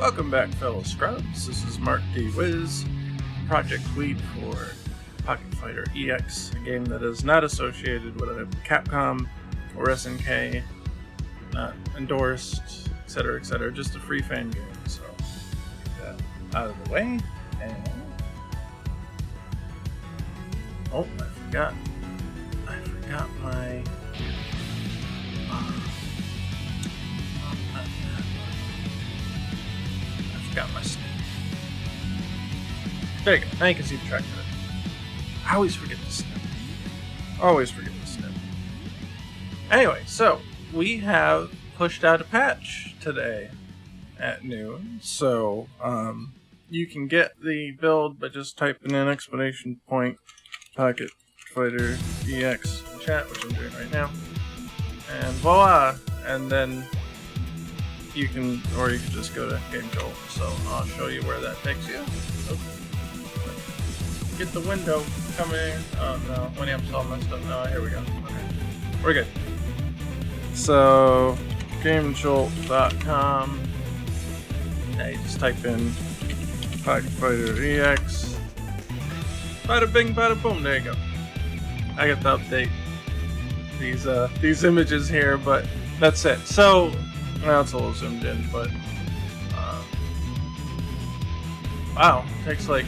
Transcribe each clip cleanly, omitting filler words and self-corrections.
Welcome back, fellow scrubs. This is Mark D. Wiz, project lead for Pocket Fighter EX, a game that is not associated with Capcom or SNK, not endorsed, etc., just a free fan game. So, get that out of the way. And oh, I forgot my. Got my snip. There you go. Now you can see the track of it. I always forget to snip. Anyway, so we have pushed out a patch today at noon. So you can get the build by just typing in exclamation point Pocket Fighter EX in chat, which I'm doing right now, and voila! And then you can just go to Game Jolt. So I'll show you where that takes you. Oops. Get the window coming. Oh no, when I'm all messed up. No, here we go. Okay, we're good. So GameJolt.com. Now you just type in Pocket Fighter EX. Bada bing, bada boom. There you go. I got to update these images here, but that's it. So. Well, it's a little zoomed in, but wow, it takes like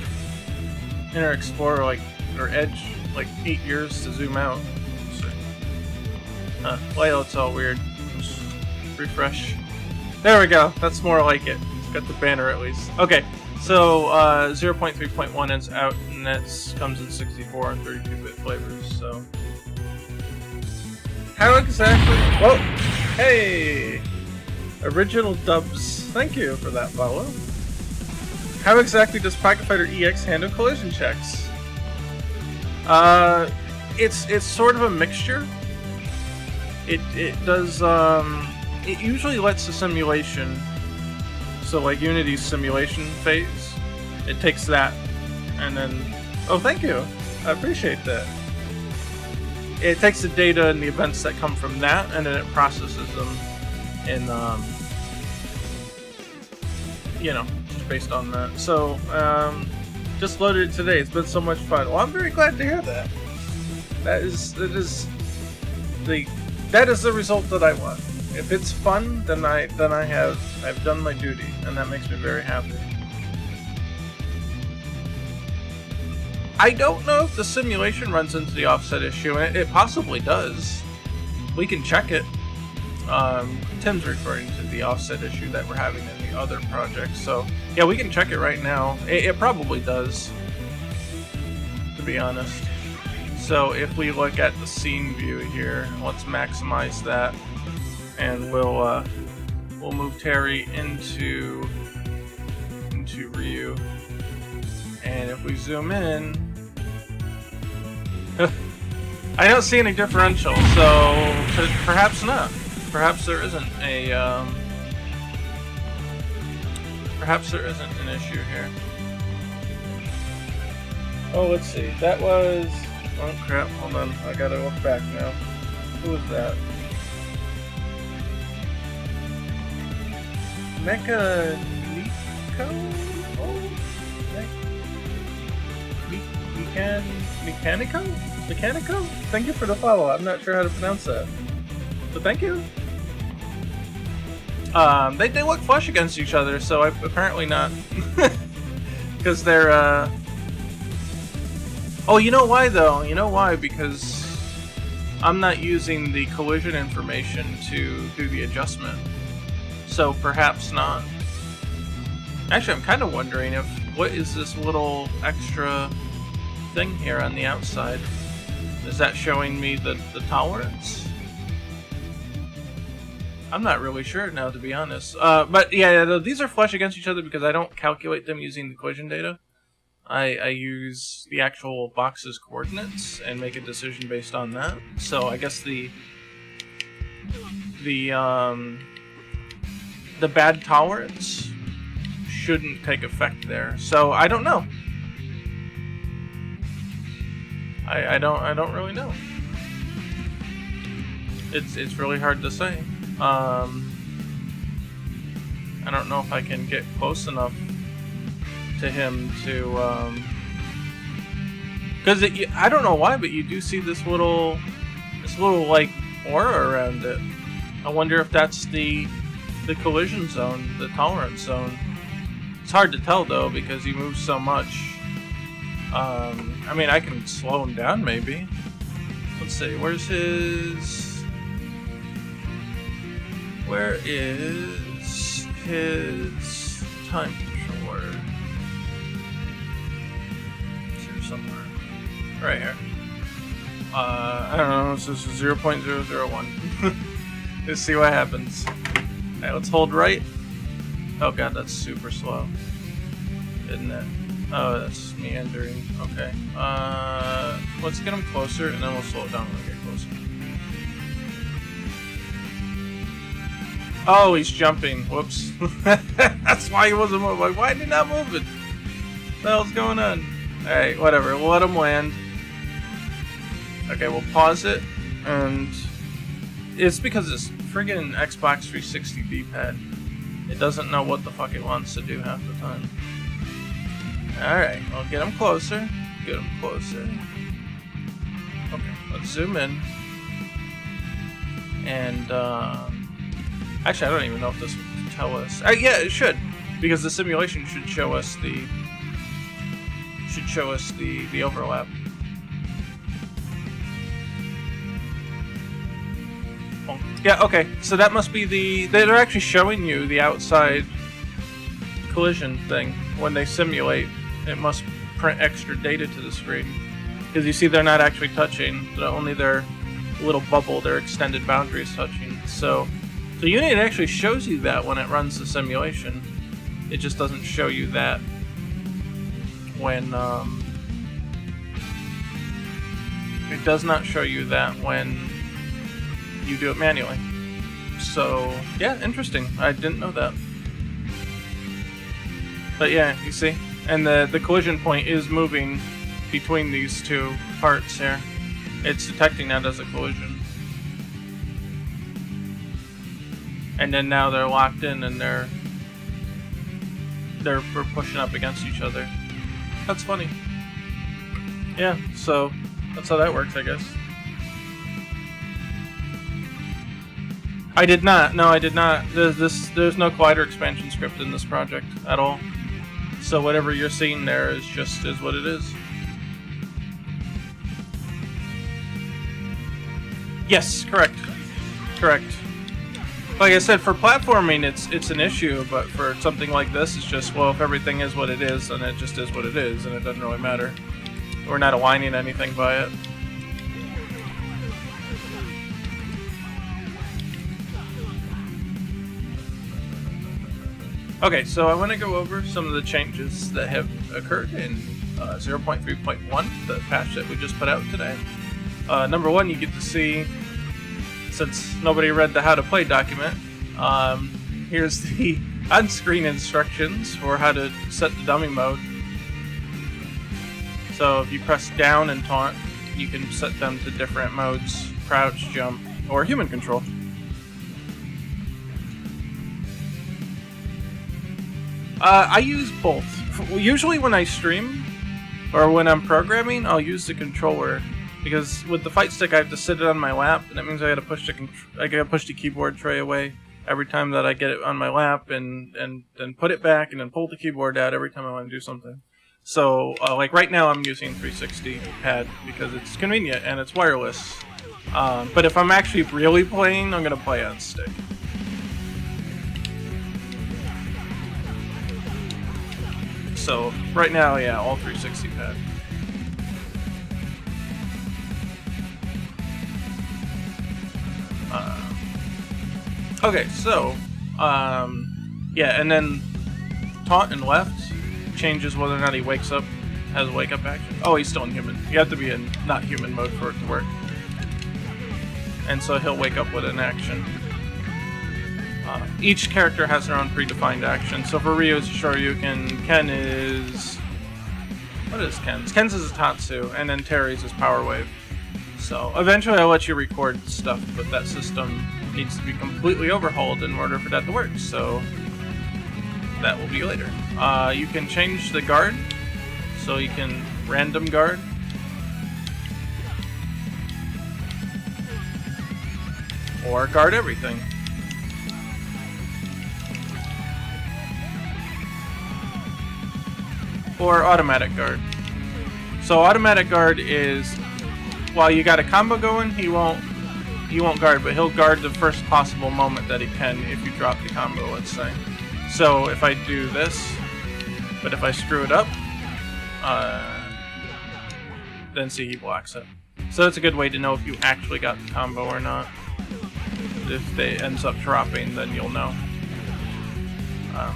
Internet Explorer or Edge 8 years to zoom out. Layout's all weird. Just refresh. There we go. That's more like it. It's got the banner at least. Okay, so 0.3.1 is out, and that comes in 64 and 32-bit flavors. So how exactly? Whoa! Hey! Original Dubs, thank you for that follow. How exactly does Pocket Fighter EX handle collision checks? It's sort of a mixture. It does it usually lets the simulation, so like Unity's simulation phase, it takes that and then thank you, I appreciate that. It takes the data and the events that come from that, and then it processes them in just based on that. So just loaded it today. It's been so much fun. Well, I'm very glad to hear that. That is the result that I want. If it's fun, then I've done my duty, and that makes me very happy. I don't know if the simulation runs into the offset issue, and it possibly does. We can check it. Tim's referring to the offset issue that we're having in the other projects, so yeah, we can check it right now. It probably does, to be honest. So if we look at the scene view here, let's maximize that, and we'll move Terry into Ryu, and if we zoom in, I don't see any differential, so perhaps not. Perhaps there isn't an issue here. Oh, let's see. That was... Oh crap, hold on. I gotta look back now. Who was that? Mechanico? Thank you for the follow. I'm not sure how to pronounce that, but thank you. They look flush against each other, so apparently not. Because they're, Oh, you know why, though? You know why? Because I'm not using the collision information to do the adjustment. So perhaps not. Actually, I'm kind of wondering what is this little extra thing here on the outside? Is that showing me the tolerance? I'm not really sure now, to be honest. But yeah, these are flush against each other because I don't calculate them using the collision data. I use the actual box's coordinates and make a decision based on that. So I guess the bad tolerance shouldn't take effect there. So I don't know. I don't really know. It's really hard to say. I don't know if I can get close enough to him to, because I don't know why, but you do see this little like aura around it. I wonder if that's the collision zone, the tolerance zone. It's hard to tell though because he moves so much. I mean, I can slow him down maybe. Let's see, where is his time controller? It's here somewhere. Right here. I don't know, this is 0.001. Let's see what happens. Alright, let's hold right. Oh god, that's super slow. Isn't it? Oh, that's meandering. Okay. Let's get him closer and then we'll slow it down when we get closer. Oh, he's jumping. Whoops. That's why he wasn't moving. Like, why did he not move it? What the hell's going on? Alright, whatever. We'll let him land. Okay, we'll pause it. And it's because it's friggin' Xbox 360 D-pad. It doesn't know what the fuck it wants to do half the time. Alright, I'll get him closer. Get him closer. Okay, let's zoom in. And, actually, I don't even know if this would tell us. Yeah, it should. Because the simulation should show us the overlap. Oh, yeah, okay. So that must be they're actually showing you the outside collision thing when they simulate. It must print extra data to the screen. Because you see they're not actually touching. Only their little bubble, their extended boundary is touching. So Unity actually shows you that when it runs the simulation. It just doesn't show you that when it does not show you that when you do it manually. So yeah, interesting. I didn't know that. But yeah, you see? And the collision point is moving between these two parts here. It's detecting that as a collision. And then now they're locked in and we're pushing up against each other. That's funny. Yeah, so that's how that works, I guess. I did not. No, I did not. There's no collider expansion script in this project at all. So whatever you're seeing there is what it is. Yes, correct. Correct. Like I said, for platforming, it's an issue, but for something like this, it's just, well, if everything is what it is, then it just is what it is, and it doesn't really matter. We're not aligning anything by it. Okay, so I want to go over some of the changes that have occurred in 0.3.1, the patch that we just put out today. Number one, you get to see, since nobody read the how to play document, here's the on-screen instructions for how to set the dummy mode. So if you press down and taunt, you can set them to different modes: crouch, jump, or human control. I use both. Usually when I stream, or when I'm programming, I'll use the controller. Because with the fight stick, I have to sit it on my lap, and that means I gotta push the keyboard tray away every time that I get it on my lap, and then put it back, and then pull the keyboard out every time I want to do something. So, like right now, I'm using 360 pad because it's convenient and it's wireless. But if I'm actually really playing, I'm gonna play on stick. So right now, yeah, all 360 pad. Okay, so, yeah, and then taunt and left changes whether or not he wakes up, has a wake up action. Oh, he's still in human. You have to be in not human mode for it to work. And so he'll wake up with an action. Each character has their own predefined action. So for Ryo, it's Shoryuken. Ken is... What is Ken's? Ken's is Tatsu, and then Terry's is Power Wave. So eventually I'll let you record stuff, but that system needs to be completely overhauled in order for that to work. So that will be later. You can change the guard, so you can random guard. Or guard everything. Or automatic guard. So automatic guard is, while you got a combo going, he won't guard, but he'll guard the first possible moment that he can if you drop the combo, let's say. So if I do this, but if I screw it up, then see, he blocks it. So that's a good way to know if you actually got the combo or not. If it ends up dropping, then you'll know.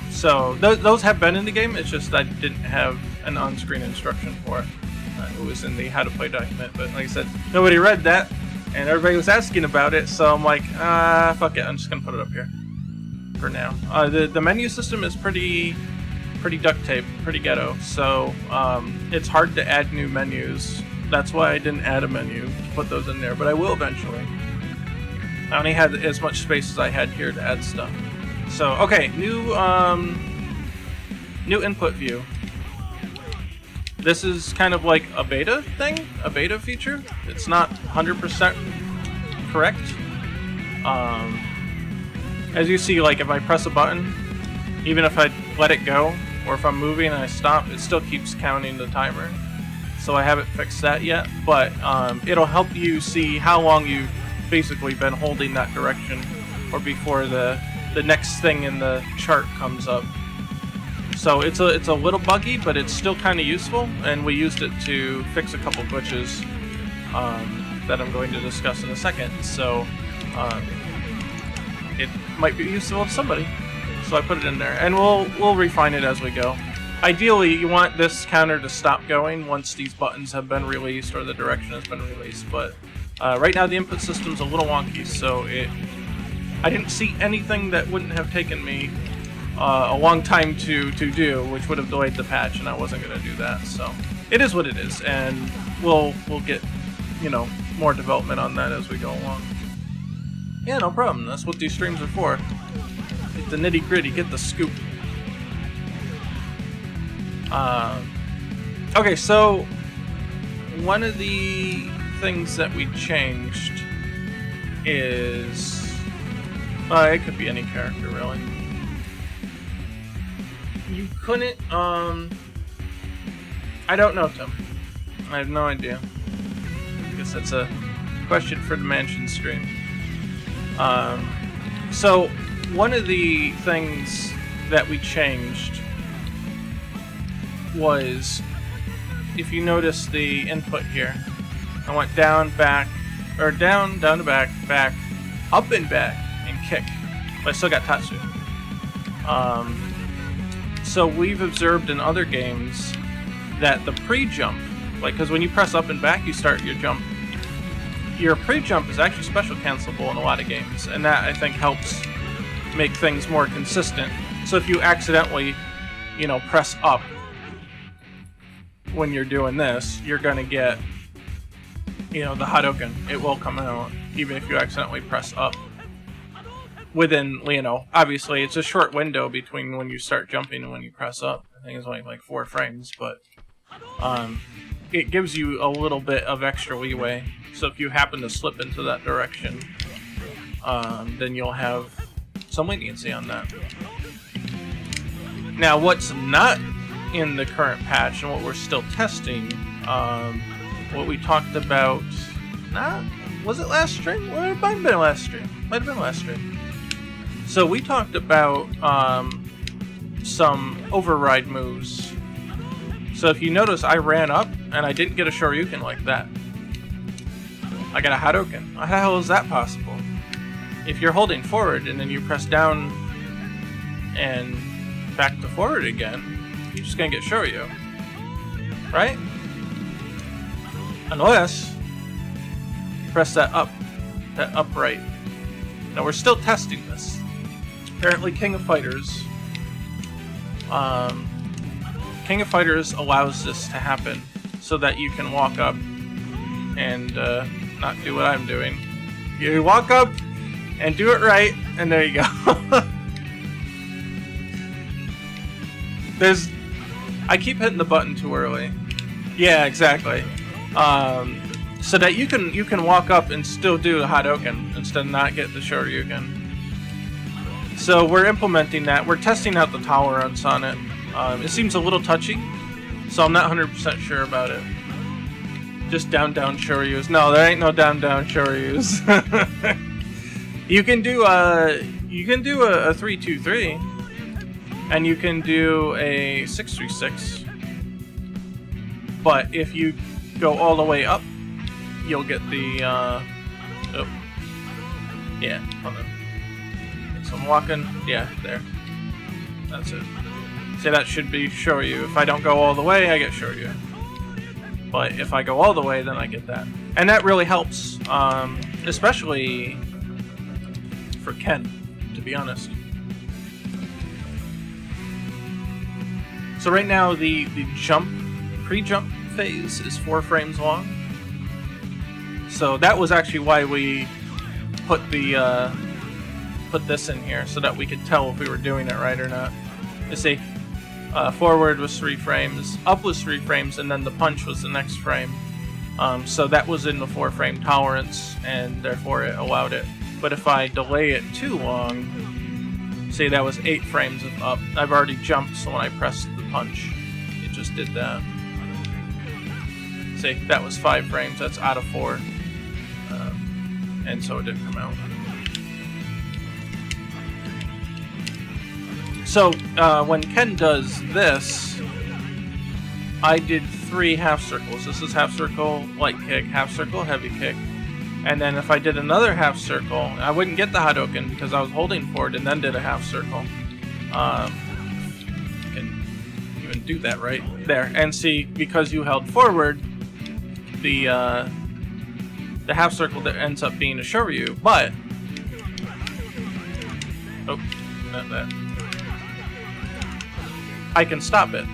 So those have been in the game, it's just I didn't have an on-screen instruction for it. It was in the how to play document, but like I said, nobody read that, and everybody was asking about it, so I'm like, fuck it, I'm just gonna put it up here for now. The menu system is pretty duct tape, pretty ghetto, so it's hard to add new menus. That's why I didn't add a menu to put those in there, but I will eventually. I only had as much space as I had here to add stuff. So, okay, new input view. This is kind of like a beta thing, a beta feature. It's not 100% correct. As you see, like if I press a button, even if I let it go, or if I'm moving and I stop, it still keeps counting the timer. So I haven't fixed that yet, but it'll help you see how long you've basically been holding that direction, or before the next thing in the chart comes up. So it's a little buggy, but it's still kind of useful, and we used it to fix a couple glitches that I'm going to discuss in a second. So it might be useful to somebody. So I put it in there, and we'll refine it as we go. Ideally, you want this counter to stop going once these buttons have been released or the direction has been released, but right now the input system's a little wonky, so I didn't see anything that wouldn't have taken me a long time to do, which would have delayed the patch, and I wasn't going to do that. So it is what it is, and we'll get, you know, more development on that as we go along. Yeah, no problem. That's what these streams are for. Get the nitty gritty, get the scoop. Okay, so one of the things that we changed is, it could be any character really. You couldn't, I don't know, Tim. I have no idea. I guess that's a question for the Mansion stream. So one of the things that we changed was, if you notice the input here, I went down, back, or down to back, back, up and back, and kick. But I still got Tatsu. So we've observed in other games that the pre-jump, like, because when you press up and back, you start your jump. Your pre-jump is actually special cancelable in a lot of games, and that, I think, helps make things more consistent. So if you accidentally, you know, press up when you're doing this, you're going to get, you know, the Hadouken. It will come out, even if you accidentally press up. Within, you know, obviously it's a short window between when you start jumping and when you press up. I think it's only like 4 frames, but it gives you a little bit of extra leeway. So if you happen to slip into that direction, then you'll have some leniency on that. Now, what's not in the current patch and what we're still testing, what we talked about, was it last stream? Well, it might have been last stream. Might have been last stream. So we talked about some override moves. So if you notice, I ran up and I didn't get a Shoryuken like that. I got a Hadouken. How the hell is that possible? If you're holding forward and then you press down and back to forward again, you're just gonna get Shoryu, right? Unless you press that upright. Now we're still testing this. Apparently King of Fighters allows this to happen so that you can walk up and not do what I'm doing. You walk up and do it right, and there you go. I keep hitting the button too early. Yeah, exactly. So that you can walk up and still do the Hadouken instead of not get the Shoryuken. So we're implementing that. We're testing out the tolerance on it. It seems a little touchy, so I'm not 100% sure about it. Just down Shoryus. No, there ain't no down Shoryus. You can do a 3-2-3, and you can do a 6-3-6. But if you go all the way up, you'll get the oh yeah, hold on. So I'm walking, yeah, there. That's it. See, that should be Shoryu. If I don't go all the way, I get Shoryu. But if I go all the way, then I get that. And that really helps, especially for Ken, to be honest. So right now, the pre-jump phase is 4 frames long. So that was actually why we put the put this in here, so that we could tell if we were doing it right or not. You see, forward was 3 frames, up was 3 frames, and then the punch was the next frame. So that was in the 4 frame tolerance, and therefore it allowed it. But if I delay it too long, say that was 8 frames of up, I've already jumped, so when I pressed the punch, it just did that. Say that was 5 frames, that's out of 4. And so it didn't come out. So when Ken does this, I did 3 half circles. This is half circle, light kick, half circle, heavy kick. And then if I did another half circle, I wouldn't get the Hadouken because I was holding forward and then did a half circle. You can even do that right there. And see, because you held forward, the half circle that ends up being a Shoryu, but oh, not that. I can stop it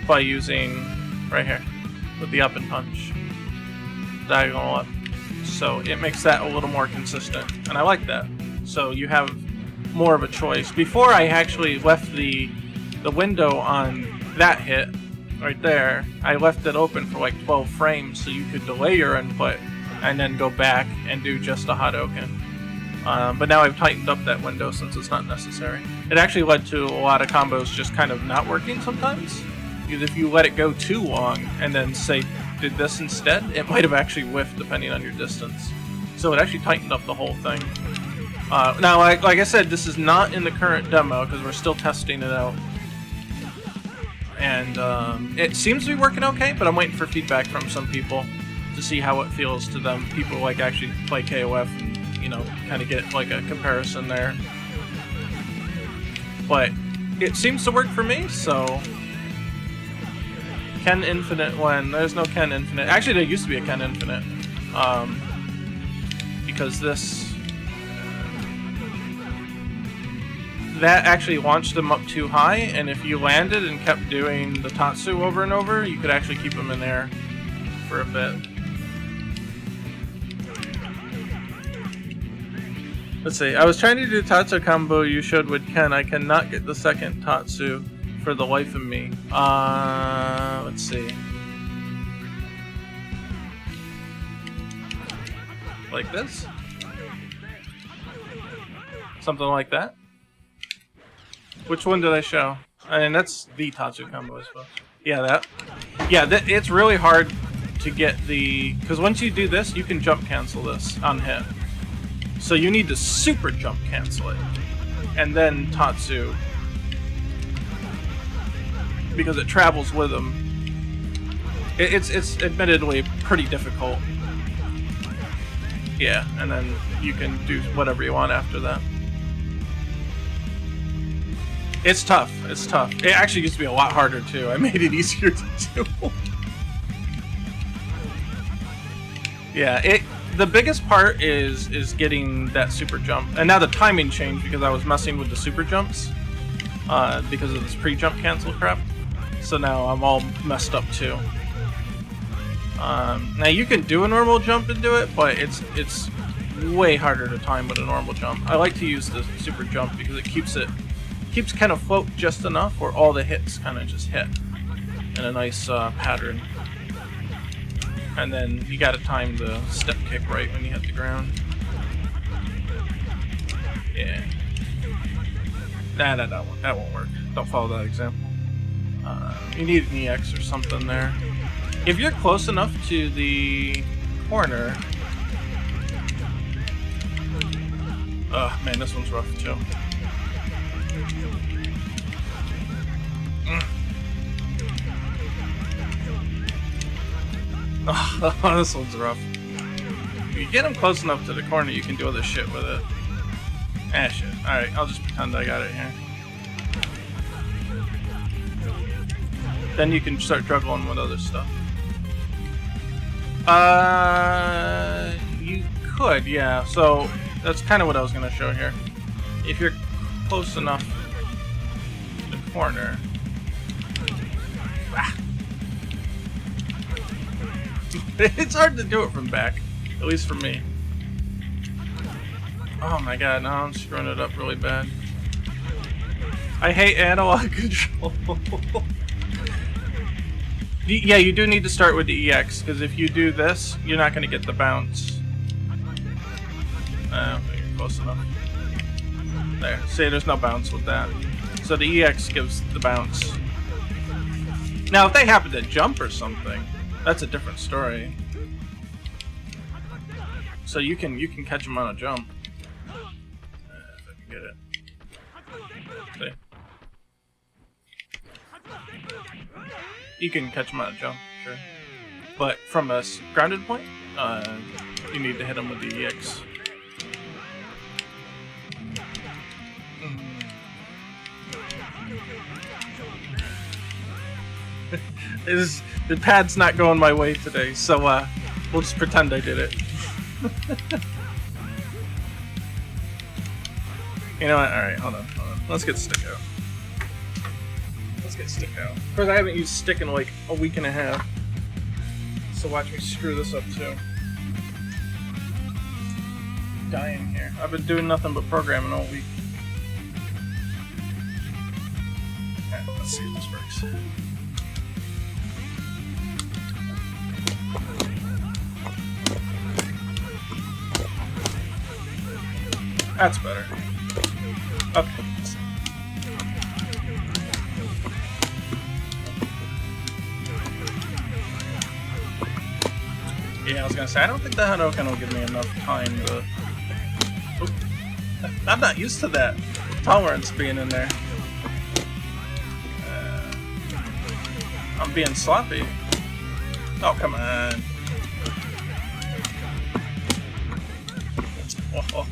by using right here with the up and punch, diagonal up. So it makes that a little more consistent, and I like that. So you have more of a choice. Before I actually left the window on that hit right there, I left it open for like 12 frames so you could delay your input and then go back and do just a Hadouken. But now I've tightened up that window since it's not necessary. It actually led to a lot of combos just kind of not working sometimes. Because if you let it go too long and then say did this instead, it might have actually whiffed depending on your distance. So it actually tightened up the whole thing. Now, like I said, this is not in the current demo because we're still testing it out. And it seems to be working okay, but I'm waiting for feedback from some people to see how it feels to them. People like actually play KOF and, you know, kind of get like a comparison there. But it seems to work for me, so Ken Infinite when there's no Ken Infinite. Actually, there used to be a Ken Infinite, because that actually launched them up too high, and if you landed and kept doing the Tatsu over and over, you could actually keep them in there for a bit. Let's see, I was trying to do Tatsu combo you showed with Ken. I cannot get the second Tatsu for the life of me. Let's see. Like this? Something like that? Which one did I show? I mean, that's the Tatsu combo, I suppose. Yeah, that. Yeah, it's really hard to get the... Because once you do this, you can jump cancel this on hit. So you need to super jump cancel it. And then Tatsu. Because it travels with them. It's admittedly pretty difficult. Yeah, and then you can do whatever you want after that. It's tough. It's tough. It actually used to be a lot harder too. I made it easier to do. Yeah, the biggest part is getting that super jump. And now the timing changed because I was messing with the super jumps because of this pre-jump cancel crap. So now I'm all messed up too. Now you can do a normal jump and do it, but it's way harder to time with a normal jump. I like to use the super jump because it keeps keeps kind of float just enough where all the hits kind of just hit in a nice pattern. And then you gotta time the step kick right when you hit the ground. Yeah. Nah, that won't work. Don't follow that example. You need an EX or something there. If you're close enough to the corner... Oh, man, this one's rough, too. Oh, this one's rough. If you get him close enough to the corner, you can do other shit with it. Ah, shit. Alright, I'll just pretend I got it here. Then you can start juggling with other stuff. You could, yeah. So, that's kind of what I was going to show here. If you're close enough to the corner... Ah. It's hard to do it from back. At least for me. Oh my god, now I'm screwing it up really bad. I hate analog control. Yeah, you do need to start with the EX, because if you do this, you're not going to get the bounce. You're close enough. There. See, there's no bounce with that. So the EX gives the bounce. Now, if they happen to jump or something, that's a different story. So you can catch them on a jump. If I can get it. See? You can catch them on a jump, sure. But from a grounded point, you need to hit them with the EX. The pad's not going my way today, so we'll just pretend I did it. You know what? Alright, hold on. Let's get stick out. Of course, I haven't used stick in like a week and a half. So watch me screw this up too. Dying here. I've been doing nothing but programming all week. Okay, let's see if this works. That's better. Okay. Yeah, I was gonna say, I don't think the Hadoken will give me enough time to... Oop. I'm not used to that tolerance being in there. I'm being sloppy. Oh, come on. Oh.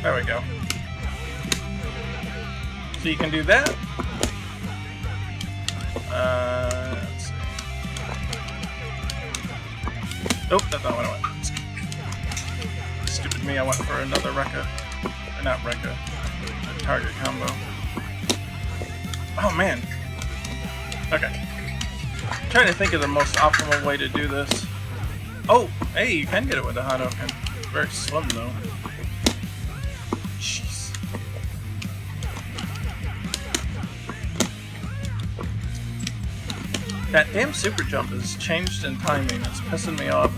There we go. So you can do that. Let's see. Nope, that's not what I want. Stupid me, I went for another Rekka. Or not Rekka. Target combo. Oh man. Okay. I'm trying to think of the most optimal way to do this. Oh, hey, you can get it with the Hadoken. Very slim though. Jeez. That damn super jump has changed in timing. It's pissing me off.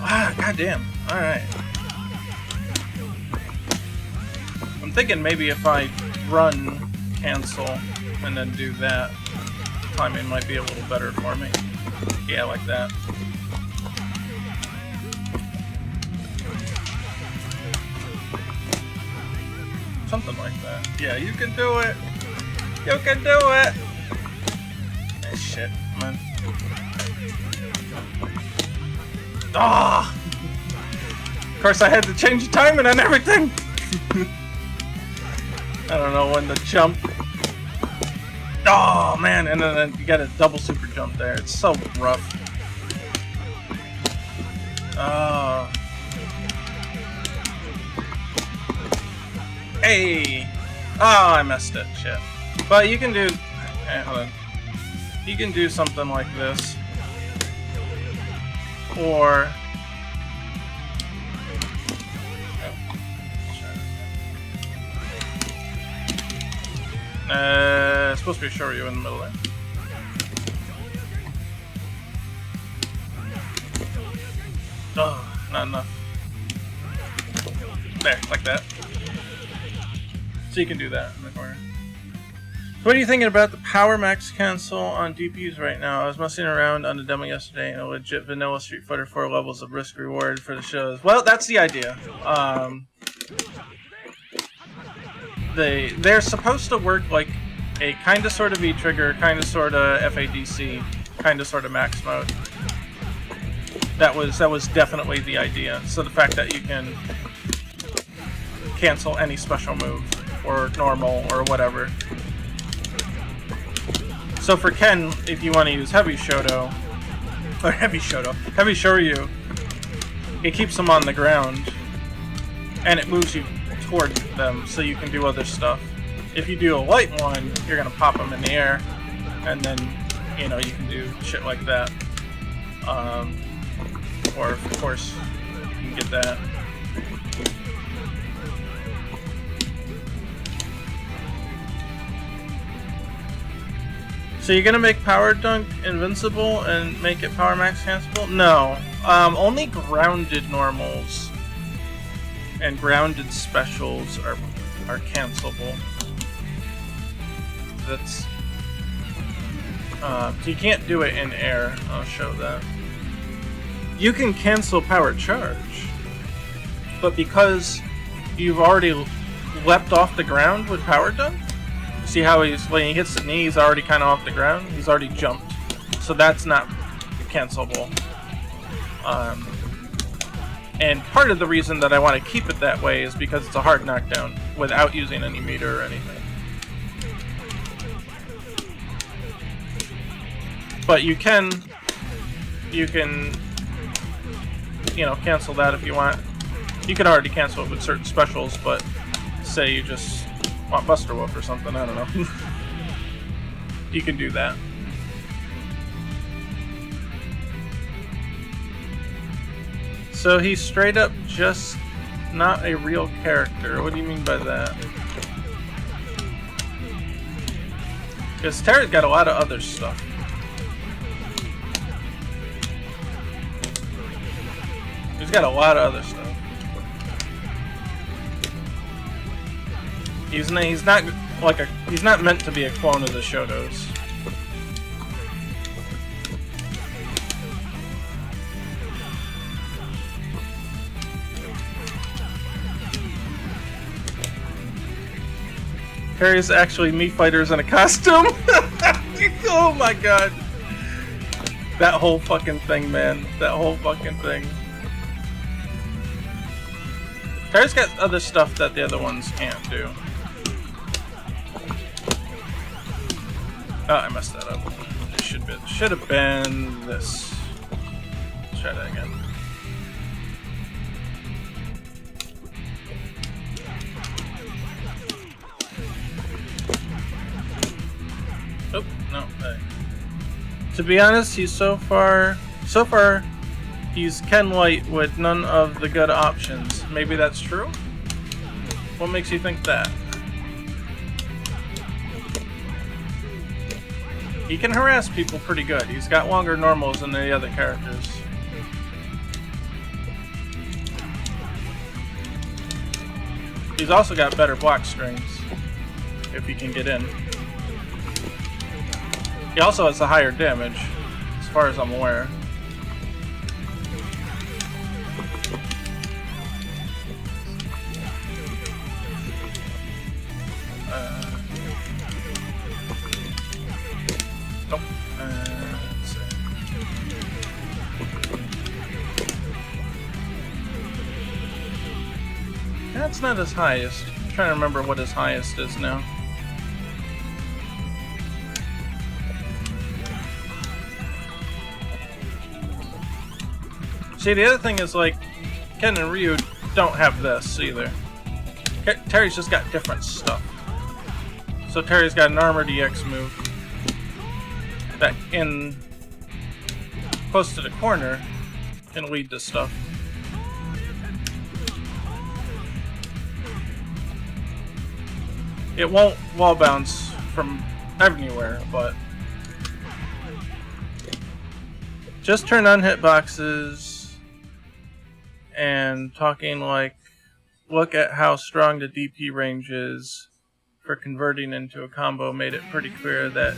Ah, goddamn. Alright. I'm thinking maybe if I run, cancel, and then do that, timing might be a little better for me. Yeah, like that. Something like that. Yeah, you can do it! You can do it! Hey, shit, man. Ah! Of course, I had to change the timing and everything! I don't know when to jump. Oh man, and then you got a double super jump there. It's so rough. Oh. Hey! Oh, I messed it. Shit. But you can do... Hey, hold on. You can do something like this. Or It's supposed to be a Shoryu in the middle there. Oh, not enough. There, like that. So you can do that in the corner. What are you thinking about the power max cancel on DPUs right now? I was messing around on the demo yesterday and a legit vanilla Street Fighter 4 levels of risk reward for the shows. Well, that's the idea. They're supposed to work like a kinda sorta V-trigger, kinda sorta FADC, kinda sorta max mode. That was definitely the idea. So the fact that you can cancel any special move or normal or whatever. So for Ken, if you want to use Heavy Shoryu, it keeps them on the ground, and it moves you toward them, so you can do other stuff. If you do a light one, you're gonna pop them in the air, and then you can do shit like that. Or of course, you can get that. So you're gonna make Power Dunk invincible and make it Power Max cancelable? No. Only grounded normals and grounded specials are cancelable. That's so you can't do it in air. I'll show that. You can cancel Power Charge, but because you've already leapt off the ground with Power Dunk. See how when he hits the knee, he's already kind of off the ground. He's already jumped, so that's not cancelable. And part of the reason that I want to keep it that way is because it's a hard knockdown without using any meter or anything. But you can cancel that if you want. You can already cancel it with certain specials, but say you just want Buster Wolf or something, I don't know. You can do that. So he's straight up just not a real character. What do you mean by that? Because Terry's got a lot of other stuff. He's got a lot of other stuff. He's not meant to be a clone of the Shotos. Terry's actually Mii Fighters in a costume. Oh my god. That whole fucking thing, man. That whole fucking thing. Terry's got other stuff that the other ones can't do. Oh, I messed that up. It should have been this. Let's try that again. Oh, no. Hey. To be honest, he's so far, he's Ken Light with none of the good options. Maybe that's true? What makes you think that? He can harass people pretty good. He's got longer normals than the other characters. He's also got better block strings, if he can get in. He also has a higher damage, as far as I'm aware. That's not his highest. I'm trying to remember what his highest is now. See, the other thing is, like, Ken and Ryu don't have this either. Terry's just got different stuff. So Terry's got an Armor DX move that, in close to the corner, can lead to stuff. It won't wall bounce from everywhere, but just turn on hitboxes and talking like, look at how strong the DP range is for converting into a combo made it pretty clear that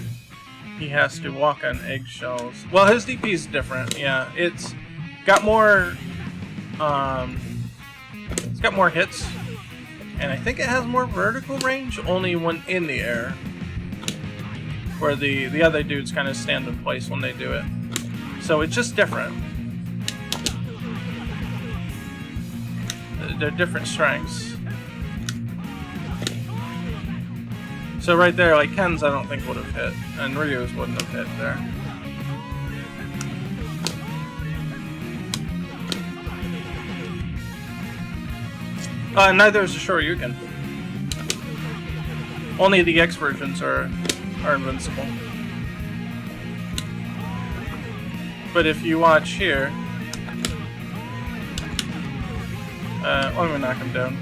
he has to walk on eggshells. Well, his DP is different, yeah. It's got more hits, and I think it has more vertical range only when in the air, where the other dudes kind of stand in place when they do it. So it's just different. They're different strengths. So right there, like Ken's I don't think would have hit, and Ryu's wouldn't have hit there. Neither is the Shoryuken. Only the X versions are invincible. But if you watch here, let me knock him down.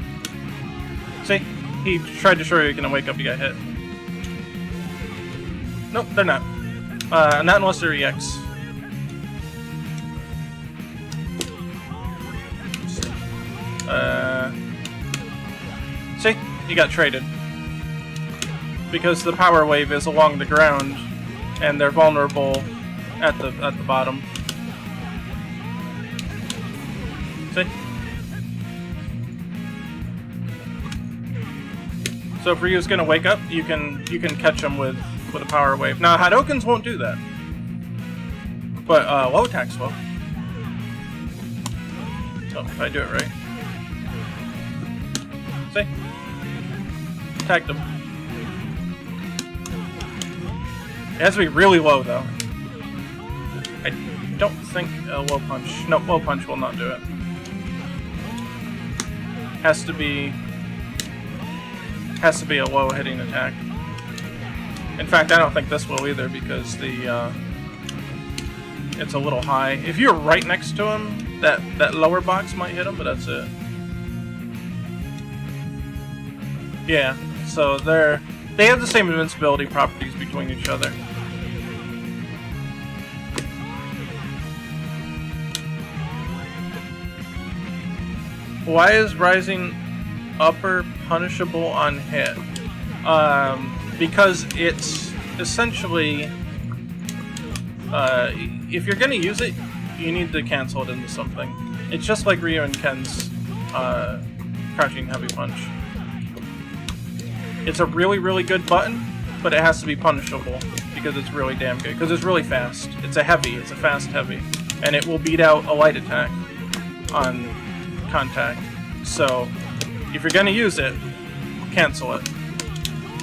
See, he tried to Shoryuken and wake up, he got hit. Nope, they're not. Not unless they're EX. See, he got traded because the power wave is along the ground, and they're vulnerable at the bottom. See. So if Ryu's gonna wake up, you can catch him with a power wave. Now Hadokens won't do that, but low attacks will. So if I do it right, see, attacked him. It has to be really low though. I don't think a low punch. No, low punch will not do it. Has to be a low hitting attack. In fact, I don't think this will either because it's a little high. If you're right next to him, that lower box might hit him, but that's it. Yeah, so they have the same invincibility properties between each other. Why is rising upper punishable on hit? Because it's essentially, if you're gonna use it, you need to cancel it into something. It's just like Ryu and Ken's crouching heavy punch. It's a really, really good button, but it has to be punishable because it's really damn good. Because it's really fast. It's a fast heavy, and it will beat out a light attack on contact. So if you're gonna use it, cancel it.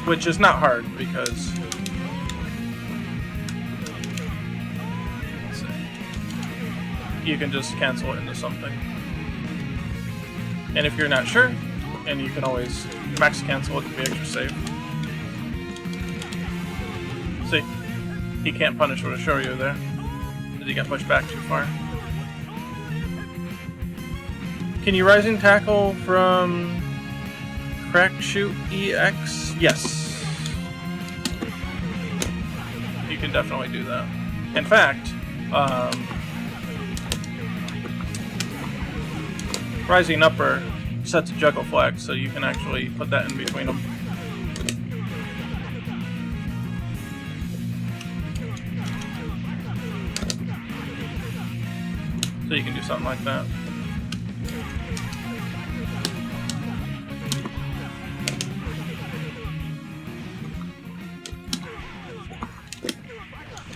Which is not hard because let's see, you can just cancel it into something. And if you're not sure, and you can always max cancel it to be extra safe. See, he can't punish with a Shoryu there. Did he get pushed back too far? Can you rising tackle from Crack Shoot EX? Yes. You can definitely do that. In fact, rising upper sets a juggle flag, so you can actually put that in between them. So you can do something like that.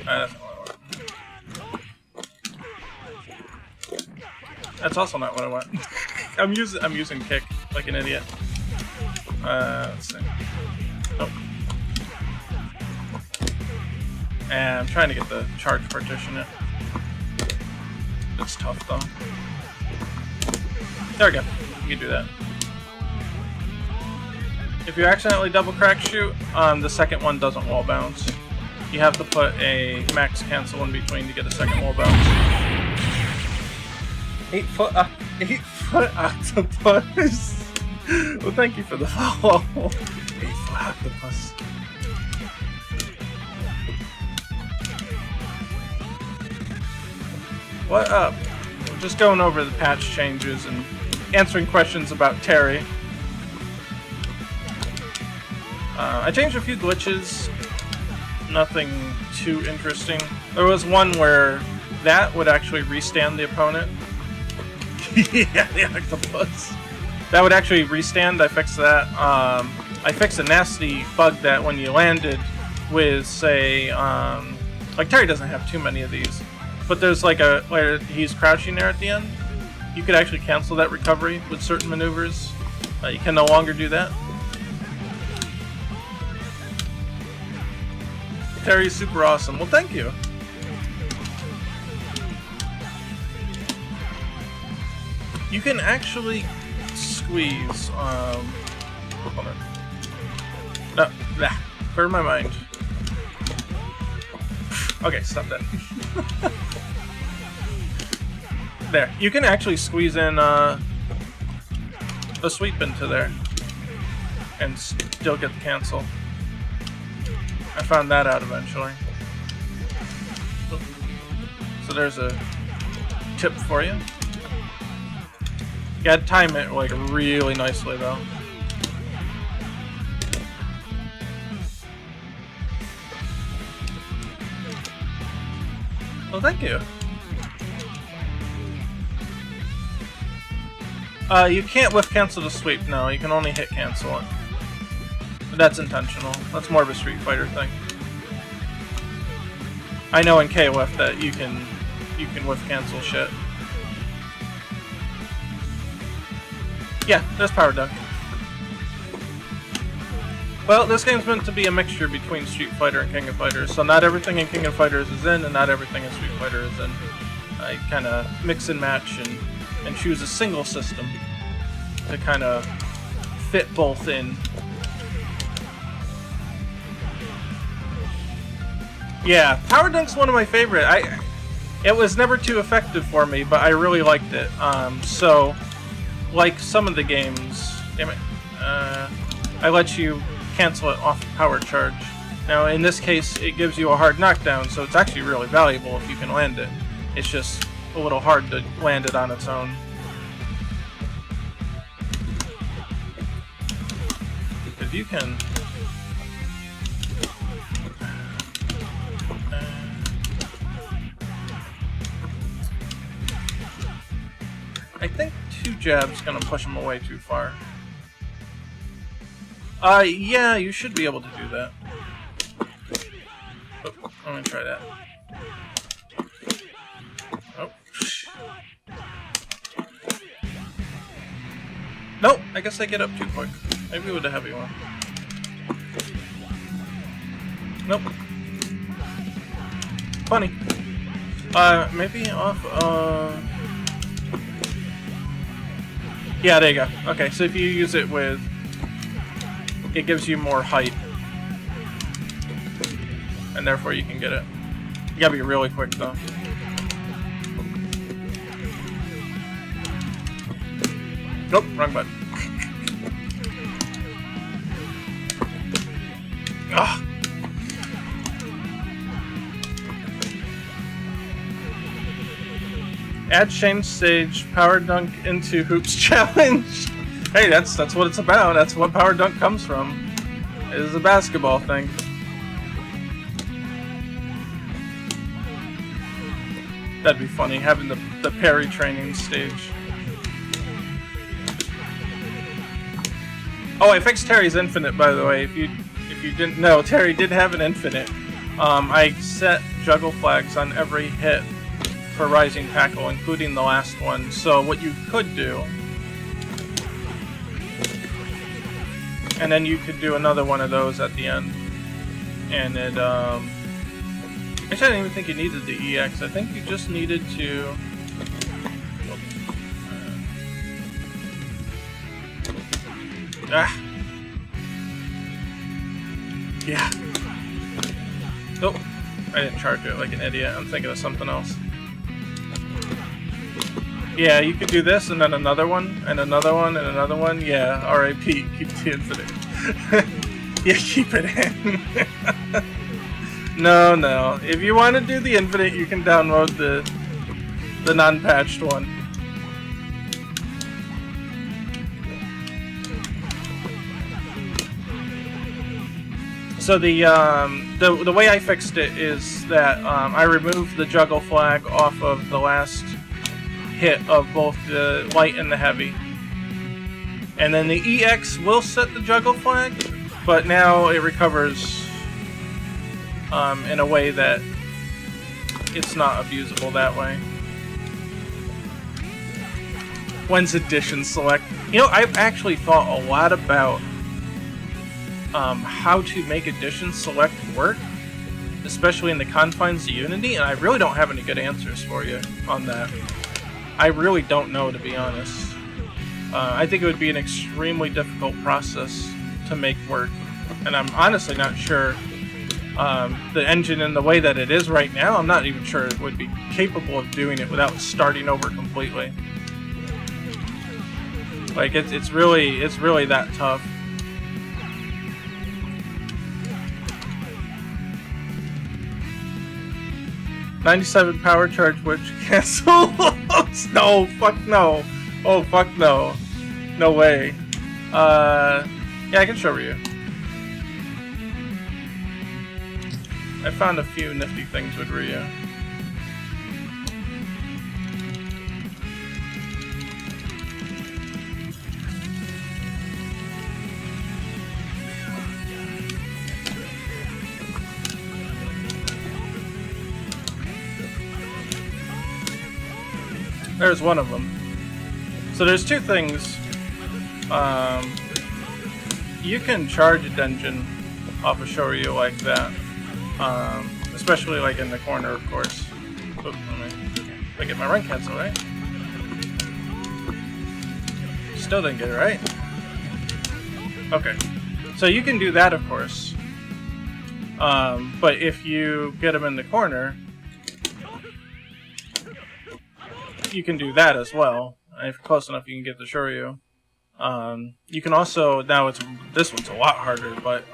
That's not what I want. That's also not what I want. I'm using kick like an idiot. Let's see. Nope. And I'm trying to get the charge partition it. It's tough though. There we go. You can do that. If you accidentally double crack shoot, the second one doesn't wall bounce. You have to put a max cancel in between to get a second wall bounce. 8 foot octopus. Well, thank you for the follow. 8 foot octopus. what up? We're just going over the patch changes and answering questions about Terry. I changed a few glitches. Nothing too interesting. There was one where that would actually restand the opponent. Yeah, the octopus. That would actually restand. I fixed that. I fixed a nasty bug that when you landed with, say, like Terry doesn't have too many of these, but there's like where he's crouching there at the end. You could actually cancel that recovery with certain maneuvers. You can no longer do that. Terry's super awesome. Well, thank you. You can actually squeeze. Hold on. No, clear my mind. Okay, stop that. There, you can actually squeeze in a sweep into there and still get the cancel. I found that out eventually. So there's a tip for you. You gotta time it like really nicely though. Well, thank you. You can't whiff cancel the sweep, no. You can only hit cancel it. But that's intentional. That's more of a Street Fighter thing. I know in KOF that you can whiff cancel shit. Yeah, there's Power Dunk. Well, this game's meant to be a mixture between Street Fighter and King of Fighters, so not everything in King of Fighters is in, and not everything in Street Fighter is in. I kind of mix and match and choose a single system to kind of fit both in. Yeah, Power Dunk's one of my favorite. It was never too effective for me, but I really liked it. So, like some of the games, damn it, I let you cancel it off power charge. Now, in this case, it gives you a hard knockdown, so it's actually really valuable if you can land it. It's just a little hard to land it on its own. If you can... I think 2 jabs gonna push him away too far. Yeah, you should be able to do that. Oh, I'm gonna try that. Oh. Nope, I guess I get up too quick. Maybe with a heavy one. Nope. Funny. Maybe off, yeah, there you go. Okay, so if you use it with... It gives you more height. And therefore you can get it. You gotta be really quick though. Nope, wrong button. Ugh. Add change stage Power Dunk into Hoops challenge. Hey, that's what it's about. That's what Power Dunk comes from. It is a basketball thing. That'd be funny, having the parry training stage. Oh, I fixed Terry's infinite, by the way. If you didn't know, Terry did have an infinite. I set juggle flags on every hit for Rising Tackle, including the last one. So what you could do, and then you could do another one of those at the end, and it actually I didn't even think you needed the EX. I think you just needed to yeah. Nope, I didn't charge it like an idiot. I'm thinking of something else. Yeah, you could do this, and then another one, and another one, and another one. Yeah, RIP, keep the infinite. Yeah, keep it in. No. If you want to do the infinite, you can download the non-patched one. So the way I fixed it is that I removed the juggle flag off of the last hit of both the light and the heavy. And then the EX will set the juggle flag, but now it recovers in a way that it's not abusable that way. When's addition select? You know, I've actually thought a lot about how to make addition select work, especially in the confines of Unity, and I really don't have any good answers for you on that. I really don't know, to be honest. I think it would be an extremely difficult process to make work, and I'm honestly not sure the engine in the way that it is right now, I'm not even sure it would be capable of doing it without starting over completely. Like, it's really that tough. $97 power charge, which cancel. No, fuck no. Oh, fuck no. No way. Yeah, I can show you. I found a few nifty things with Ryu. There's one of them. So there's two things. You can charge a dungeon off a Shoryu like that. Especially like in the corner, of course. Oop, I get my run cancel, right? Still didn't get it right. Okay. So you can do that, of course. But if you get them in the corner, you can do that as well. And if you're close enough, you can get the Shoryu. You can also, now this one's a lot harder, but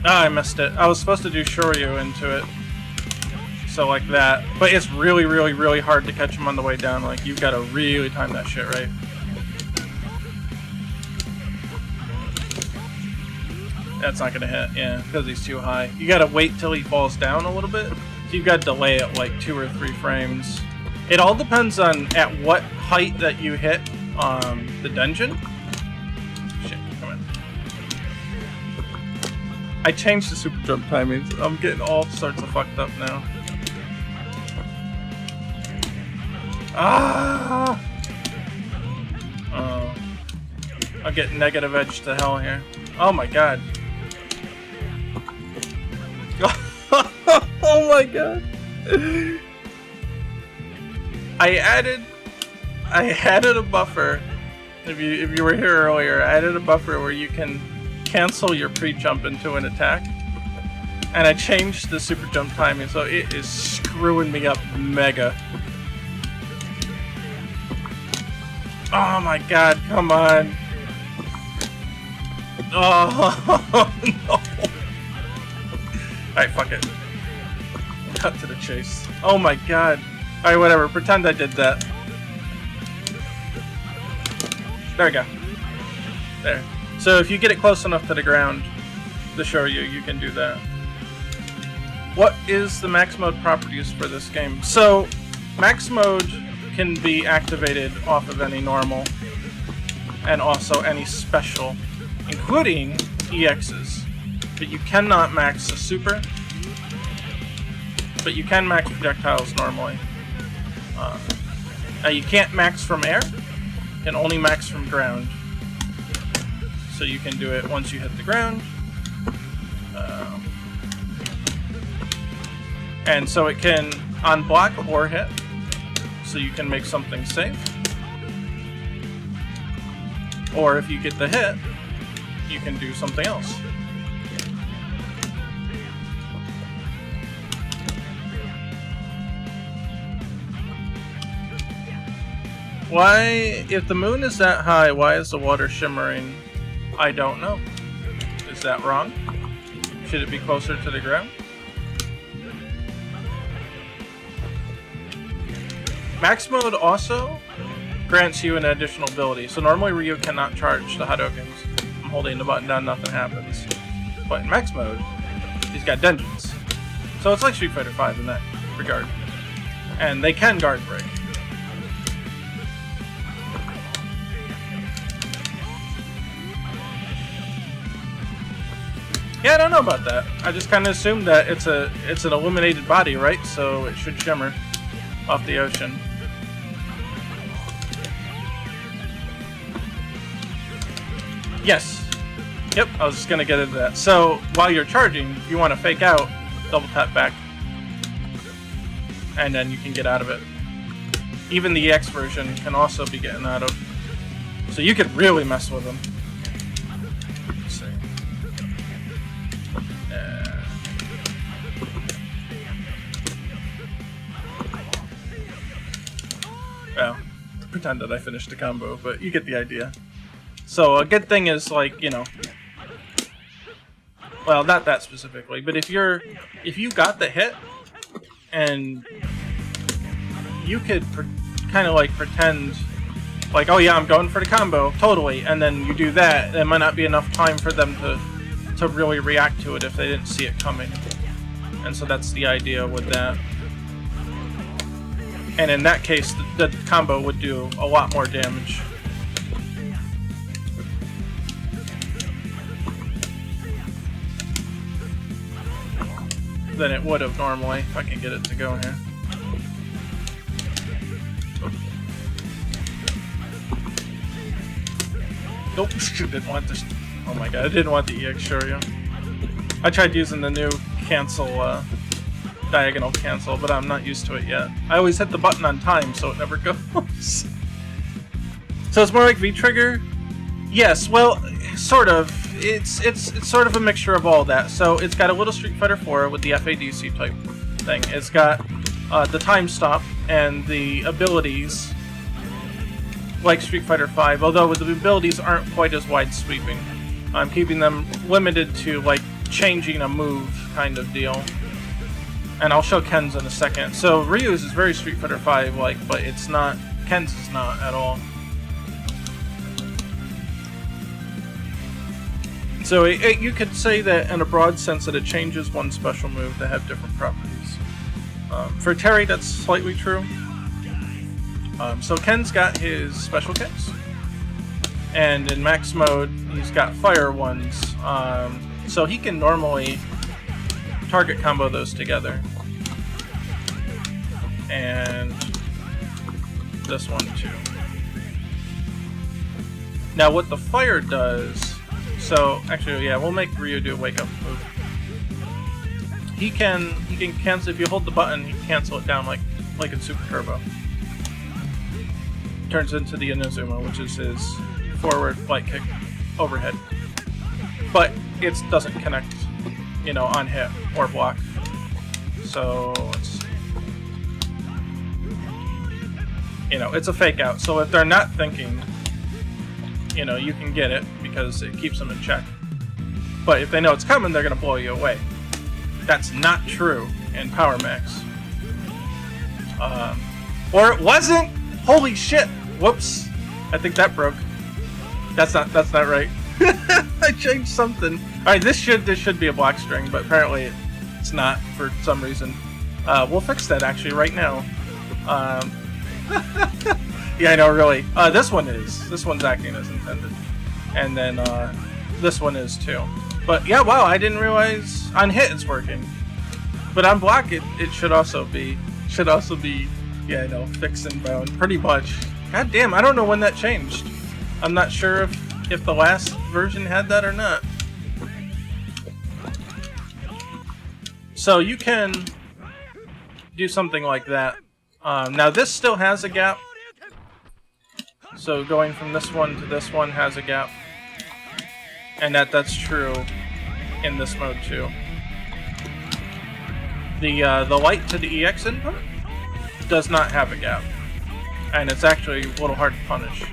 I missed it. I was supposed to do Shoryu into it. So like that. But it's really, really, really hard to catch him on the way down. Like, you've got to really time that shit right. That's not gonna hit, yeah, because he's too high. You gotta wait till he falls down a little bit. So you've got to delay it like 2 or 3 frames. It all depends on at what height that you hit the dungeon. Shit, come on. I changed the super jump timings. I'm getting all sorts of fucked up now. Ah! Oh. I'll get negative edge to hell here. Oh my god. Oh my god. I added a buffer. If you were here earlier, I added a buffer where you can cancel your pre-jump into an attack. And I changed the super jump timing, so it is screwing me up mega. Oh my god, come on. Oh no. Alright, fuck it. Cut to the chase. Oh my god. Alright, whatever. Pretend I did that. There we go. There. So if you get it close enough to the ground to show you can do that. What is the max mode properties for this game? So, max mode can be activated off of any normal and also any special, including EXs. But you cannot max the super. But you can max projectiles normally. Now you can't max from air. You can only max from ground. So you can do it once you hit the ground. And so it can unblock or hit. So you can make something safe. Or if you get the hit, you can do something else. Why, if the moon is that high, why is the water shimmering? I don't know. Is that wrong? should it be closer to the ground? Max mode also grants you an additional ability. So normally Ryu cannot charge the Hadoukens. I'm holding the button down, nothing happens. But in max mode, he's got dungeons. So it's like Street Fighter V in that regard. And they can guard break. Yeah, I don't know about that. I just kind of assumed that it's an illuminated body, right? So it should shimmer off the ocean. Yes. Yep, I was just gonna get into that. So while you're charging, if you want to fake out, double tap back, and then you can get out of it. Even the EX version can also be getting out of. So you could really mess with them. Let's see. Well, pretend that I finished the combo, but you get the idea. So a good thing is, like, you know, well, not that specifically, but if you got the hit and you could kind of like pretend like, oh yeah, I'm going for the combo, totally, and then you do that, there might not be enough time for them to really react to it if they didn't see it coming. And so that's the idea with that. And in that case, the combo would do a lot more damage. Than it would have normally, if I can get it to go here. Nope, didn't want this. Oh my god, I didn't want the EX Shoryu. I tried using the new cancel, diagonal cancel, but I'm not used to it yet. I always hit the button on time, so it never goes. So it's more like V-Trigger? Yes, well, sort of. It's sort of a mixture of all that. So it's got a little Street Fighter 4 with the FADC type thing. It's got the time stop and the abilities like Street Fighter 5, although the abilities aren't quite as wide sweeping. I'm keeping them limited to like changing a move kind of deal. And I'll show Ken's in a second. So Ryu's is very Street Fighter 5 like, but it's not. Ken's is not at all. So you could say that in a broad sense that it changes one special move to have different properties. For Terry, that's slightly true. So Ken's got his special kicks, and in max mode he's got fire ones. So he can normally target combo those together, and this one too. Now what the fire does. So, actually, yeah, we'll make Ryu do a wake-up move. He can cancel, if you hold the button, he can cancel it down like in Super Turbo. Turns into the Inazuma, which is his forward light kick overhead. But it doesn't connect, you know, on hit or block. So, let's see. You know, it's a fake out. So if they're not thinking, you know, you can get it because it keeps them in check. But if they know it's coming, they're going to blow you away. That's not true in Power Max. Or it wasn't! Holy shit! Whoops. I think that broke. That's not right. I changed something. Alright, this should be a block string, but apparently it's not for some reason. We'll fix that actually right now. Yeah, I know, really. This one is. This one's acting as intended. And then this one is too. But yeah, wow, I didn't realize on hit it's working. But on block it should also be yeah, I know, fixed and bound. Pretty much. God damn, I don't know when that changed. I'm not sure if the last version had that or not. So you can do something like that. Now this still has a gap. So going from this one to this one has a gap. And that's true in this mode too. The light to the EX input does not have a gap. And it's actually a little hard to punish.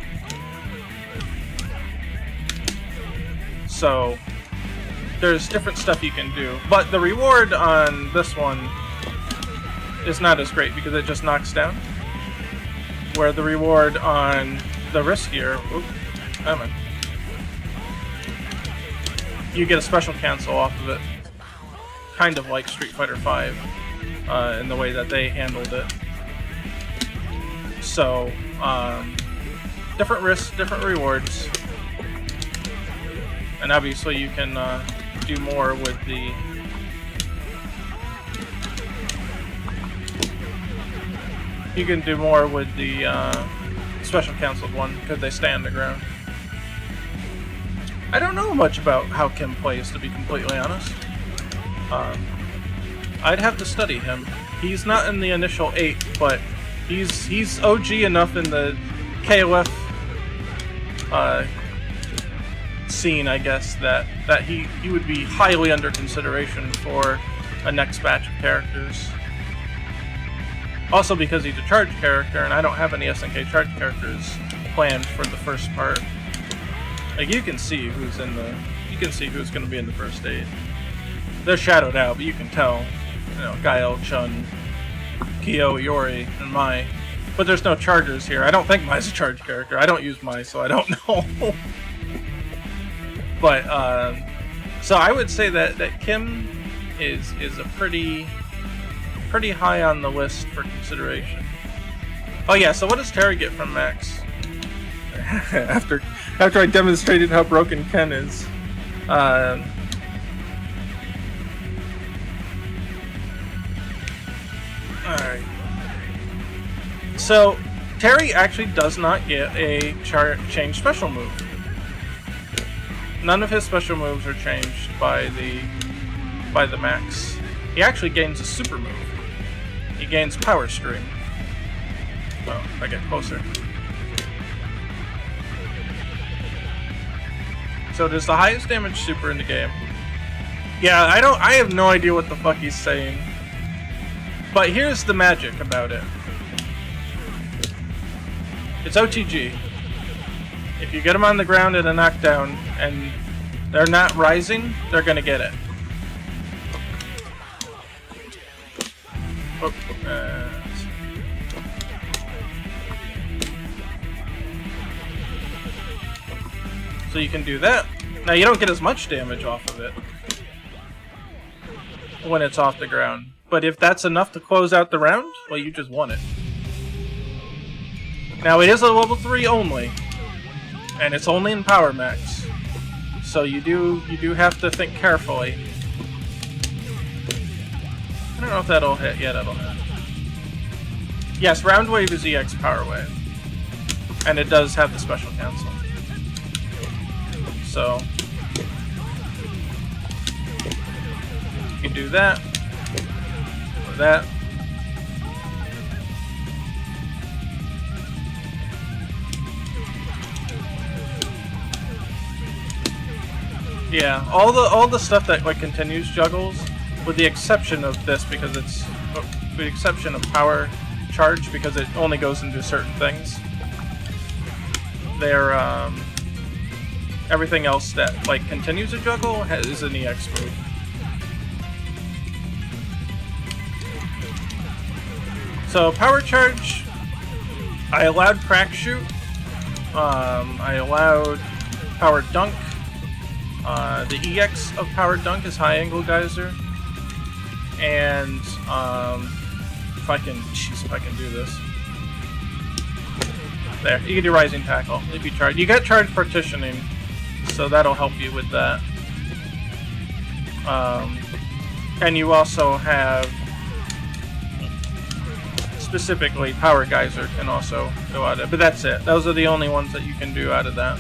So there's different stuff you can do. But the reward on this one is not as great because it just knocks down. Where the reward on the riskier, you get a special cancel off of it. Kind of like Street Fighter V in the way that they handled it. So, different risks, different rewards. And obviously you can do more with the special canceled one because they stay on the ground. I don't know much about how Kim plays, to be completely honest. I'd have to study him. He's not in the initial 8, but he's OG enough in the KOF scene, I guess, that he would be highly under consideration for a next batch of characters. Also because he's a charge character, and I don't have any SNK charge characters planned for the first part. Like, you can see who's going to be in the first 8. They're shadowed out, but you can tell. You know, Gael, Chun, Kyo, Iori, and Mai. But there's no chargers here. I don't think Mai's a charge character. I don't use Mai, so I don't know. But, so I would say that Kim is a pretty high on the list for consideration. Oh yeah, so what does Terry get from Max? after I demonstrated how broken Ken is. Alright. So, Terry actually does not get a change special move. None of his special moves are changed by the Max. He actually gains a super move. He gains Power String. Oh, if I get closer. So it is the highest damage super in the game. Yeah, I have no idea what the fuck he's saying. But here's the magic about it. It's OTG. If you get them on the ground in a knockdown and they're not rising, they're gonna get it. So you can do that. Now you don't get as much damage off of it when it's off the ground. But if that's enough to close out the round, well, you just won it. Now it is a level 3 only, and it's only in Power Max. So you do have to think carefully. I don't know if that'll hit. Yeah, that'll hit. Yes, Round Wave is EX Power Wave. And it does have the special cancel. So you can do that. Or that. Yeah, all the stuff that like continues juggles, with the exception of this because it's with the exception of Power Charge because it only goes into certain things. They're everything else that like continues a juggle is an EX move. So Power Charge, I allowed Crack Shoot, I allowed Power Dunk. The EX of Power Dunk is High Angle Geyser, and if I can do this, there you can do Rising Tackle if you charge. You got Charge Partitioning, so that'll help you with that. And you also have specifically Power Geyser can also go out of it, but that's it. Those are the only ones that you can do out of that.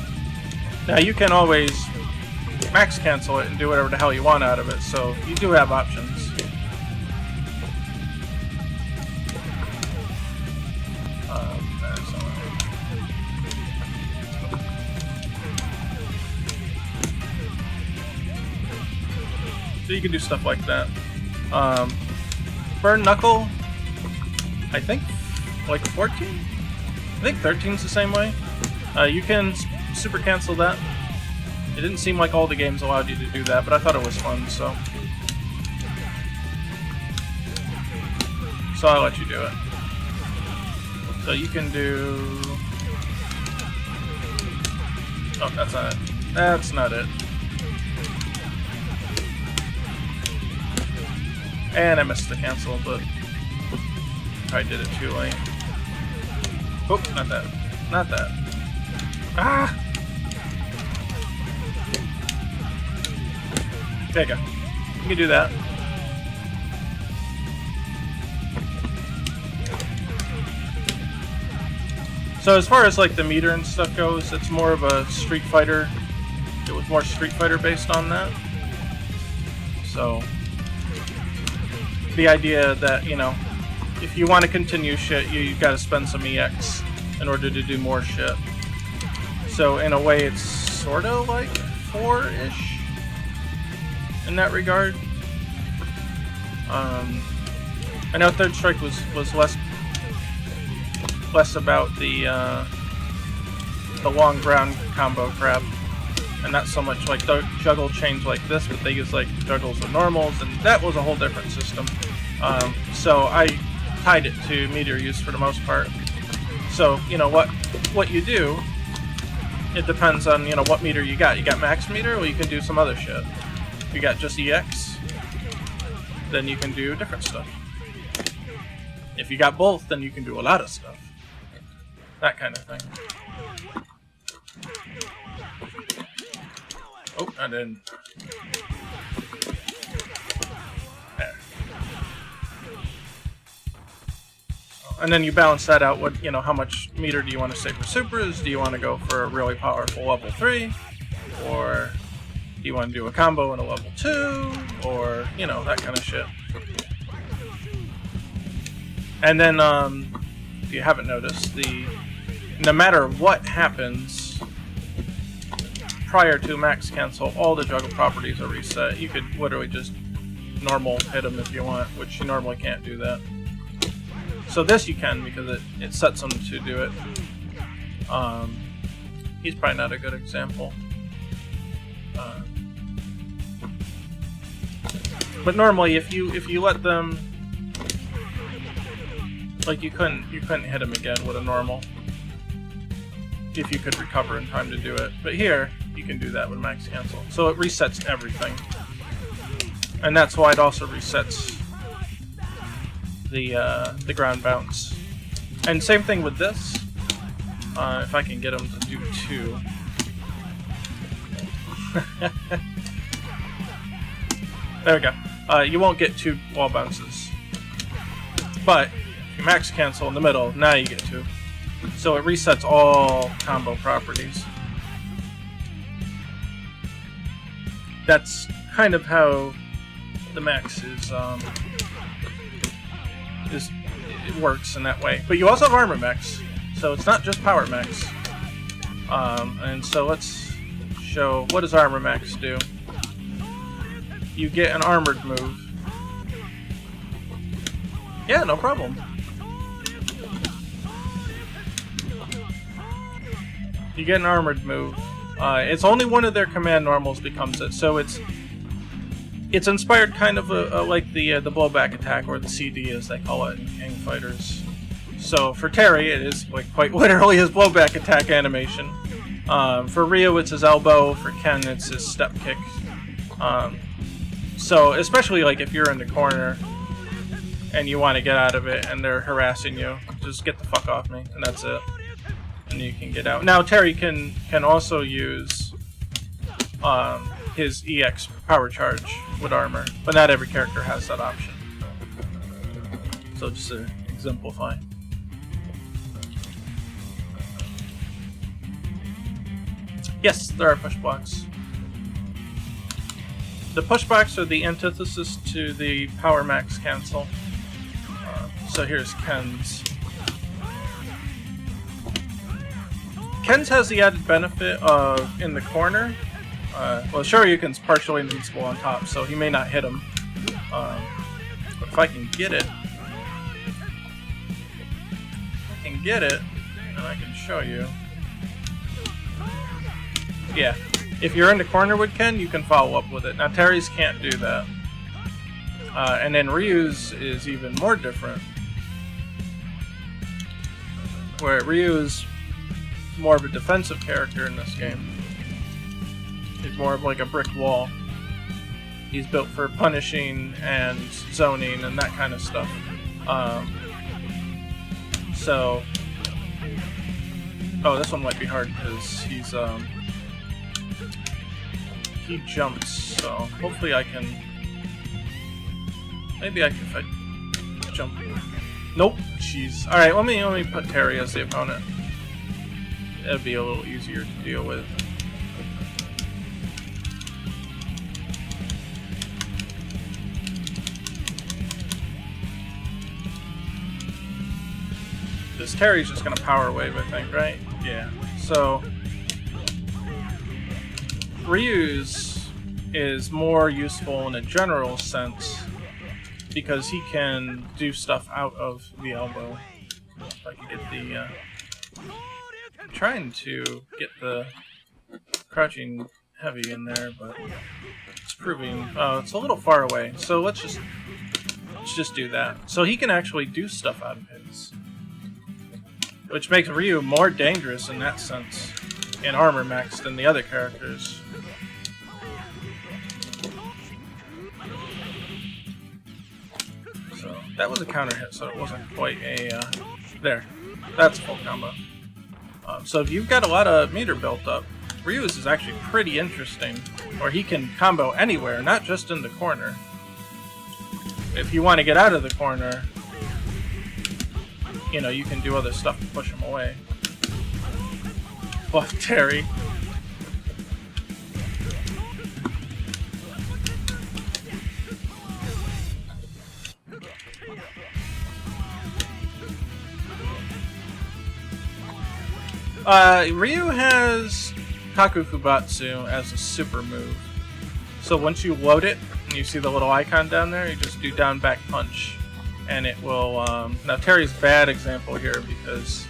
Now you can always max cancel it and do whatever the hell you want out of it, so you do have options. So you can do stuff like that. Burn Knuckle, I think like 14? I think 13's the same way. You can super cancel that. It didn't seem like all the games allowed you to do that, but I thought it was fun, so I'll let you do it. So you can do... Oh, that's not it. That's not it. And I missed the cancel, but I did it too late. Oh, not that. Not that. Ah! There you go. You can do that. So as far as like the meter and stuff goes, it's more of a Street Fighter. It was more Street Fighter based on that. So the idea that, you know, if you want to continue shit, you got to spend some EX in order to do more shit. So in a way, it's sort of like 4-ish in that regard. I know Third Strike was less about the long ground combo crap, and not so much like juggle chains like this, but they use like juggles with normals, and that was a whole different system. So I tied it to meter use for the most part. So you know what you do, it depends on, you know, what meter you got. You got max meter, or you can do some other shit. If you got just EX, then you can do different stuff. If you got both, then you can do a lot of stuff. That kind of thing. Oh, I didn't. There. And then you balance that out. What, you know, how much meter do you want to save for supers? Do you want to go for a really powerful level 3, or do you want to do a combo in a level 2, or, you know, that kind of shit. And then, if you haven't noticed, no matter what happens prior to max cancel, all the juggle properties are reset. You could literally just normal hit them if you want, which you normally can't do that. So this you can, because it sets them to do it. He's probably not a good example. But normally, if you let them, like, you couldn't hit him again with a normal if you could recover in time to do it. But here you can do that with max cancel, so it resets everything, and that's why it also resets the ground bounce. And same thing with this. If I can get him to do 2. There we go. You won't get 2 wall bounces, but if you max cancel in the middle, now you get 2. So it resets all combo properties. That's kind of how the max it works in that way. But you also have armor max, so it's not just power max. And so let's show, what does armor max do? You get an armored move. Yeah, no problem. You get an armored move. It's only one of their command normals becomes it, so it's inspired kind of like the blowback attack, or the CD as they call it in King Fighters. So for Terry, it is like quite literally his blowback attack animation. For Ryu, it's his elbow. For Ken, it's his step kick. So especially like if you're in the corner and you want to get out of it and they're harassing you, just get the fuck off me, and that's it. And you can get out. Now Terry can also use his EX power charge with armor, but not every character has that option. So just to exemplify. Yes, there are push blocks. The push blocks are the antithesis to the power max cancel. So here's Ken's. Ken's has the added benefit of, in the corner, well, Shoryuken's partially invincible on top, so he may not hit him. But if I can get it, and I can show you. Yeah, If you're in the corner with Ken, you can follow up with it. Now Terry's can't do that. And then Ryu's is even more different. Where Ryu is more of a defensive character in this game. He's more of like a brick wall. He's built for punishing and zoning and that kind of stuff. Oh, this one might be hard because he's he jumps. So hopefully I can. Maybe I can if I jump. Nope. Jeez. All right. Let me put Terry as the opponent. That'd be a little easier to deal with. Because Terry's just gonna power wave, I think, right? Yeah. So Ryu's is more useful in a general sense because he can do stuff out of the elbow. If I could get the I'm trying to get the crouching heavy in there, but it's proving it's a little far away. So let's just do that. So he can actually do stuff out of his, which makes Ryu more dangerous in that sense in Armor Max than the other characters. So that was a counter hit, so it wasn't quite a there. That's a full combo. So if you've got a lot of meter built up, Ryu's is actually pretty interesting, where he can combo anywhere, not just in the corner. If you want to get out of the corner, you know, you can do other stuff to push him away. Buff Terry. Ryu has Kaku Fubatsu as a super move. So once you load it, and you see the little icon down there, you just do down back punch. And it will, now Terry's bad example here because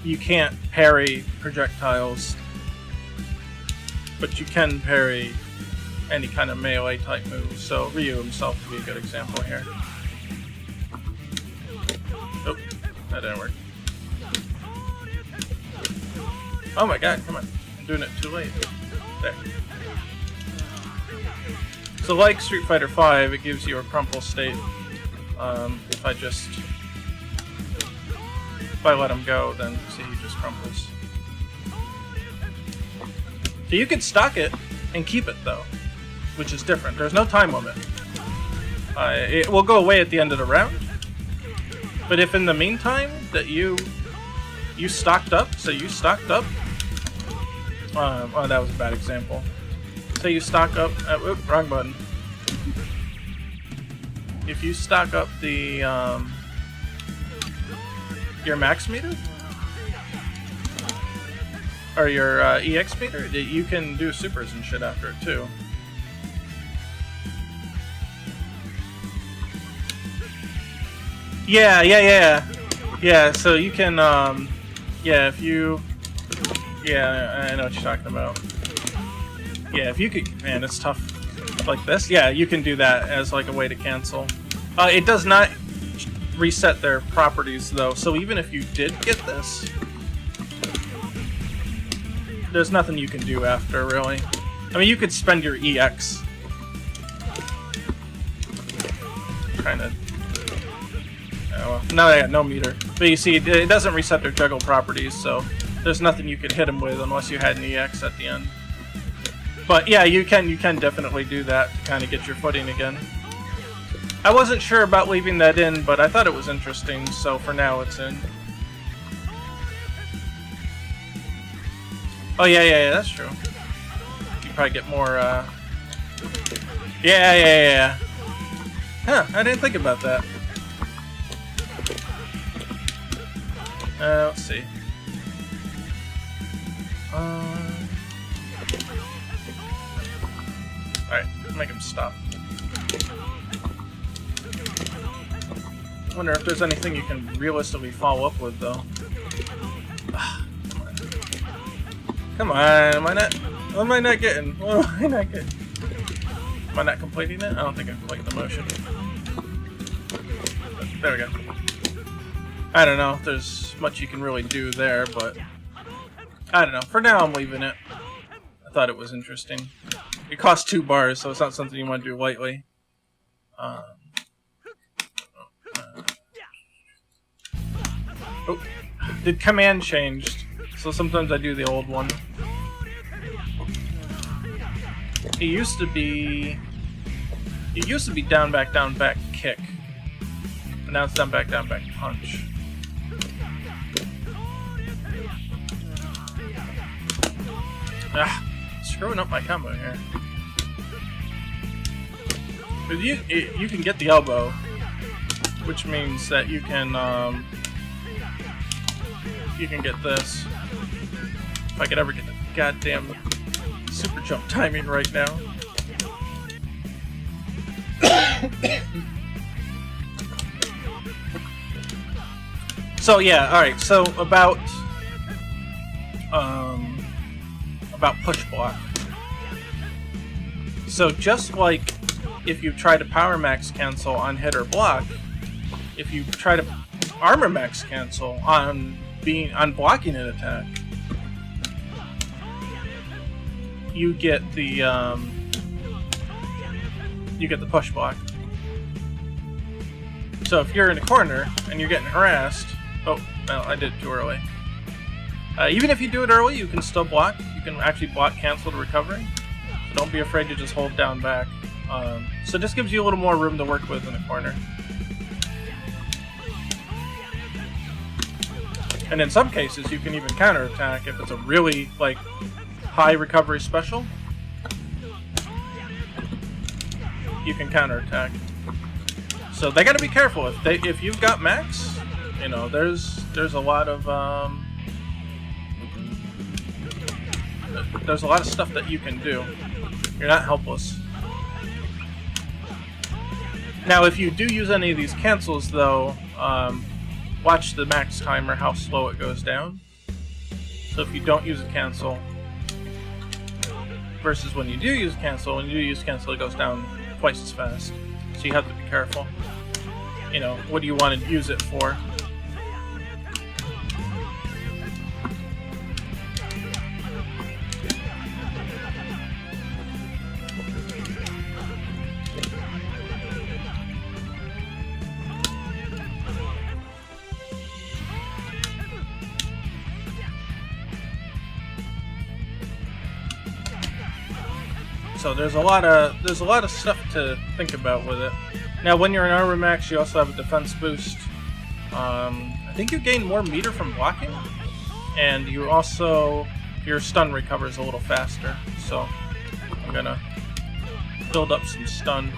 you can't parry projectiles, but you can parry any kind of melee type move. So Ryu himself would be a good example here. Oh, that didn't work. Oh my god, come on. I'm doing it too late. There. So like Street Fighter V, it gives you a crumple state. If I let him go, then see he just crumples. So you can stock it and keep it though, which is different. There's no time limit. It will go away at the end of the round. But if in the meantime that you stocked up, so you stocked up. Oh, that was a bad example. So you stock up. Oops, wrong button. If you stock up the your max meter or your EX meter, you can do supers and shit after it too. Yeah. So you can if you I know what you're talking about. Yeah, if you could, man, it's tough like this. Yeah, you can do that as like a way to cancel. It does not reset their properties though, so even if you did get this, there's nothing you can do after, really. I mean, you could spend your EX. Trying to. Oh, well, now I got no meter. But you see, it doesn't reset their juggle properties, so there's nothing you could hit them with unless you had an EX at the end. But yeah, you can definitely do that to kind of get your footing again. I wasn't sure about leaving that in, but I thought it was interesting, so for now it's in. Oh yeah, that's true. You probably get more, Yeah. Huh, I didn't think about that. Let's see. Alright, make him stop. I wonder if there's anything you can realistically follow up with, though. Come on, am I not? What am I not getting? What am I not getting? Am I not completing it? I don't think I'm completing the motion. There we go. I don't know if there's much you can really do there, but I don't know. For now, I'm leaving it. I thought it was interesting. It costs 2 bars, so it's not something you want to do lightly. Oh, the command changed, so sometimes I do the old one. It used to be down, back, kick. But now it's down, back, punch. Ah, screwing up my combo here. But you can get the elbow, which means that you can get this. If I could ever get the goddamn super jump timing right now. So yeah, alright, so about push block. So just like if you try to power max cancel on hit or block, if you try to armor max cancel on blocking an attack, you get the push block. So if you're in a corner and you're getting harassed, oh, well, I did it too early. Even if you do it early, you can still block. You can actually block cancel to recovery. So don't be afraid to just hold down back. So this gives you a little more room to work with in the corner. And in some cases, you can even counterattack if it's a really, like, high recovery special. You can counterattack. So they gotta be careful. If you've got max, you know, there's a lot of stuff that you can do. You're not helpless. Now, if you do use any of these cancels, though, watch the max timer, how slow it goes down. So if you don't use a cancel, versus when you do use cancel, it goes down twice as fast. So you have to be careful. You know, what do you want to use it for? So there's a lot of stuff to think about with it. Now, when you're in armor max, you also have a defense boost. I think you gain more meter from blocking, and you also your stun recovers a little faster. So I'm gonna build up some stun.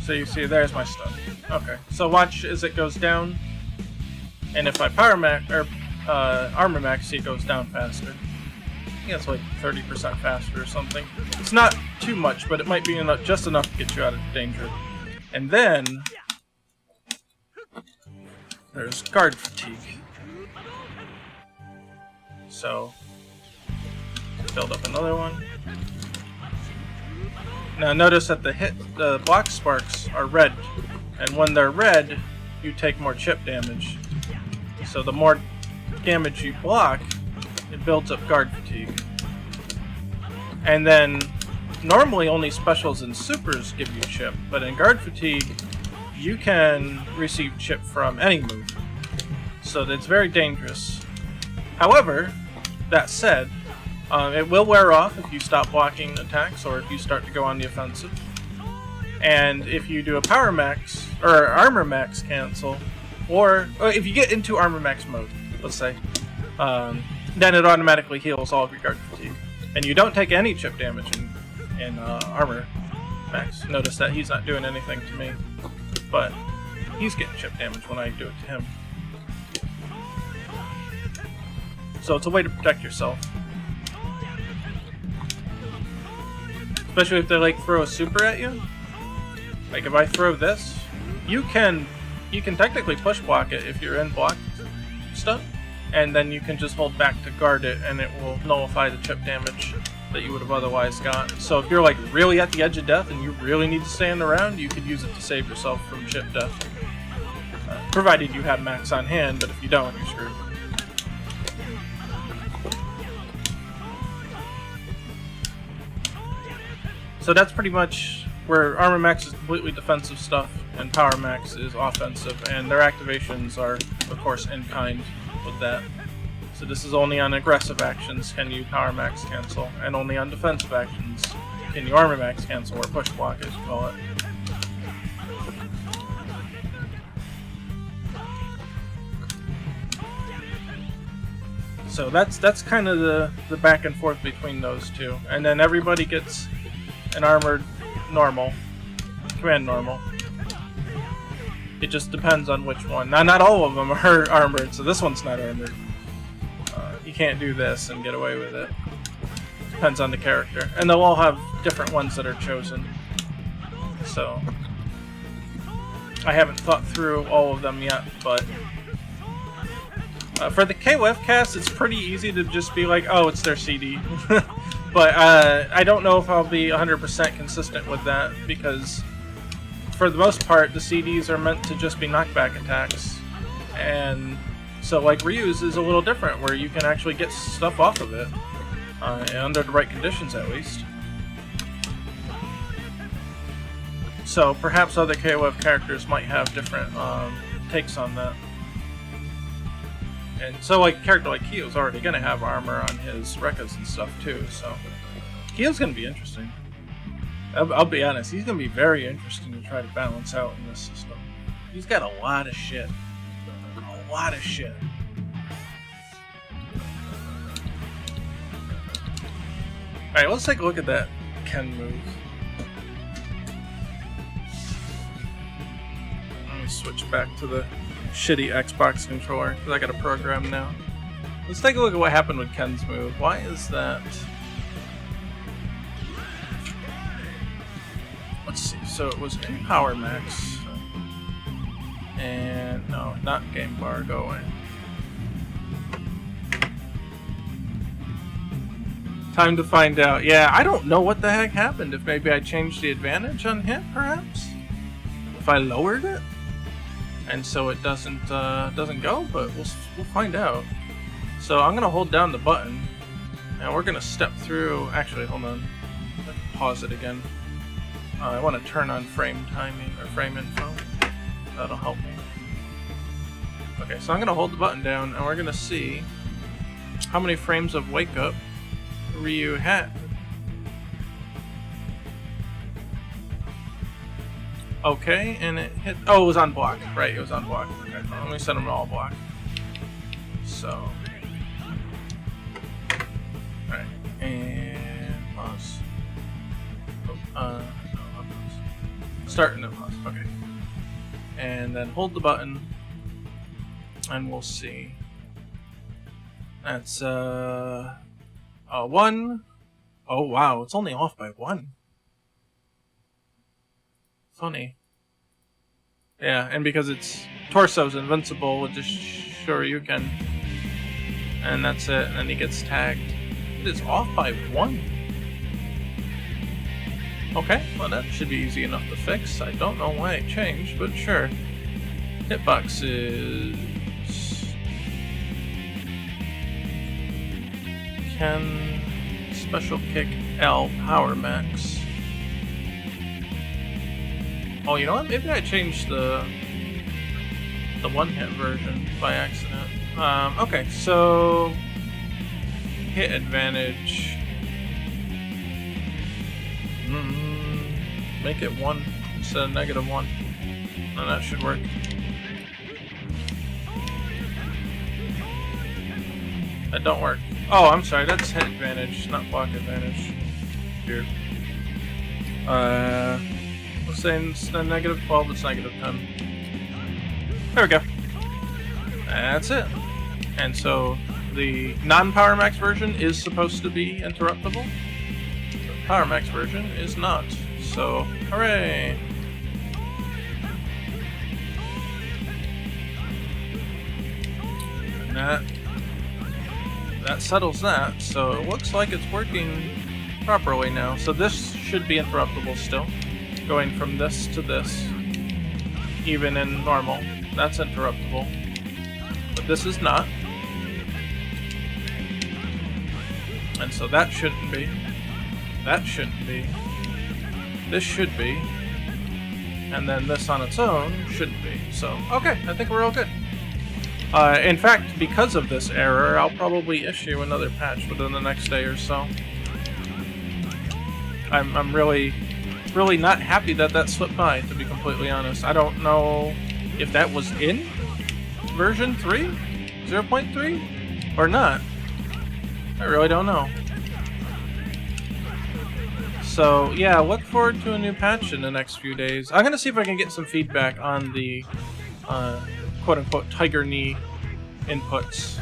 So you see, there's my stun. Okay, so watch as it goes down, and if I power max or armor max, it goes down faster. I think it's like 30% faster or something. It's not too much, but it might be just enough to get you out of danger. And then there's guard fatigue. So build up another one. Now notice that the block sparks are red, and when they're red, you take more chip damage. So the more damage you block, it builds up guard fatigue. And then normally only specials and supers give you chip, but in guard fatigue, you can receive chip from any move. So that's very dangerous. However, that said, it will wear off if you stop blocking attacks or if you start to go on the offensive. And if you do a power max or armor max cancel, or if you get into armor max mode, let's say, then it automatically heals all of your guard fatigue, and you don't take any chip damage in armor max. Notice that he's not doing anything to me, but he's getting chip damage when I do it to him. So it's a way to protect yourself. Especially if they like throw a super at you. Like if I throw this, you can technically push block it if you're in block stuff, and then you can just hold back to guard it, and it will nullify the chip damage that you would have otherwise got. So if you're like really at the edge of death and you really need to stand around, you could use it to save yourself from chip death. Provided you have max on hand, but if you don't, you're screwed. So that's pretty much where Armor Max is completely defensive stuff and Power Max is offensive, and their activations are, of course, in kind with that. So this is only on aggressive actions can you Power Max cancel, and only on defensive actions can you Armor Max cancel, or push block as you call it. So that's kind of the back and forth between those two. And then everybody gets an armored normal, command normal. It just depends on which one. Now, not all of them are armored, so this one's not armored. You can't do this and get away with it. Depends on the character. And they'll all have different ones that are chosen. So I haven't thought through all of them yet, but for the KOF cast, it's pretty easy to just be like, oh, it's their CD. But I don't know if I'll be 100% consistent with that, because for the most part, the CDs are meant to just be knockback attacks. And so, like, Ryu's is a little different, where you can actually get stuff off of it, under the right conditions at least. So perhaps other KOF characters might have different takes on that. And so, like, a character like Kyo's already going to have armor on his Rekkas and stuff, too, so Kyo's going to be interesting. I'll be honest, he's going to be very interesting to try to balance out in this system. He's got a lot of shit. A lot of shit. Alright, let's take a look at that Ken move. Let me switch back to the shitty Xbox controller, because I got a program now. Let's take a look at what happened with Ken's move. Why is that? Let's see. So it was in Power Max. And no, not game bar, go away. Time to find out. Yeah, I don't know what the heck happened. If maybe I changed the advantage on hit, perhaps? If I lowered it? And so it doesn't go, but we'll find out. So I'm gonna hold down the button, and we're gonna step through. Actually, hold on. Let's pause it again. I want to turn on frame timing or frame info. That'll help me. Okay, so I'm gonna hold the button down, and we're gonna see how many frames of wake up Ryu had. Okay, and it hit. Oh, it was on block. Right, it was on block. Okay, let me set them all block. So, alright, and pause. Oh, no, pause. Start and then pause. Okay, and then hold the button, and we'll see. That's 1. Oh wow, it's only off by 1. Funny. Yeah, and because it's torso's invincible with just Shoryuken. And that's it, and then he gets tagged. It is off by 1. Okay, well that should be easy enough to fix. I don't know why it changed, but sure. Hitbox is Ken Special Kick L Power Max. Oh, you know what? Maybe I changed the one-hit version by accident. Okay, so hit advantage. Make it 1 instead of -1. No, that should work. That don't work. Oh, I'm sorry. That's hit advantage, not block advantage. Weird. Let's say instead of -12, it's -10. There we go. That's it. And so the non-Power Max version is supposed to be interruptible. The Power Max version is not. So, hooray! that settles that. So it looks like it's working properly now. So this should be interruptible still. Going from this to this, even in normal. That's interruptible. But this is not. And so that shouldn't be. That shouldn't be. This should be. And then this on its own shouldn't be. So, okay, I think we're all good. In fact, because of this error, I'll probably issue another patch within the next day or so. I'm really not happy that that slipped by, to be completely honest. I don't know if that was in version 3? 0.3? Or not. I really don't know. So, yeah, look forward to a new patch in the next few days. I'm gonna see if I can get some feedback on the quote-unquote Tiger Knee inputs.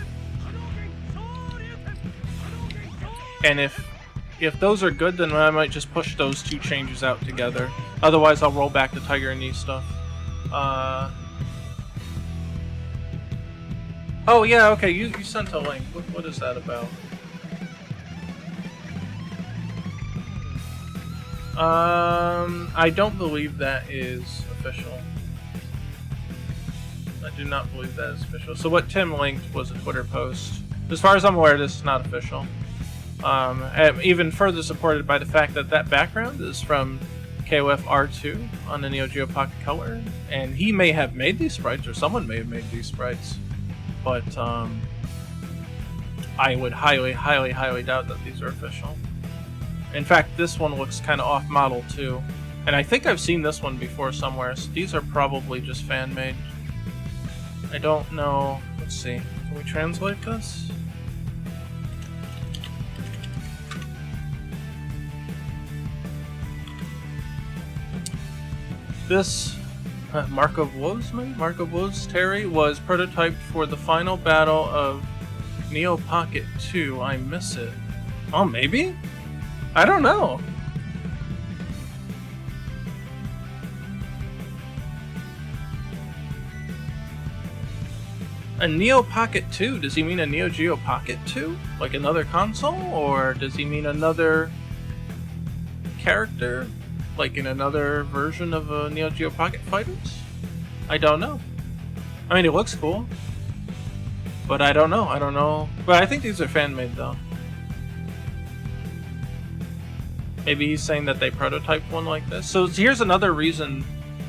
And if those are good, then I might just push those two changes out together. Otherwise, I'll roll back the Tiger Knee stuff. Oh, yeah, okay, you sent a link. What is that about? I don't believe that is official. I do not believe that is official. So what Tim linked was a Twitter post. As far as I'm aware, this is not official. Even further supported by the fact that that background is from KOF R2 on the Neo Geo Pocket Color, and he may have made these sprites, or someone may have made these sprites, but I would highly, highly, highly doubt that these are official. In fact, this one looks kind of off-model too, and I think I've seen this one before somewhere, so these are probably just fan-made. I don't know. Let's see. Can we translate this? This Mark of Woes, maybe? Mark of Woes Terry was prototyped for the final battle of Neo Pocket 2. I miss it. Oh, maybe? I don't know. A Neo Pocket 2? Does he mean a Neo Geo Pocket 2? Like another console? Or does he mean another character? Like in another version of a Neo Geo Pocket Fighters? I don't know. I mean, it looks cool. But I don't know. I don't know. But I think these are fan-made, though. Maybe he's saying that they prototyped one like this. So here's another reason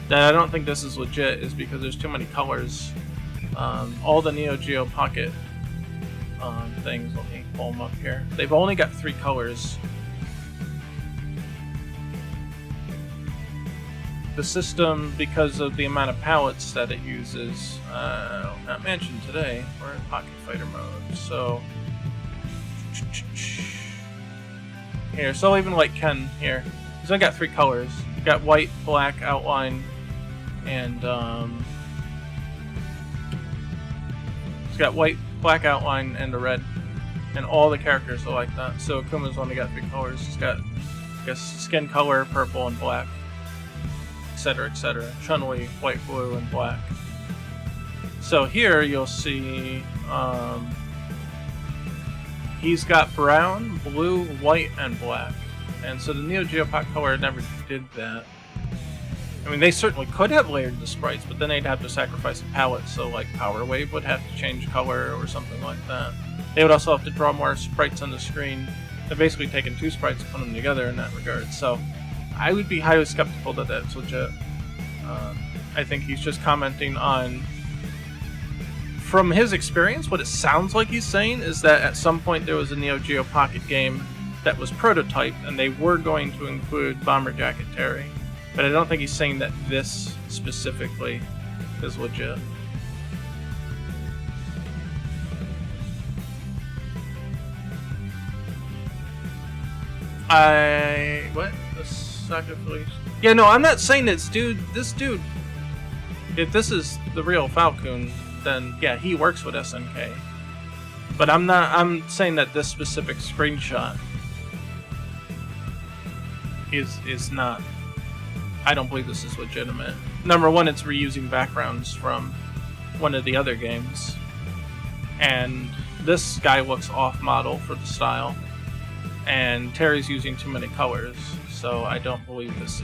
that I don't think this is legit, is because there's too many colors. All the Neo Geo Pocket things, let me pull them up here. They've only got 3 colors. The system, because of the amount of palettes that it uses, not mentioned today, we're in Pocket Fighter mode, so... Here, so I'll even like Ken here. He's only got 3 colors. He's got white, black outline, and he's got white, black outline, and a red. And all the characters are like that. So Akuma's only got 3 colors. He's got, I guess, skin color, purple, and black. Etc., etc. Chun-Li, white, blue, and black. So here you'll see he's got brown, blue, white, and black. And so the Neo Geo Pocket Color never did that. I mean, they certainly could have layered the sprites, but then they'd have to sacrifice a palette, so like Power Wave would have to change color or something like that. They would also have to draw more sprites on the screen. They're basically taking 2 sprites and putting them together in that regard. So I would be highly skeptical that that's legit. I think he's just commenting on, from his experience, what it sounds like he's saying is that at some point there was a Neo Geo Pocket game that was prototyped and they were going to include Bomber Jacket Terry. But I don't think he's saying that this specifically is legit. What? The sacrifice? Yeah, no, I'm not saying this dude, if this is the real Falcon, then yeah, he works with SNK. But I'm saying that this specific screenshot is not, I don't believe this is legitimate. Number one, it's reusing backgrounds from one of the other games. and this guy looks off-model for the style, and Terry's using too many colors, so I don't believe this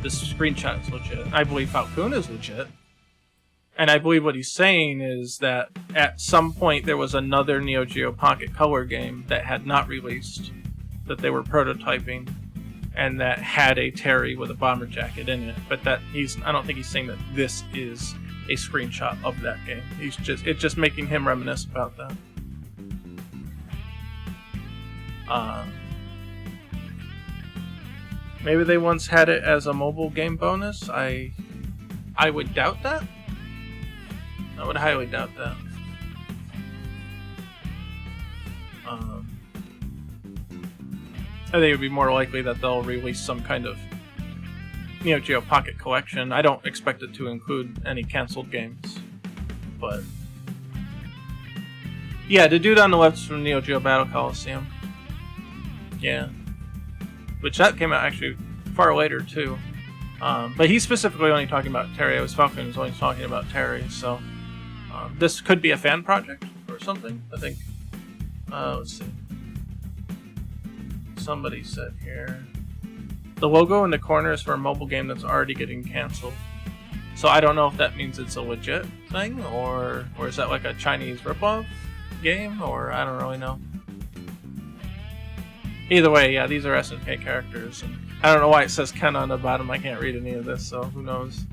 screenshot is legit. I believe Falcon is legit, and I believe what he's saying is that at some point there was another Neo Geo Pocket Color game that had not released, that they were prototyping, and that had a Terry with a bomber jacket in it, but that I don't think he's saying that this is a screenshot of that game. It's just making him reminisce about that. Maybe they once had it as a mobile game bonus. I would doubt that. I would highly doubt that. I think it would be more likely that they'll release some kind of Neo Geo Pocket Collection. I don't expect it to include any canceled games, but yeah, the dude on the left's from Neo Geo Battle Coliseum. Yeah, which that came out actually far later too. But he's specifically only talking about Terry. I was Falcon was only talking about Terry, so this could be a fan project or something. I think. Let's see. Somebody said here, the logo in the corner is for a mobile game that's already getting canceled. So I don't know if that means it's a legit thing, or is that like a Chinese ripoff game, or I don't really know. Either way, yeah, these are SNK characters, and I don't know why it says Ken on the bottom. I can't read any of this, so who knows.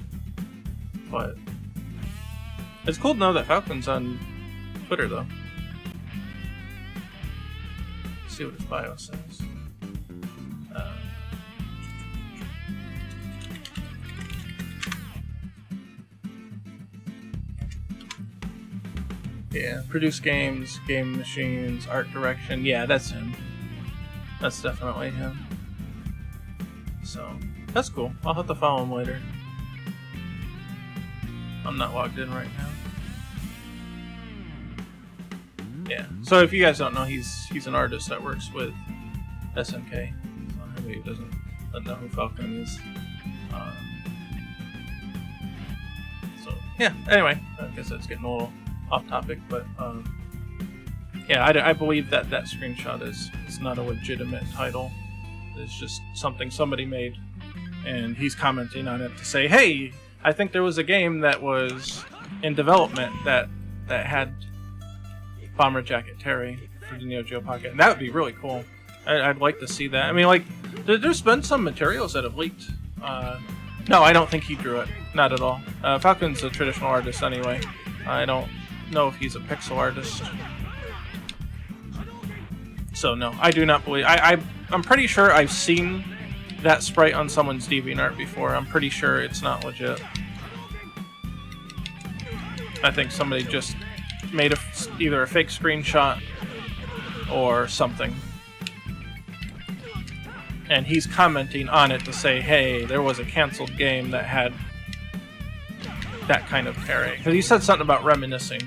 But it's cool to know that Falcon's on Twitter, though. Let's see what his bio says. Yeah, produce games, game machines, art direction. Yeah, that's him. That's definitely him. So, that's cool. I'll have to follow him later. I'm not logged in right now. Yeah, so if you guys don't know, he's an artist that works with SNK. So maybe he doesn't know who Falcon is. So, yeah, anyway, I guess that's getting a little off topic, but yeah, I believe that screenshot is not a legitimate title. It's just something somebody made, and he's commenting on it to say, hey, I think there was a game that was in development that had Bomber Jacket Terry for the Neo Geo Pocket, and that would be really cool. I'd like to see that. I mean, like, there's been some materials that have leaked. No, I don't think he drew it. Not at all. Falcon's a traditional artist anyway. I don't know if he's a pixel artist. So no, I do not believe. I'm pretty sure I've seen that sprite on someone's DeviantArt before. I'm pretty sure it's not legit. I think somebody just made either a fake screenshot or something, and he's commenting on it to say, hey, there was a canceled game that had that kind of Terry, because he said something about reminiscing.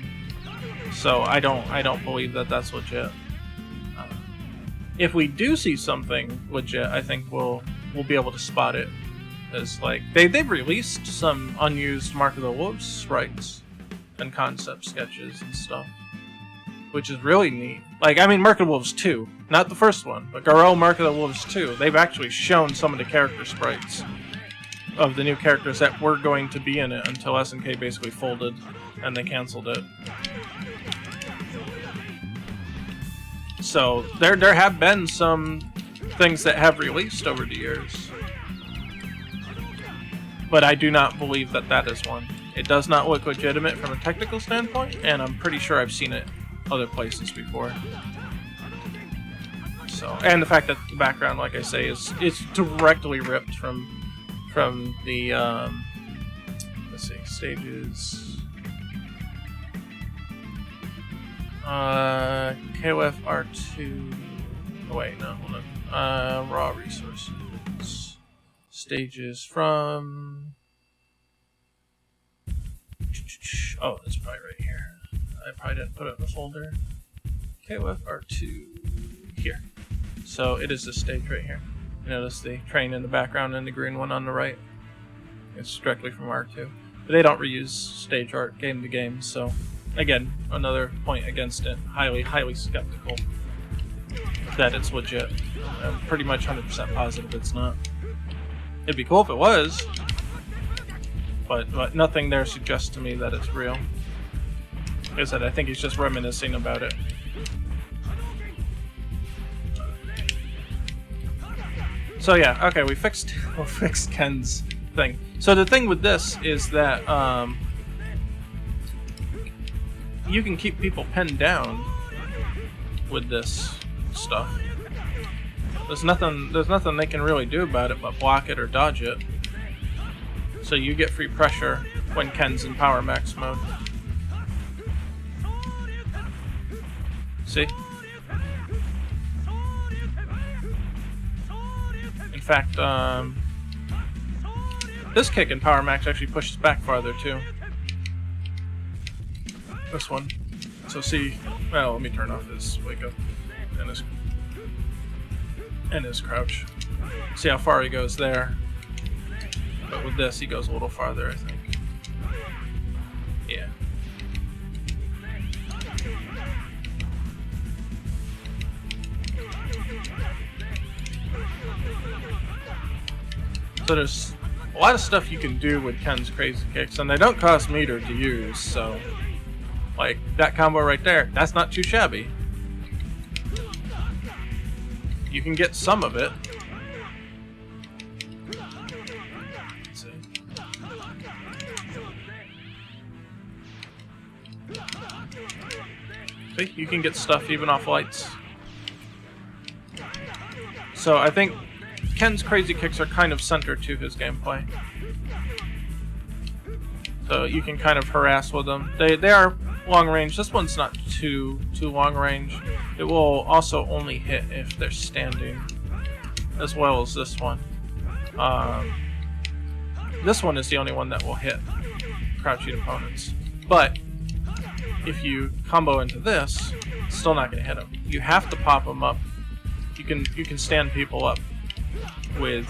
So I don't believe that that's legit. If we do see something legit, I think we'll be able to spot it. As like they've released some unused Mark of the Wolves sprites and concept sketches and stuff, which is really neat. Like, I mean, Mark of the Wolves 2, not the first one, but Garou Mark of the Wolves 2. They've actually shown some of the character sprites of the new characters that were going to be in it until SNK basically folded and they canceled it. So there have been some things that have released over the years, but I do not believe that that is one. It does not look legitimate from a technical standpoint, and I'm pretty sure I've seen it other places before. So, and the fact that the background, like I say, is directly ripped from the let's see, stages. KOF R2. Oh wait, no, hold on. Raw resources. Stages from. Oh, it's probably right here. I probably didn't put it in the folder. KOF R2 here. So it is this stage right here. You notice the train in the background and the green one on the right. It's directly from R2. But they don't reuse stage art game to game, so again, another point against it. Highly, highly skeptical that it's legit. I'm pretty much 100% positive it's not. It'd be cool if it was, but nothing there suggests to me that it's real. Like I said, I think he's just reminiscing about it. So yeah, okay, we'll fix Ken's thing. So the thing with this is that you can keep people pinned down with this stuff. There's nothing they can really do about it but block it or dodge it. So you get free pressure when Ken's in Power Max mode. See? In fact, this kick in Power Max actually pushes back farther too. This one. So well, let me turn off his wake up and his crouch. See how far he goes there. But with this, he goes a little farther, I think. Yeah. So there's a lot of stuff you can do with Ken's crazy kicks, and they don't cost meter to use, so like that combo right there, that's not too shabby. You can get some of it. Let's see. See, you can get stuff even off lights. So I think Ken's crazy kicks are kind of centered to his gameplay. So you can kind of harass with them. They are long range. This one's not too long range. It will also only hit if they're standing, as well as this one. This one is the only one that will hit crouching opponents. But if you combo into this, it's still not going to hit them. You have to pop them up. You can stand people up with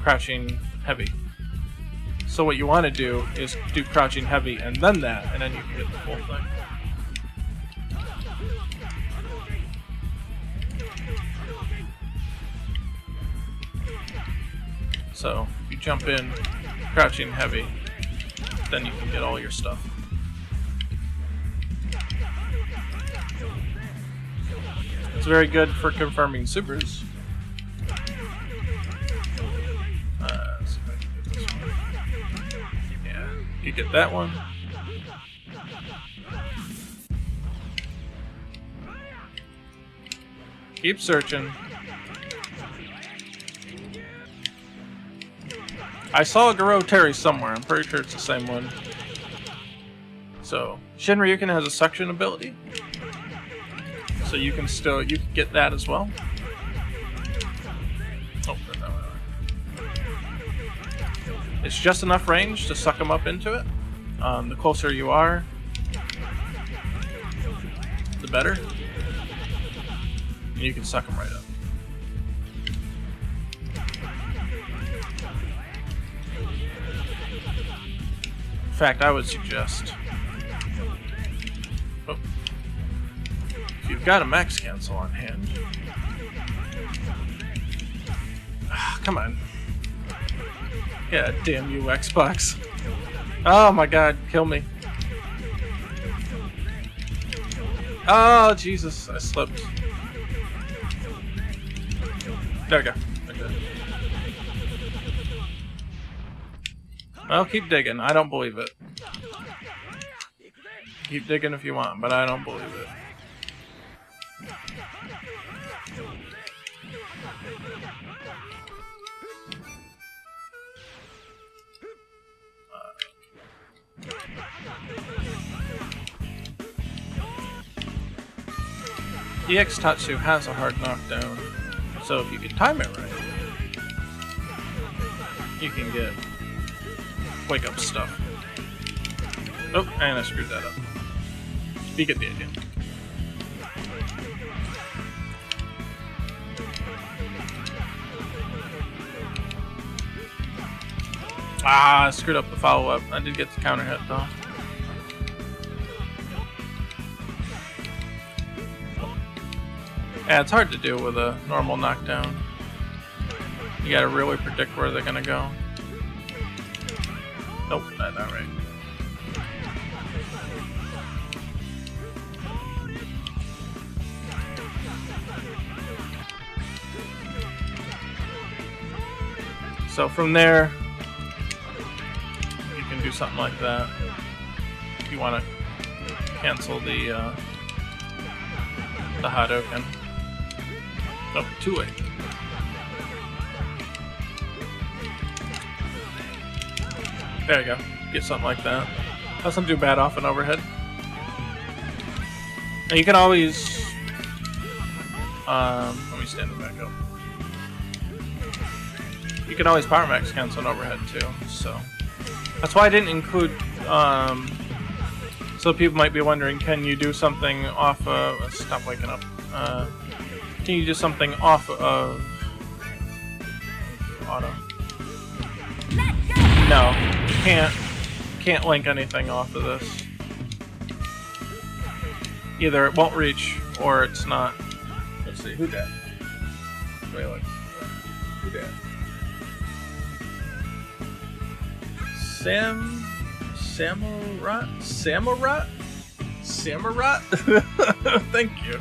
crouching heavy. So what you want to do is do crouching heavy and then that, and then you can get the full thing. So if you jump in crouching heavy, then you can get all your stuff. It's very good for confirming supers. Let's see if I can get this one. Yeah, you get that one. Keep searching. I saw a Garo Terry somewhere. I'm pretty sure it's the same one. So Shinryuken has a suction ability. So you can get that as well. Oh, no. It's just enough range to suck them up into it. The closer you are, the better. And you can suck them right up. In fact, I would suggest, if you've got a max cancel on hand, come on. Yeah, damn you, Xbox. Oh my god, kill me. Oh, Jesus, I slipped. There we go. Okay. Well, keep digging. I don't believe it. Keep digging if you want, but I don't believe it. EX Tatsu has a hard knockdown, so if you can time it right, you can get wake up stuff. Oh, and I screwed that up. You get the idea. Ah, I screwed up the follow-up. I did get the counter hit though. Yeah, it's hard to do with a normal knockdown. You gotta really predict where they're gonna go. Nope, not right. So from there, you can do something like that. If you want to cancel the Hadouken. Oh, two-way. There you go. Get something like that. Doesn't do bad off an overhead. And you can always... let me stand it back up. You can always Power Max cancel an overhead too, so... That's why I didn't include... so people might be wondering, can you do something off of... Stop waking up. Can you do something off of... Auto? No, can't link anything off of this. Either it won't reach, or it's not. Let's see, who dat? Wait, look. Who dat? Samurat? Thank you.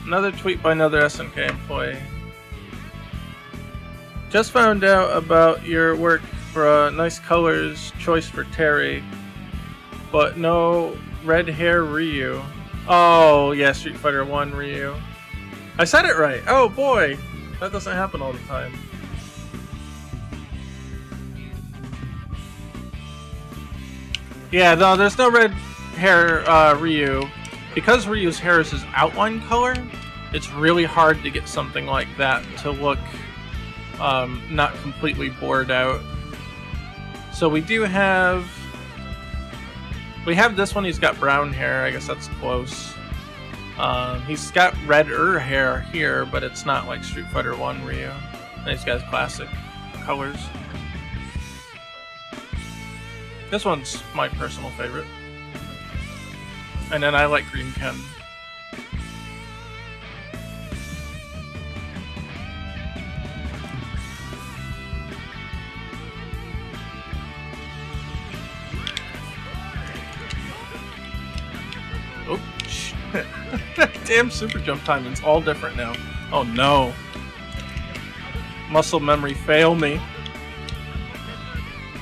Another tweet by another SNK employee. Just found out about your work for nice colors choice for Terry, but no red hair Ryu. Oh yeah, Street Fighter 1 Ryu. I said it right. Oh boy, that doesn't happen all the time. Yeah, no, there's no red hair Ryu. Because Ryu's hair is his outline color, it's really hard to get something like that to look not completely bored out. So we do have... We have this one, he's got brown hair, I guess that's close. He's got redder hair here, but it's not like Street Fighter 1 Ryu. And he's got his classic colors. This one's my personal favorite. And then I like Green Ken. Oh, shit. Damn super jump timing's all different now. Oh no. Muscle memory fail me.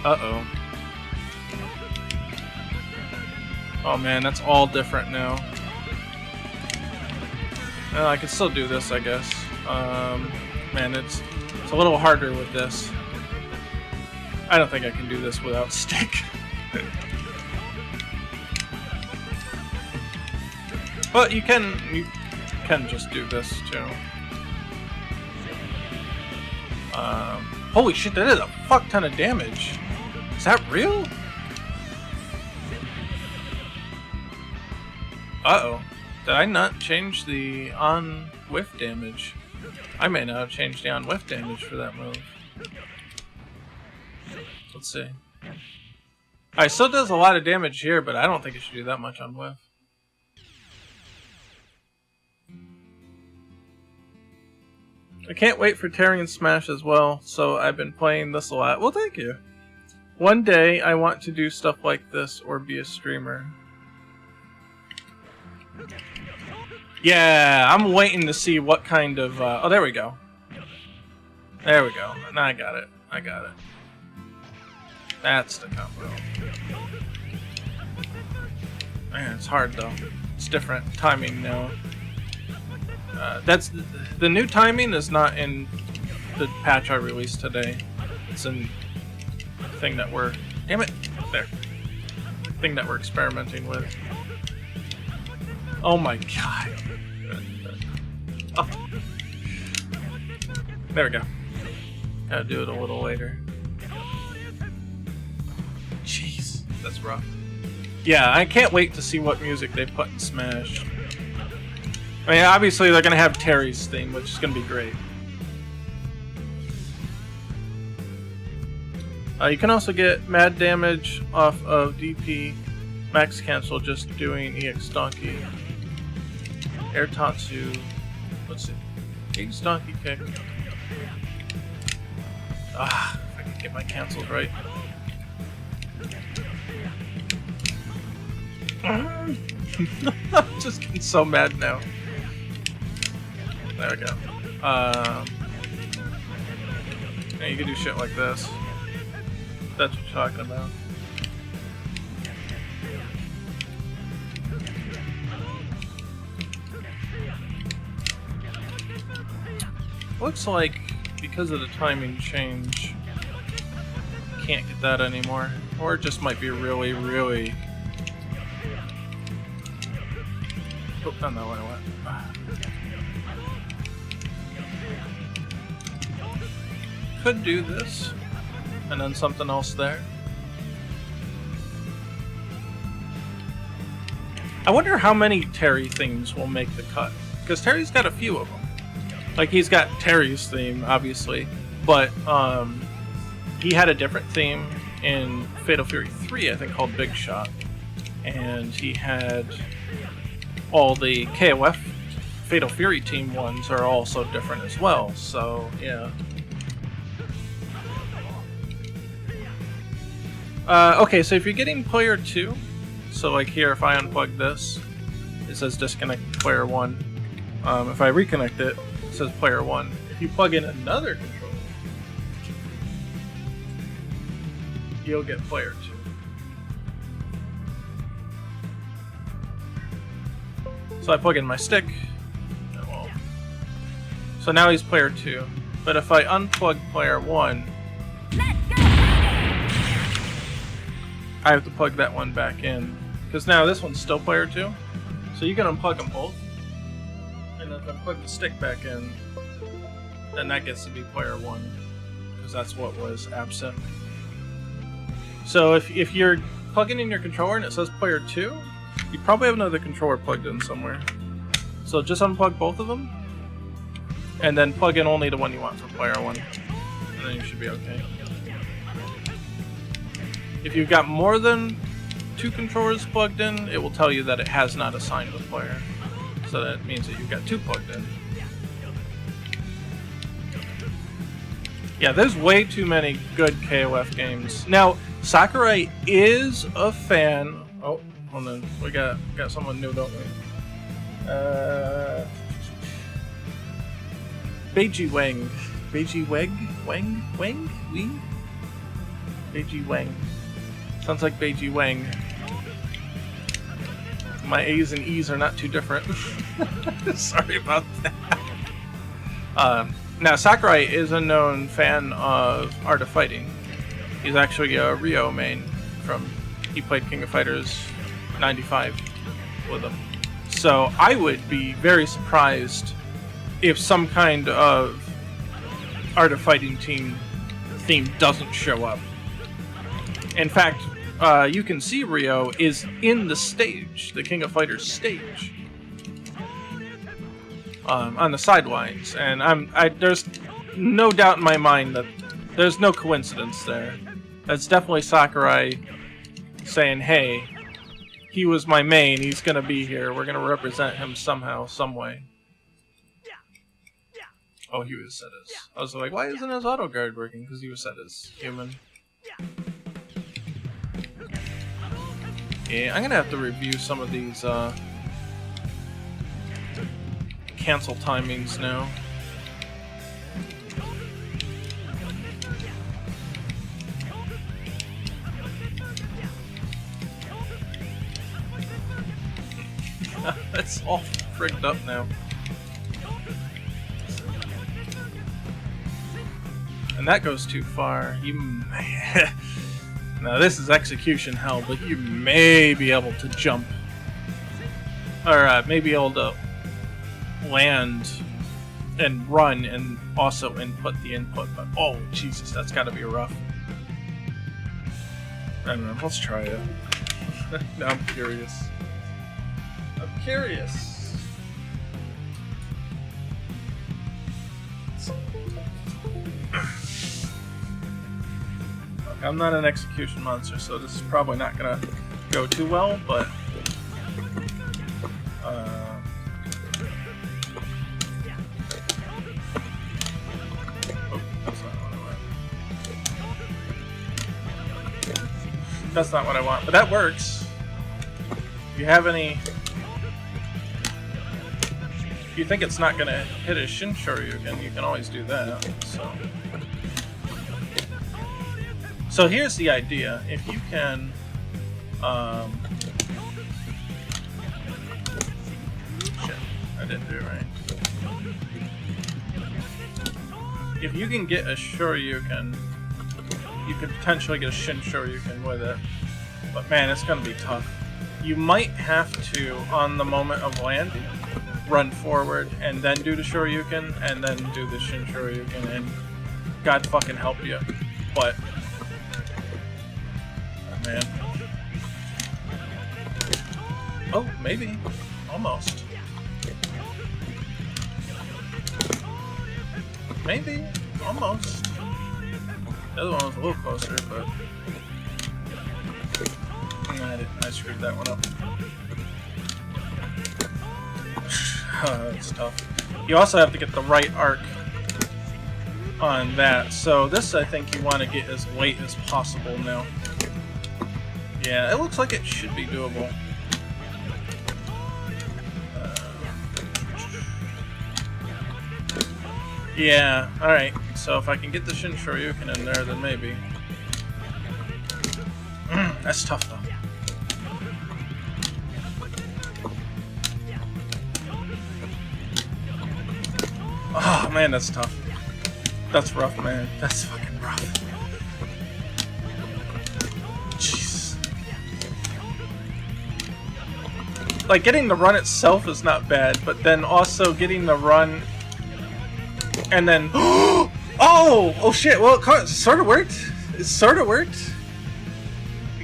Uh-oh. Oh man, that's all different now. Well, I can still do this, I guess. Man, it's a little harder with this. I don't think I can do this without stick. But you can just do this too. Holy shit, that is a fuck ton of damage. Is that real? Uh-oh. Did I not change the on-whiff damage? I may not have changed the on-whiff damage for that move. Let's see. Alright, still does a lot of damage here, but I don't think it should do that much on whiff. I can't wait for Terry Smash as well, so I've been playing this a lot. Well, thank you. One day, I want to do stuff like this or be a streamer. Yeah, I'm waiting to see what kind of... oh, there we go. There we go. Now I got it. I got it. That's the combo. Man, it's hard though. It's different timing now. That's the new timing is not in the patch I released today. It's in the thing that we're... Damn it! There. Thing that we're experimenting with. Oh my god. Oh. There we go. Gotta do it a little later. Jeez, that's rough. Yeah, I can't wait to see what music they put in Smash. I mean, obviously they're gonna have Terry's theme, which is gonna be great. You can also get mad damage off of DP max cancel just doing EX Donkey. Air Tatsu. Let's see. EX Donkey kick. Ah, if I can get my cancels right. I'm just getting so mad now. There we go. Yeah, you can do shit like this. That's what you're talking about. Looks like because of the timing change, can't get that anymore. Or it just might be really, really... Oh, no, no, what? Could do this, and then something else there. I wonder how many Terry themes will make the cut, because Terry's got a few of them. Like, he's got Terry's theme, obviously, but he had a different theme in Fatal Fury 3, I think, called Big Shot, and he had all the KOF Fatal Fury team ones are also different as well, so yeah. Okay, so if you're getting player 2, so like here, if I unplug this, it says disconnect player 1. If I reconnect it, it says player 1. If you plug in another controller, you'll get player 2. So I plug in my stick, it won't. So now he's player 2. But if I unplug player 1, I have to plug that one back in, because now this one's still player 2. So you can unplug them both, and then if I plug the stick back in, then that gets to be player 1, because that's what was absent. So if you're plugging in your controller and it says player 2, you probably have another controller plugged in somewhere. So just unplug both of them, and then plug in only the one you want for player 1, and then you should be okay. If you've got more than 2 controllers plugged in, it will tell you that it has not assigned a player. So that means that you've got 2 plugged in. Yeah, there's way too many good KOF games. Now, Sakurai is a fan... Oh, hold on. We got someone new, don't we? Beiji Wang. Beiji Wang? Wang? Wang? Wing? Beiji Wang. Sounds like Beiji Wang. My A's and E's are not too different. Sorry about that. Now, Sakurai is a known fan of Art of Fighting. He's actually a Ryo main. He played King of Fighters 95 with him. So I would be very surprised if some kind of Art of Fighting theme doesn't show up. In fact, you can see Ryo is in the stage, the King of Fighters stage, on the sidelines, and there's no doubt in my mind that there's no coincidence there. That's definitely Sakurai saying, "Hey, he was my main. He's gonna be here. We're gonna represent him somehow, some way." Oh, he was set as. I was like, why isn't his auto guard working? Because he was set as human. Yeah, I'm gonna have to review some of these cancel timings now. It's all frigged up now. And that goes too far. Now this is execution hell, but you may be able to jump. Or may be able to land and run and also input the input. But oh, Jesus, that's gotta be rough. I don't know, let's try it. Now I'm curious. I'm curious. I'm not an execution monster, so this is probably not gonna go too well, but that's not what I want, but that works. If you have any... If you think it's not going to hit a Shin Shoryuken, you can always do that. So here's the idea. If you can... shit, I didn't do it right. If you can get a Shoryuken, you could potentially get a Shin Shoryuken with it. But man, it's going to be tough. You might have to, on the moment of land, run forward and then do the Shoryuken and then do the Shin Shoryuken, and God fucking help you. But, oh man. Oh, maybe. Almost. Maybe. Almost. The other one was a little closer, but I screwed that one up. That's tough. You also have to get the right arc on that. So this, I think, you want to get as late as possible now. Yeah, it looks like it should be doable. Yeah, alright. So if I can get the Shin Shoryuken in there, then maybe. That's tough, though. Oh, man, that's tough. That's rough, man. That's fucking rough. Jeez. Like, getting the run itself is not bad, but then also getting the run... And then... Oh shit, well, it sort of worked. It sort of worked.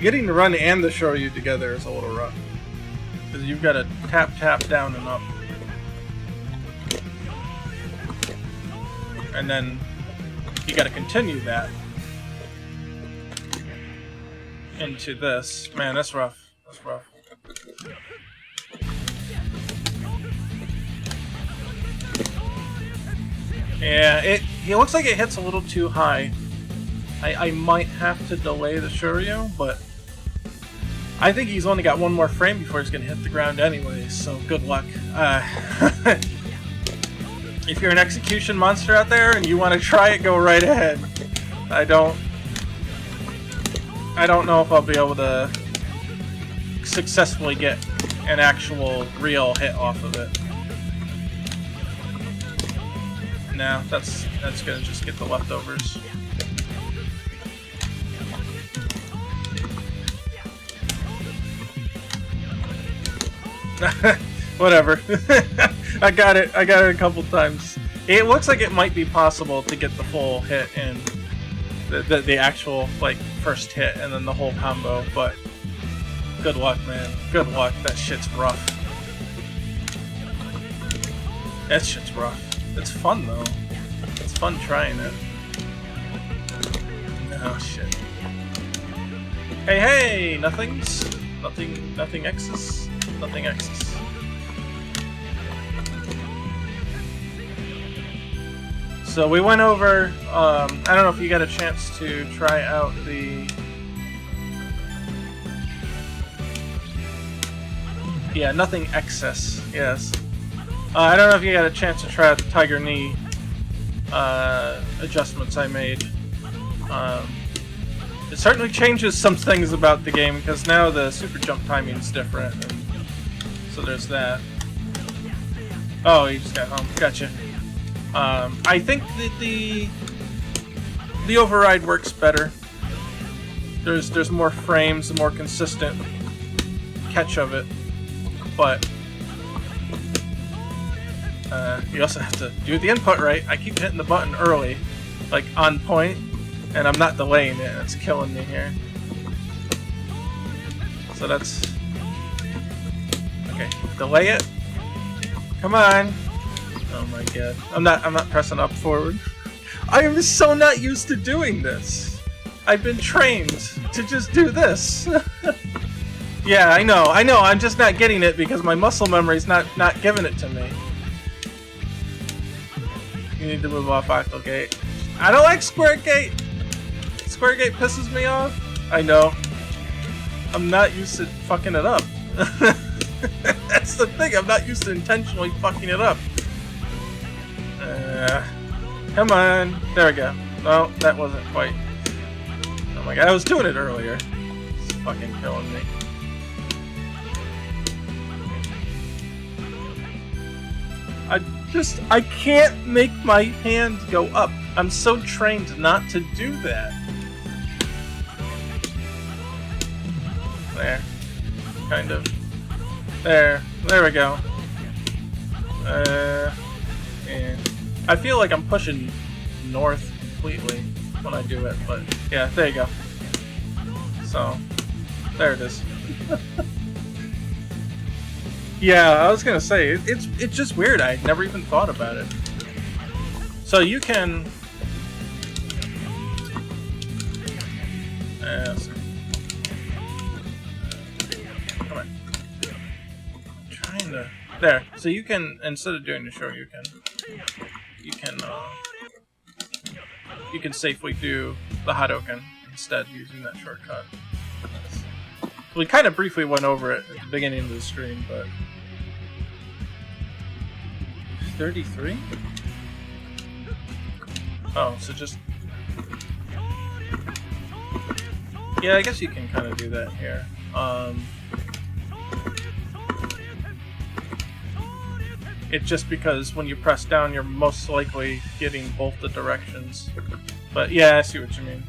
Getting the run and the Shoryu together is a little rough. Because you've got to tap down and up. And then you got to continue that into this. Man, that's rough. That's rough. Yeah, it looks like it hits a little too high. I might have to delay the Shoryu, but I think he's only got one more frame before he's going to hit the ground anyway, so good luck. If you're an execution monster out there and you want to try it, go right ahead. I don't know if I'll be able to successfully get an actual real hit off of it. No, that's gonna just get the leftovers. Whatever. I got it a couple times. It looks like it might be possible to get the full hit in the actual, like, first hit and then the whole combo, but good luck, man. Good luck. That shit's rough. That shit's rough. It's fun, though. It's fun trying it. Oh, shit. Hey! Nothings? Nothing X's? Nothing X's. So we went over, I don't know if you got a chance to try out the... Yeah, nothing excess, yes. I don't know if you got a chance to try out the Tiger Knee adjustments I made. It certainly changes some things about the game, because now the super jump timing is different, and so there's that. Oh, you just got home. Gotcha. I think that the override works better. There's more frames, a more consistent catch of it, but you also have to do the input right. I keep hitting the button early, like on point, and I'm not delaying it. It's killing me here. So that's okay. Delay it. Come on. Oh my god. I'm not pressing up forward. I am so not used to doing this. I've been trained to just do this. Yeah, I know. I'm just not getting it because my muscle memory's not giving it to me. You need to move off octal gate. I don't like square gate. Square gate pisses me off. I know. I'm not used to fucking it up. That's the thing. I'm not used to intentionally fucking it up. Come on. There we go. No, that wasn't quite. Oh my god, I was doing it earlier. It's fucking killing me. I can't make my hand go up. I'm so trained not to do that. There. Kind of. There we go. And I feel like I'm pushing north completely when I do it, but yeah, there you go. So, there it is. Yeah, I was gonna say, it's just weird, I never even thought about it. So you can... come on. I'm trying to... There, so you can, instead of doing the show, you can safely do the Hadouken instead using that shortcut. We kind of briefly went over it at the beginning of the stream, but... 33? Oh, so just... Yeah, I guess you can kind of do that here. It's just because when you press down, you're most likely getting both the directions. But yeah, I see what you mean.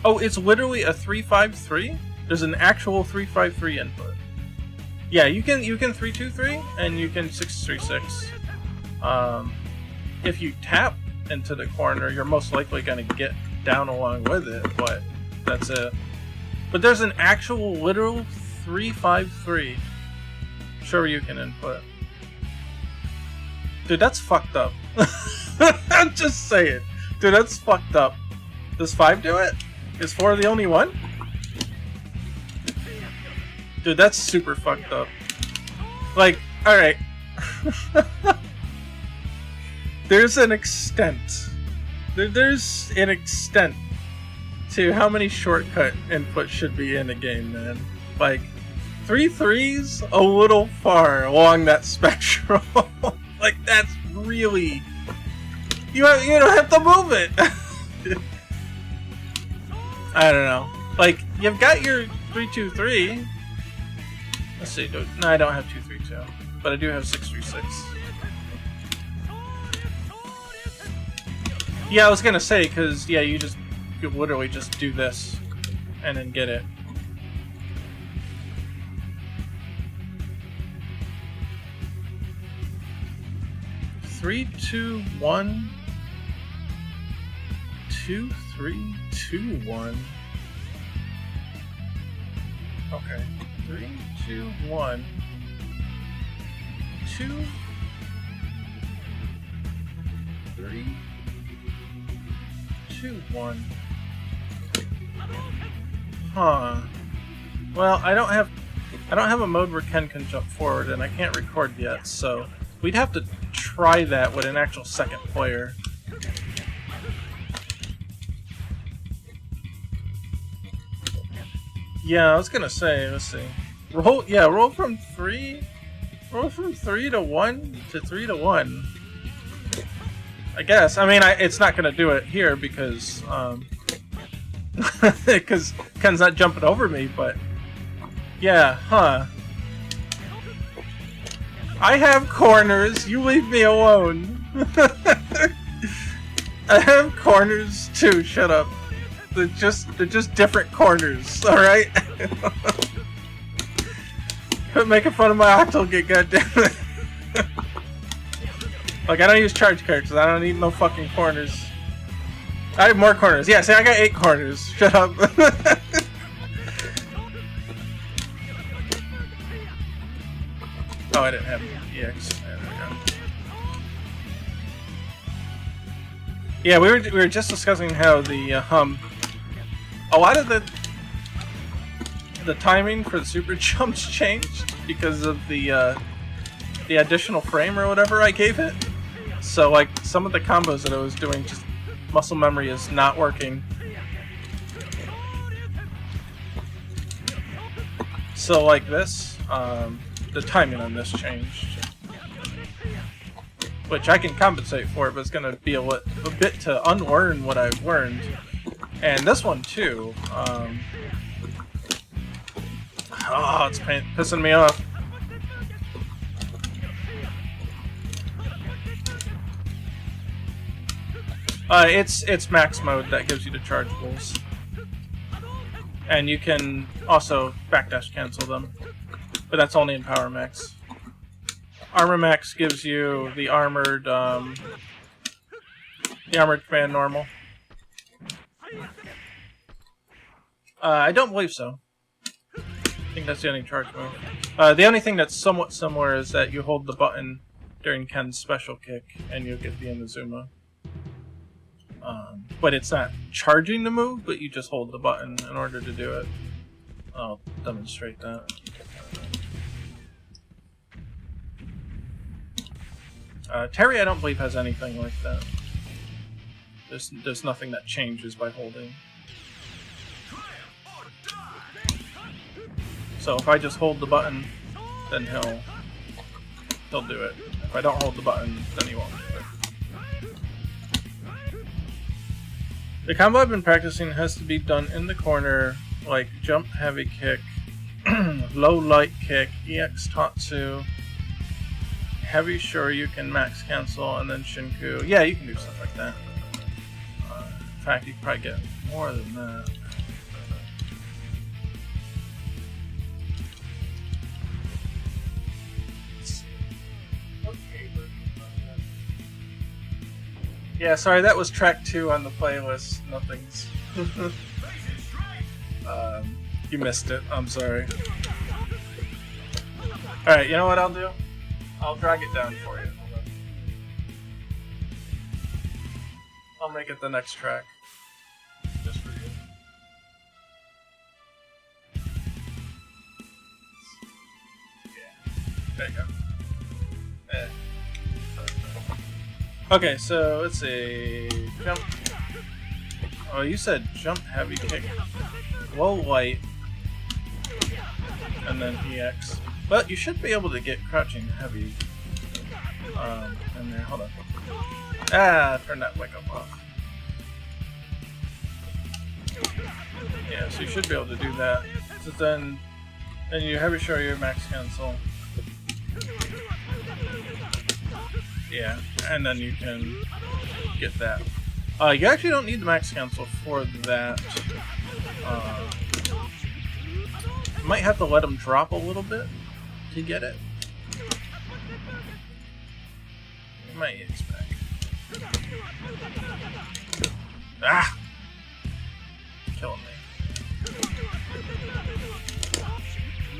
Oh, it's literally a 353? There's an actual 353 input. Yeah, you can 323 and you can 636. If you tap into the corner, you're most likely going to get down along with it, but that's it. But there's an actual literal 353 Shoryuken input. Dude, that's fucked up. I'm just saying. Dude, that's fucked up. Does 5 do it? Is 4 the only one? Dude, that's super fucked up. Like, alright. There's an extent. There's an extent to how many shortcut inputs should be in a game, man. Like, 3 3's a little far along that spectrum. Like, that's really... You don't have to move it! I don't know. Like, you've got your 323. Let's see. No, I don't have 232, but I do have 636. Yeah, I was gonna say, because yeah, you literally just do this and then get it. Three, two, one, 2, 3, 2, 1. Okay. 3, 2, 1. 2, 3, 2, 1. Huh. Well, I don't have a mode where Ken can jump forward, and I can't record yet, so we'd have to try that with an actual second player. Yeah, I was gonna say, let's see. Roll from 3 to 1 to 3 to 1. I guess. I mean, it's not gonna do it here because because Ken's not jumping over me, but yeah, huh. I have corners, you leave me alone. I have corners too, shut up. They're just different corners, alright? Quit making fun of my octal gate, goddammit. Like, I don't use charge characters, I don't need no fucking corners. I have more corners. Yeah, see, I got 8 corners. Shut up. Oh, I didn't have EX. There we go. Yeah, we were just discussing how the a lot of the timing for the super jumps changed because of the additional frame or whatever I gave it. So like some of the combos that I was doing, just muscle memory is not working. So like this, the timing on this changed, which I can compensate for, but it's going to be a bit to unlearn what I've learned. And this one too. Oh, it's pissing me off. It's max mode that gives you the chargeables. And you can also backdash cancel them, but that's only in Power Max. Armor Max gives you the armored command normal. I don't believe so. I think that's the only charge move. The only thing that's somewhat similar is that you hold the button during Ken's special kick, and you'll get the Inazuma. But it's not charging the move, but you just hold the button in order to do it. I'll demonstrate that. Terry, I don't believe, has anything like that. There's nothing that changes by holding. So if I just hold the button, then he'll do it. If I don't hold the button, then he won't do it. The combo I've been practicing has to be done in the corner, like jump heavy kick, low light kick, EX Tatsu, heavy Shoryuken max cancel, and then Shinku. Yeah, you can do stuff like that. In fact, you can probably get more than that. Yeah, sorry, that was track 2 on the playlist. Nothing's... you missed it. I'm sorry. Alright, you know what I'll do? I'll drag it down for you. I'll make it the next track. Just for you. Yeah. There you go. Okay, so let's see. Jump. Oh, you said jump heavy kick. Low light. And then EX. But you should be able to get crouching heavy. In there. Hold on. Turn that wake up off. Yeah, so you should be able to do that. So then you heavy show your max cancel. Yeah, and then you can get that. You actually don't need the max cancel for that. You might have to let him drop a little bit to get it. You might expect. Ah! Killing me.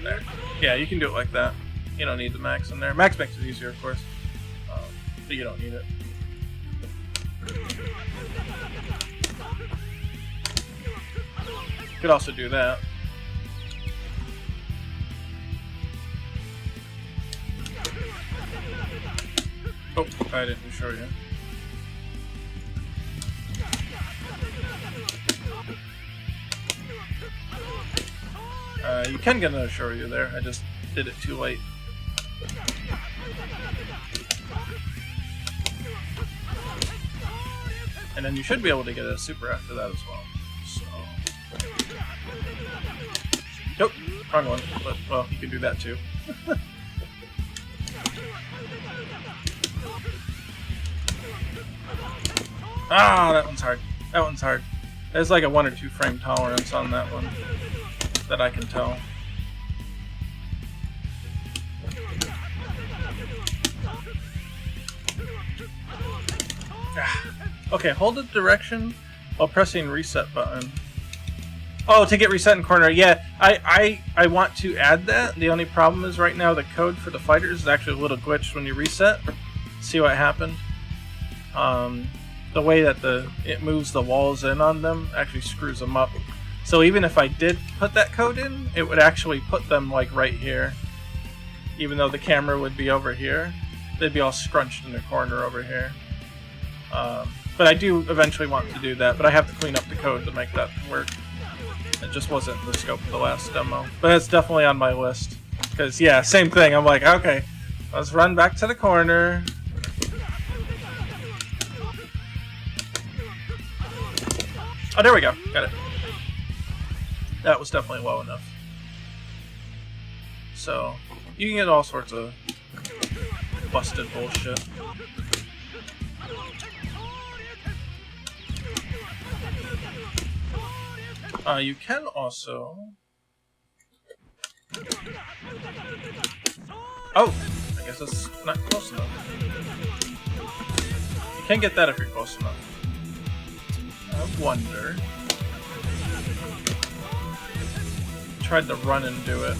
There. Yeah, you can do it like that. You don't need the max in there. Max makes it easier, of course. But you don't need it. You could also do that. Oh, I didn't show you. You can get another Shoryu there. I just did it too late. And then you should be able to get a super after that as well. So. Nope, wrong one. But, well, you can do that too. Ah, that one's hard. That one's hard. There's like a 1 or 2 frame tolerance on that one that I can tell. Okay, hold the direction while pressing reset button. Oh, to get reset in corner. Yeah, I want to add that. The only problem is right now the code for the fighters is actually a little glitched when you reset. See what happened? The way that it moves the walls in on them actually screws them up. So even if I did put that code in, it would actually put them like right here. Even though the camera would be over here, they'd be all scrunched in the corner over here. But I do eventually want to do that, but I have to clean up the code to make that work. It just wasn't the scope of the last demo. But it's definitely on my list. Because, yeah, same thing. I'm like, okay, let's run back to the corner. Oh, there we go. Got it. That was definitely low enough. So, you can get all sorts of busted bullshit. You can also... Oh! I guess that's not close enough. You can get that if you're close enough. I wonder... Tried to run and do it.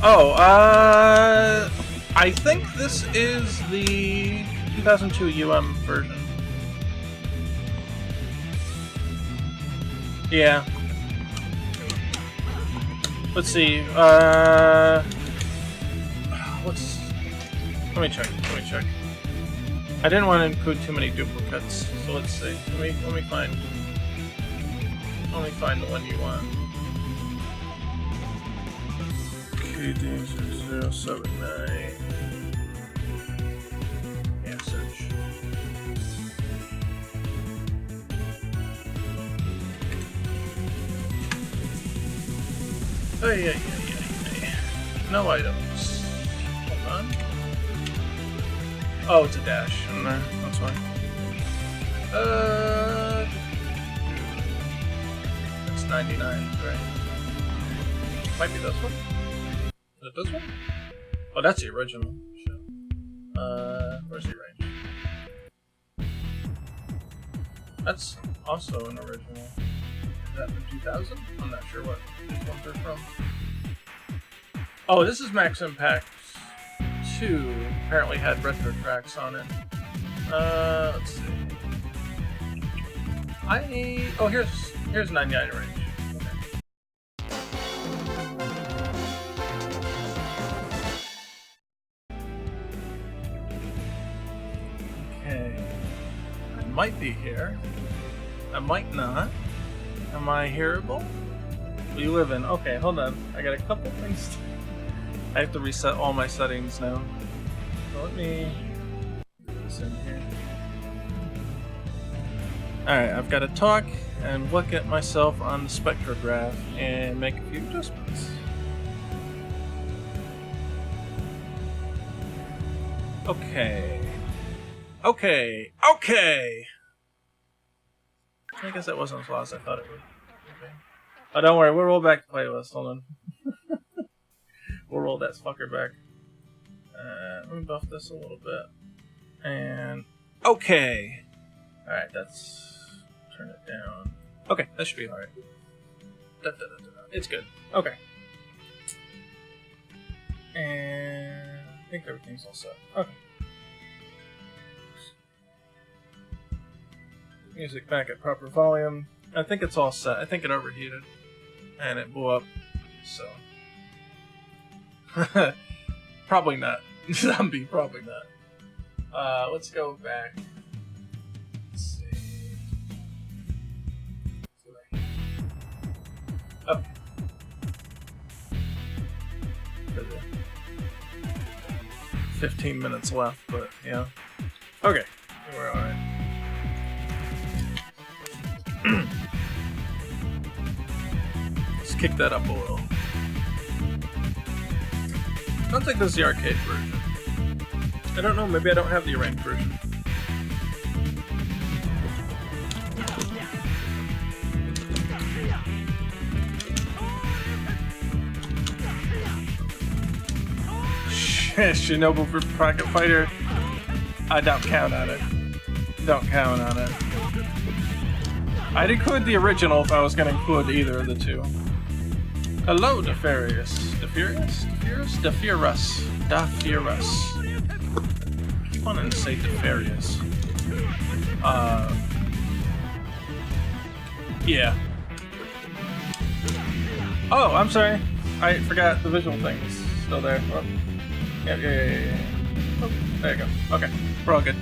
Oh, I think this is the 2002 UM version. Yeah. Let's see, let me check. I didn't want to include too many duplicates, so let's see. Let me find the one you want. KD0079. And search. Oh yeah. No items. Hold on. Oh, it's a dash in there. That's fine. It's 99, right? Might be this one. Is it this one? Oh, that's the original. Shit. Where's the range? That's also an original. Is that from 2000? I'm not sure what these ones are from. Oh, this is Max Impact 2. Apparently had retro tracks on it. Let's see. Oh, here's 99 range. I might be here. I might not. Am I hearable? We live in. Okay, hold on. I got a couple things. I have to reset all my settings now. So let me do this in here. Alright, I've got to talk and look at myself on the spectrograph and make a few adjustments. Okay. I guess that wasn't as loud as I thought it would. Okay. Oh, don't worry, we'll roll back the playlist. Hold on. We'll roll that fucker back. Let me buff this a little bit. And... okay! Alright, let's turn it down. Okay, that should be alright. It's good. Okay. And... I think everything's all set. Okay. Music back at proper volume. I think it's all set. I think it overheated. And it blew up. So... probably not. Zombie, probably not. Let's go back. Let's see. Oh. 15 minutes left, but yeah. Okay. We're alright. Let's kick that up a little. I don't think this is the arcade version. I don't know, maybe I don't have the arranged version. Shinobu for Pocket Fighter. I don't count on it. Don't count on it. I'd include the original if I was going to include either of the two. Hello, Defurious. Defurious? Defurus. Defurus. I keep wanting to say Defurious. Yeah. Oh, I'm sorry. I forgot the visual thing is still there. Oh. Yeah. Oh, there you go. Okay, we're all good.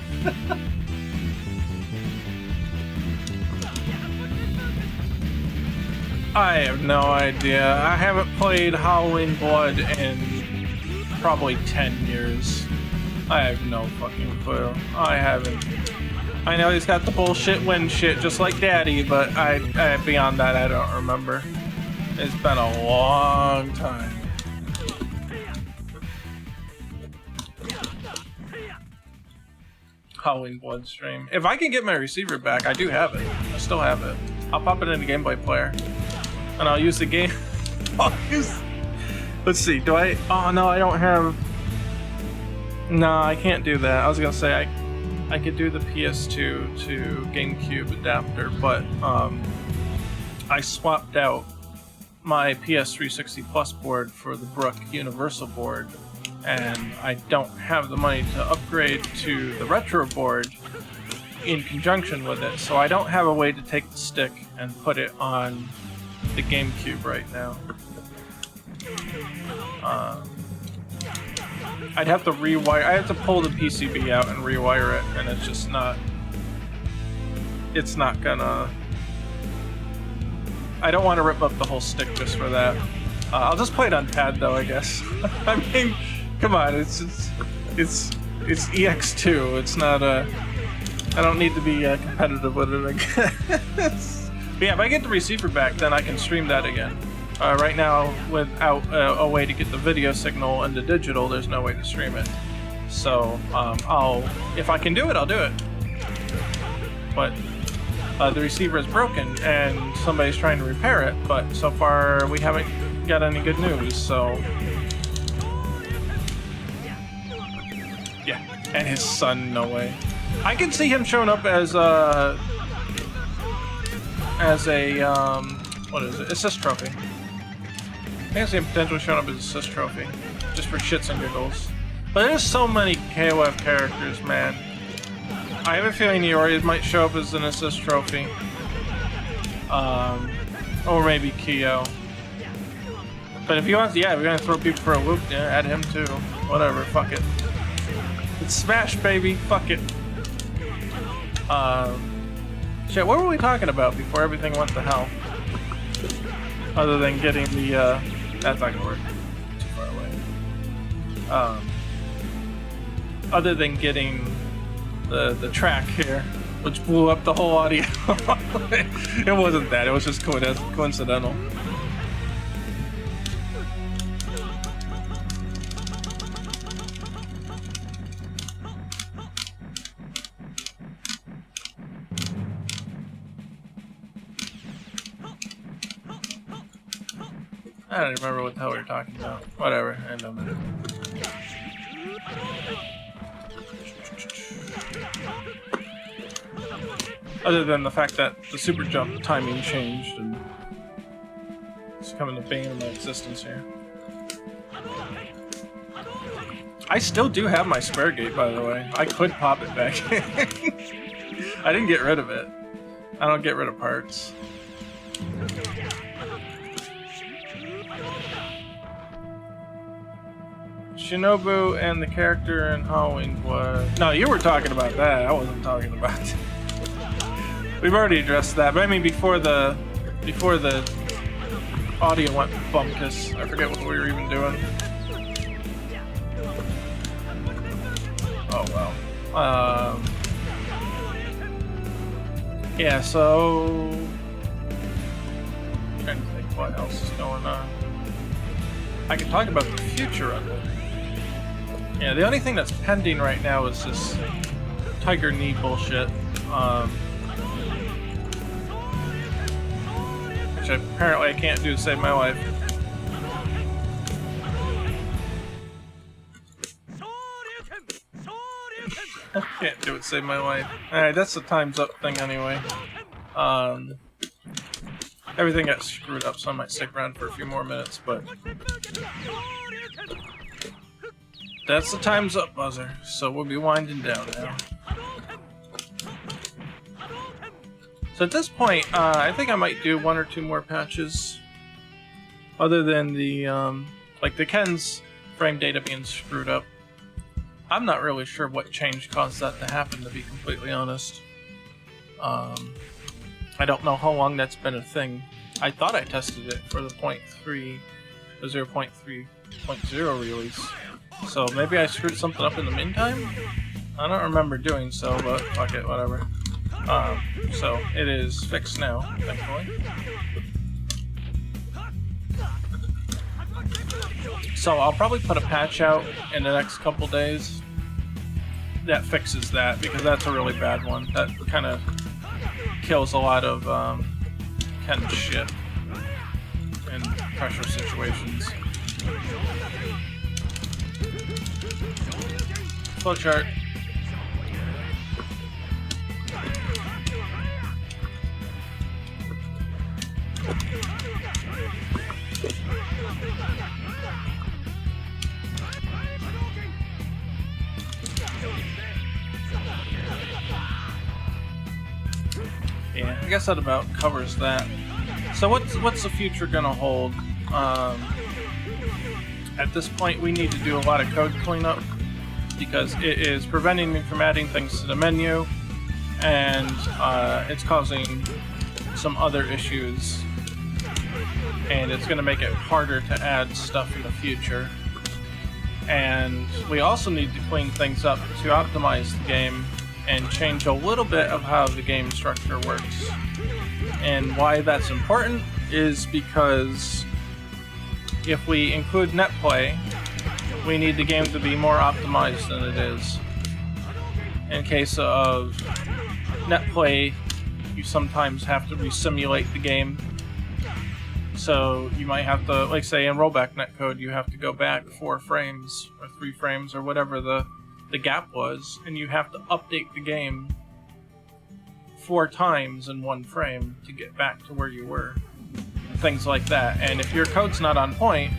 I have no idea. I haven't played Halloween Blood in probably 10 years. I have no fucking clue. I haven't. I know he's got the bullshit win shit just like Daddy, but I beyond that I don't remember. It's been a long time. Halloween Blood stream. If I can get my receiver back, I do have it. I still have it. I'll pop it in the Game Boy player. And I'll use the game. Let's see, do I? Oh no, I don't have. No, I can't do that. I was gonna say I could do the PS2 to GameCube adapter, but I swapped out my PS360 Plus board for the Brook Universal board, and I don't have the money to upgrade to the retro board in conjunction with it, so I don't have a way to take the stick and put it on the GameCube right now. I'd have to rewire. I have to pull the PCB out and rewire it, and it's just not. It's not gonna. I don't want to rip up the whole stick just for that. I'll just play it on pad though, I guess. I mean, come on, it's EX2. It's not a. I don't need to be competitive with it, I guess. But yeah, if I get the receiver back, then I can stream that again. Right now, without a way to get the video signal into digital, there's no way to stream it. So, if I can do it, I'll do it. But the receiver is broken, and somebody's trying to repair it, but so far we haven't got any good news, so... Yeah, and his son, no way. I can see him showing up as a, what is it? Assist trophy. I can see him potentially showing up as assist trophy, just for shits and giggles. But there's so many KOF characters, man. I have a feeling Iori might show up as an assist trophy. Or maybe Kyo. But if he wants, yeah, we're gonna throw people for a loop, yeah, add him too. Whatever, fuck it. It's Smash, baby, fuck it. Shit, what were we talking about before everything went to hell? Other than getting the, that's not gonna work. Too far away. Other than getting the track here, which blew up the whole audio. It wasn't that, it was just coincidental. I don't remember what the hell we were talking about. Whatever, I don't know. Other than the fact that the super jump timing changed and it's becoming the bane of my existence here. I still do have my square gate, by the way. I could pop it back in. I didn't get rid of it. I don't get rid of parts. Shinobu and the character in Halloween Blood. No, you were talking about that. I wasn't talking about that. We've already addressed that, but I mean before the audio went bumpkus. I forget what we were even doing. Oh well. Yeah, so I'm trying to think what else is going on. I can talk about the future of it. Yeah, the only thing that's pending right now is this Tiger Knee bullshit. Which apparently I can't do to save my life. I can't do it to save my life. Alright, that's the time's up thing anyway. everything got screwed up, so I might stick around for a few more minutes, but that's the time's up buzzer, so we'll be winding down now. So at this point, I think I might do 1 or 2 more patches, other than the, like the Ken's frame data being screwed up. I'm not really sure what change caused that to happen, to be completely honest. I don't know how long that's been a thing. I thought I tested it for the 0.3.0 release. So maybe I screwed something up in the meantime? I don't remember doing so, but fuck it, whatever. So it is fixed now, thankfully. So I'll probably put a patch out in the next couple days that fixes that, because that's a really bad one. That kind of kills a lot of kind of shit in pressure situations. Flowchart. Yeah, I guess that about covers that. So what's the future gonna hold? At this point, we need to do a lot of code cleanup because it is preventing me from adding things to the menu, and it's causing some other issues, and it's going to make it harder to add stuff in the future. And we also need to clean things up to optimize the game and change a little bit of how the game structure works. And why that's important is because if we include netplay, we need the game to be more optimized than it is. In case of netplay, you sometimes have to resimulate the game. So you might have to, like say in rollback netcode, you have to go back 4 frames or 3 frames or whatever the gap was, and you have to update the game 4 times in 1 frame to get back to where you were. Things like that. And if your code's not on point,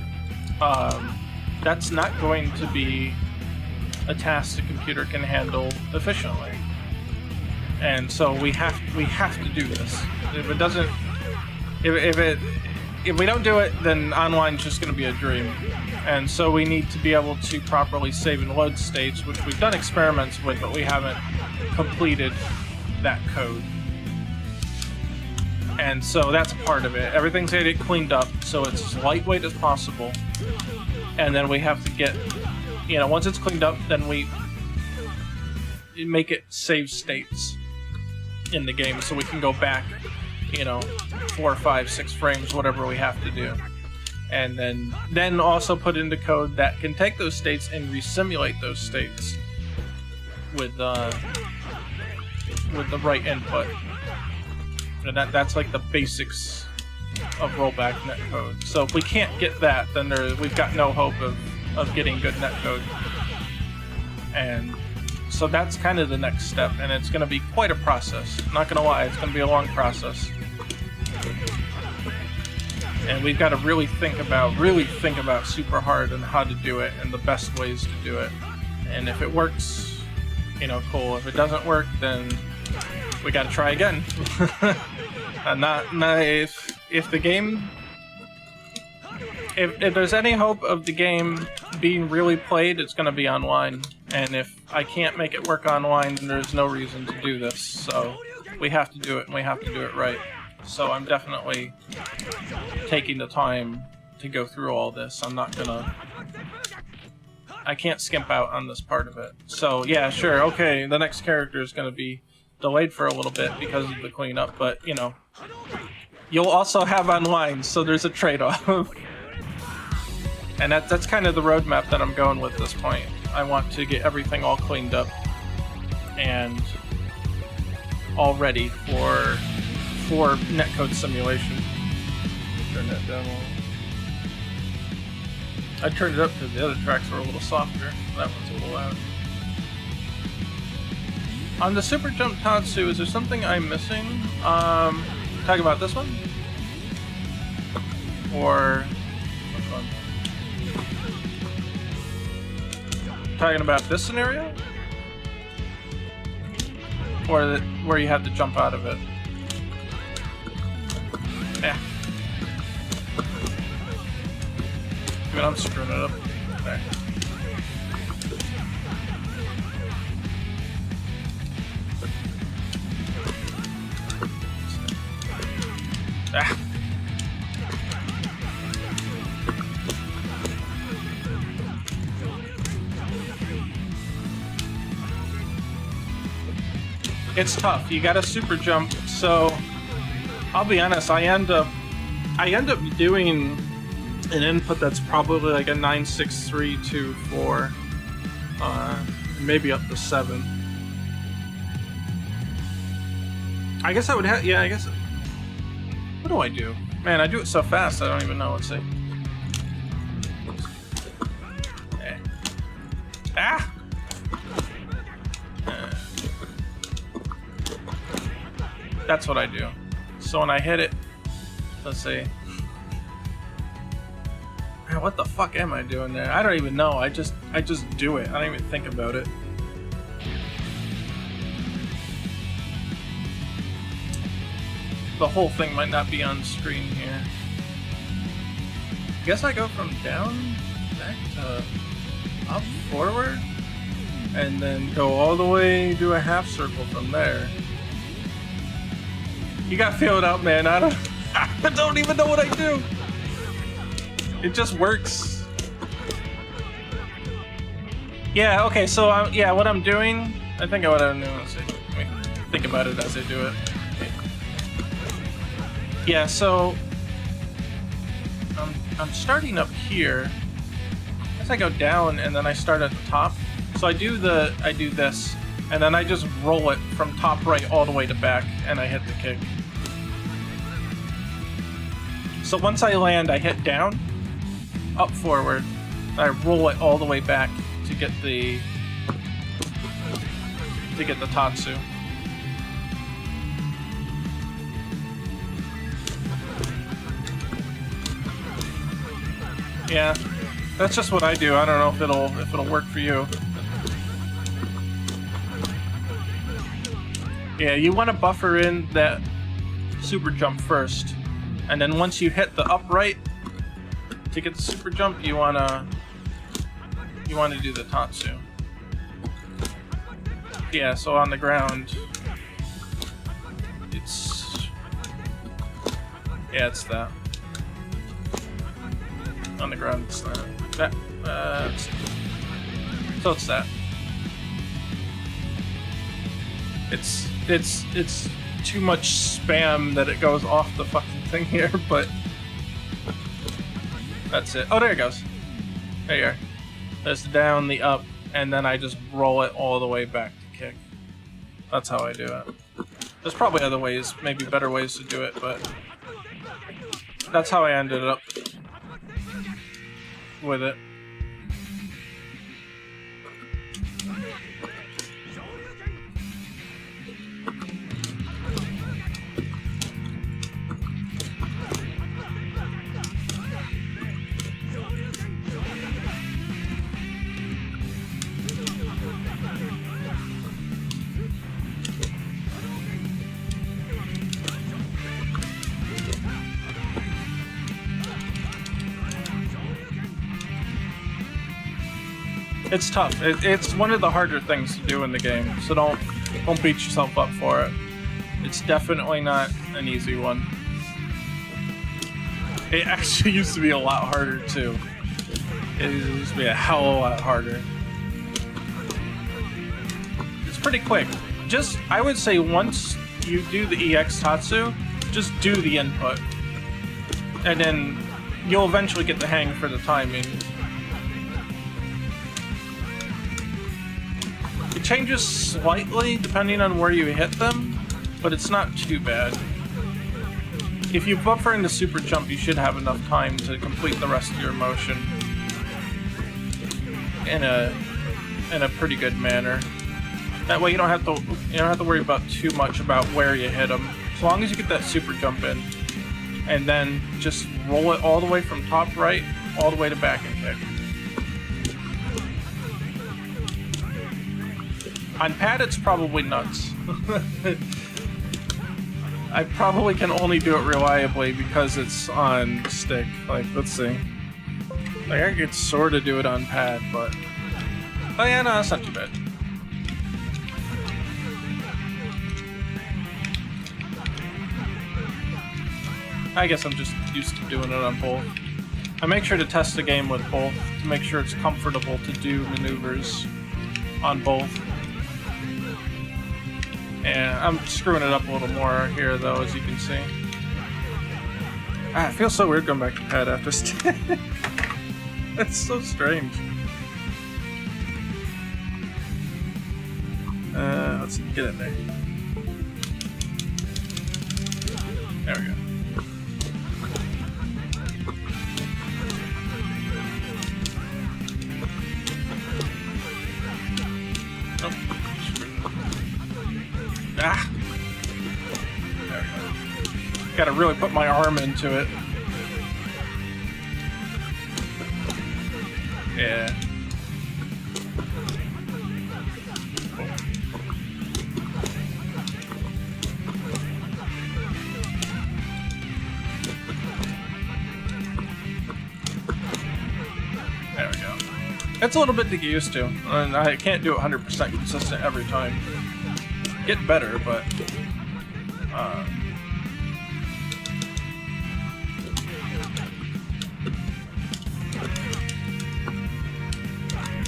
that's not going to be a task the computer can handle efficiently. And so we have to do this. If it doesn't, if we don't do it, then online's just going to be a dream. And so we need to be able to properly save and load states, which we've done experiments with, but we haven't completed that code. And so that's part of it. Everything's going to get cleaned up so it's as lightweight as possible. And then we have to get, once it's cleaned up, then we make it save states in the game so we can go back, 4, 5, 6 frames, whatever we have to do. And then also put into code that can take those states and resimulate those states with the right input. And that's like the basics of rollback netcode. So if we can't get that, then we've got no hope of getting good netcode. And so that's kind of the next step, and it's going to be quite a process. Not going to lie, it's going to be a long process. And we've got to really think about super hard on how to do it and the best ways to do it. And if it works, cool. If it doesn't work, then we got to try again. If the game, if there's any hope of the game being really played, it's going to be online. And if I can't make it work online, then there's no reason to do this. So we have to do it, and we have to do it right. So I'm definitely taking the time to go through all this. I can't skimp out on this part of it. So yeah, sure, okay, the next character is going to be delayed for a little bit because of the cleanup, but you'll also have online, so there's a trade-off. And that's kind of the roadmap that I'm going with at this point. I want to get everything all cleaned up and all ready for netcode simulation. Turn that down a little. I turned it up because the other tracks were a little softer. That one's a little loud. On the Super Jump Tatsu, is there something I'm missing? Talk about this one? Or which one? Talking about this scenario? Or where you had to jump out of it? Yeah. Even I'm screwing it up. There. Ah. It's tough. You got a super jump, so I'll be honest. I end up doing an input that's probably like a 96324, maybe up to 7. I guess I would have. Yeah, I guess. What do I do? Man, I do it so fast. I don't even know. Let's see. Eh. Ah. That's what I do. So when I hit it, let's see. Man, what the fuck am I doing there? I don't even know. I just do it. I don't even think about it. The whole thing might not be on screen here. I guess I go from down, back to up, forward, and then go all the way, do a half circle from there. You gotta feel it out, man. I don't even know what I do. It just works. Yeah, okay, so yeah, what I'm doing, I think what I'm doing, let's see. Let me think about it as I do it. Yeah, so I'm starting up here. As I go down and then I start at the top. So I do this, and then I just roll it from top right all the way to back, and I hit the kick. So once I land, I hit down, up forward, I roll it all the way back to get the Tatsu. Yeah, that's just what I do. I don't know if it'll work for you. Yeah, you want to buffer in that super jump first, and then once you hit the upright to get the super jump, you wanna do the Tatsu. Yeah, so on the ground, it's that. On the ground, it's that. So it's that. It's too much spam that it goes off the fucking thing here, but that's it. Oh, there it goes. There you are. There's the down, the up, and then I just roll it all the way back to kick. That's how I do it. There's probably other ways, maybe better ways to do it, but that's how I ended up with it. It's tough. It's one of the harder things to do in the game, so don't beat yourself up for it. It's definitely not an easy one. It actually used to be a lot harder too. It used to be a hell of a lot harder. It's pretty quick. Just, I would say once you do the EX Tatsu, just do the input. And then you'll eventually get the hang for the timing. It changes slightly depending on where you hit them, but it's not too bad. If you buffer into super jump, you should have enough time to complete the rest of your motion in a pretty good manner. That way you don't have to worry about too much about where you hit them. As long as you get that super jump in, and then just roll it all the way from top right all the way to back and kick. On pad, it's probably nuts. I probably can only do it reliably because it's on stick. Like, let's see. Like, I could sort of do it on pad, but... Oh yeah, no, that's not too bad. I guess I'm just used to doing it on both. I make sure to test the game with both to make sure it's comfortable to do maneuvers on both. And I'm screwing it up a little more here, though, as you can see. Ah, it feels so weird going back to pad after stick. That's so strange. Let's get in there. There we go. Nope. Ah! There we go. Gotta really put my arm into it. Yeah. There we go. It's a little bit to get used to, and I can't do it 100% consistent every time. Get better, but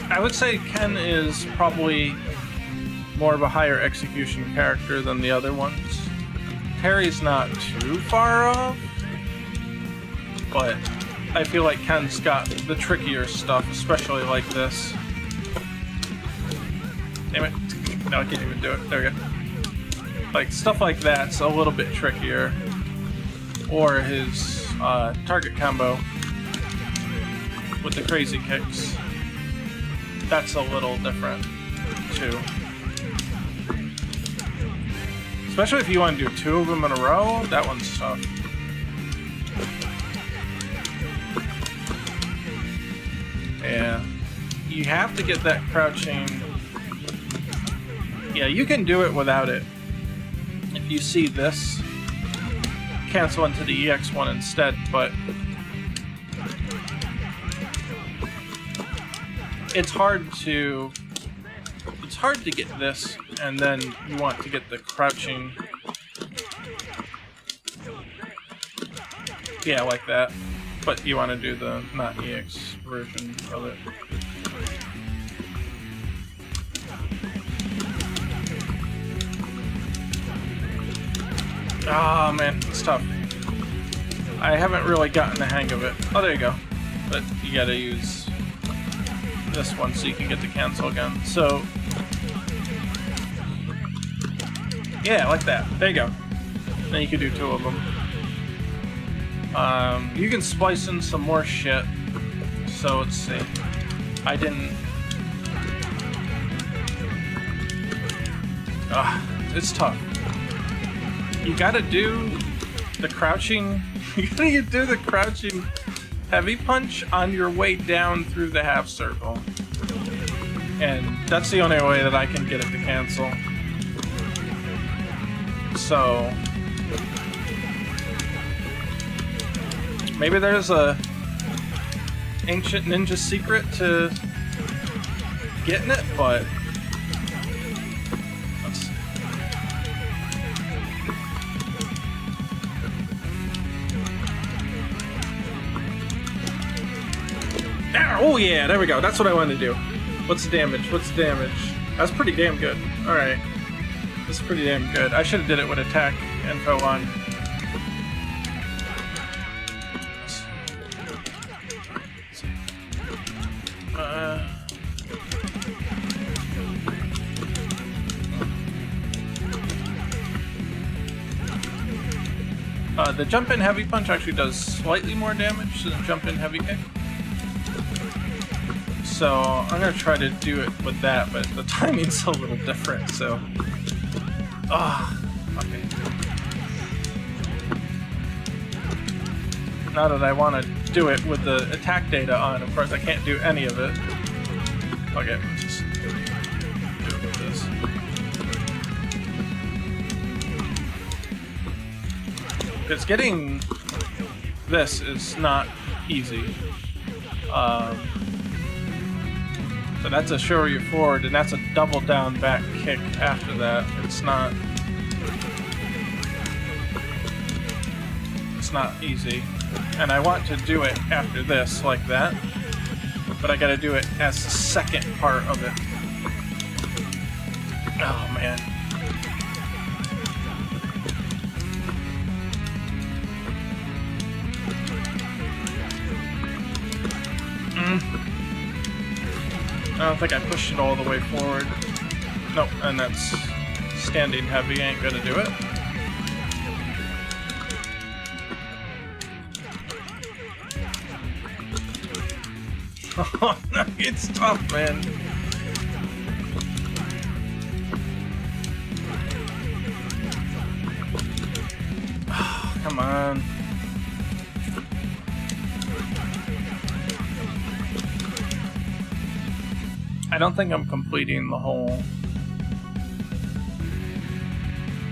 I would say Ken is probably more of a higher execution character than the other ones. Terry's not too far off, but I feel like Ken's got the trickier stuff, especially like this. Damn it. No, I can't even do it. There we go. Like, stuff like that's a little bit trickier. Or his target combo with the crazy kicks. That's a little different, too. Especially if you want to do two of them in a row, that one's tough. Yeah. You have to get that crouching. Yeah, you can do it without it. If you see this, cancel into the EX one instead, but it's hard to get this, and then you want to get the crouching. Yeah, like that. But you want to do the not EX version of it. Oh man, it's tough. I haven't really gotten the hang of it. Oh, there you go. But you gotta use this one so you can get the cancel again. So, yeah, like that. There you go. Then you can do two of them. You can splice in some more shit. So let's see. I didn't. It's tough. You gotta do the crouching. You gotta do the crouching heavy punch on your way down through the half circle. And that's the only way that I can get it to cancel. So maybe there's a ancient ninja secret to getting it, but let's see. Oh yeah, there we go. That's what I wanted to do. What's the damage? What's the damage? That's pretty damn good. Alright. That's pretty damn good. I should have did it with attack info on. The jump in heavy punch actually does slightly more damage than the jump in heavy kick. So I'm gonna try to do it with that, but the timing's a little different, so. Okay. now that I want to do it with the attack data on, of course I can't do any of it. Okay, let's just do it with this. Because getting this is not easy. So that's a show you forward, and that's a double down back kick after that. It's not easy. And I want to do it after this, like that. But I gotta do it as the second part of it. Oh man. I don't think I pushed it all the way forward. Nope, and that's standing heavy, ain't gonna do it. Oh, no, it's tough, man. Oh, come on. I don't think I'm completing the whole...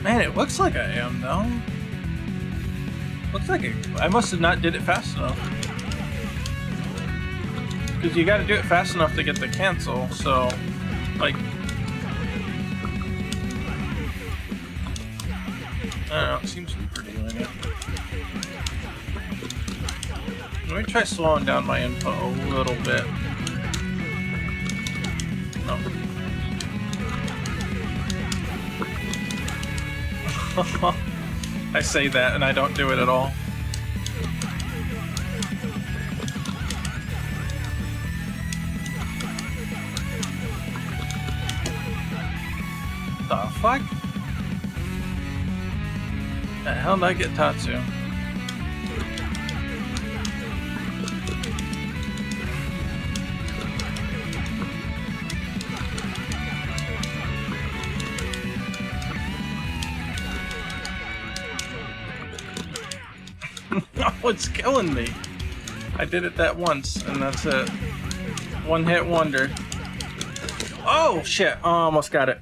Man, it looks like I am, though. Looks like I must have not did it fast enough. Because you gotta do it fast enough to get the cancel, so... Like... I don't know, it seems to be pretty linear. Let me try slowing down my input a little bit. No. I say that and I don't do it at all. The fuck? The hell did I get Tatsu? Oh, it's killing me. I did it that once, and that's it. One hit wonder. Oh, shit. Oh, I almost got it.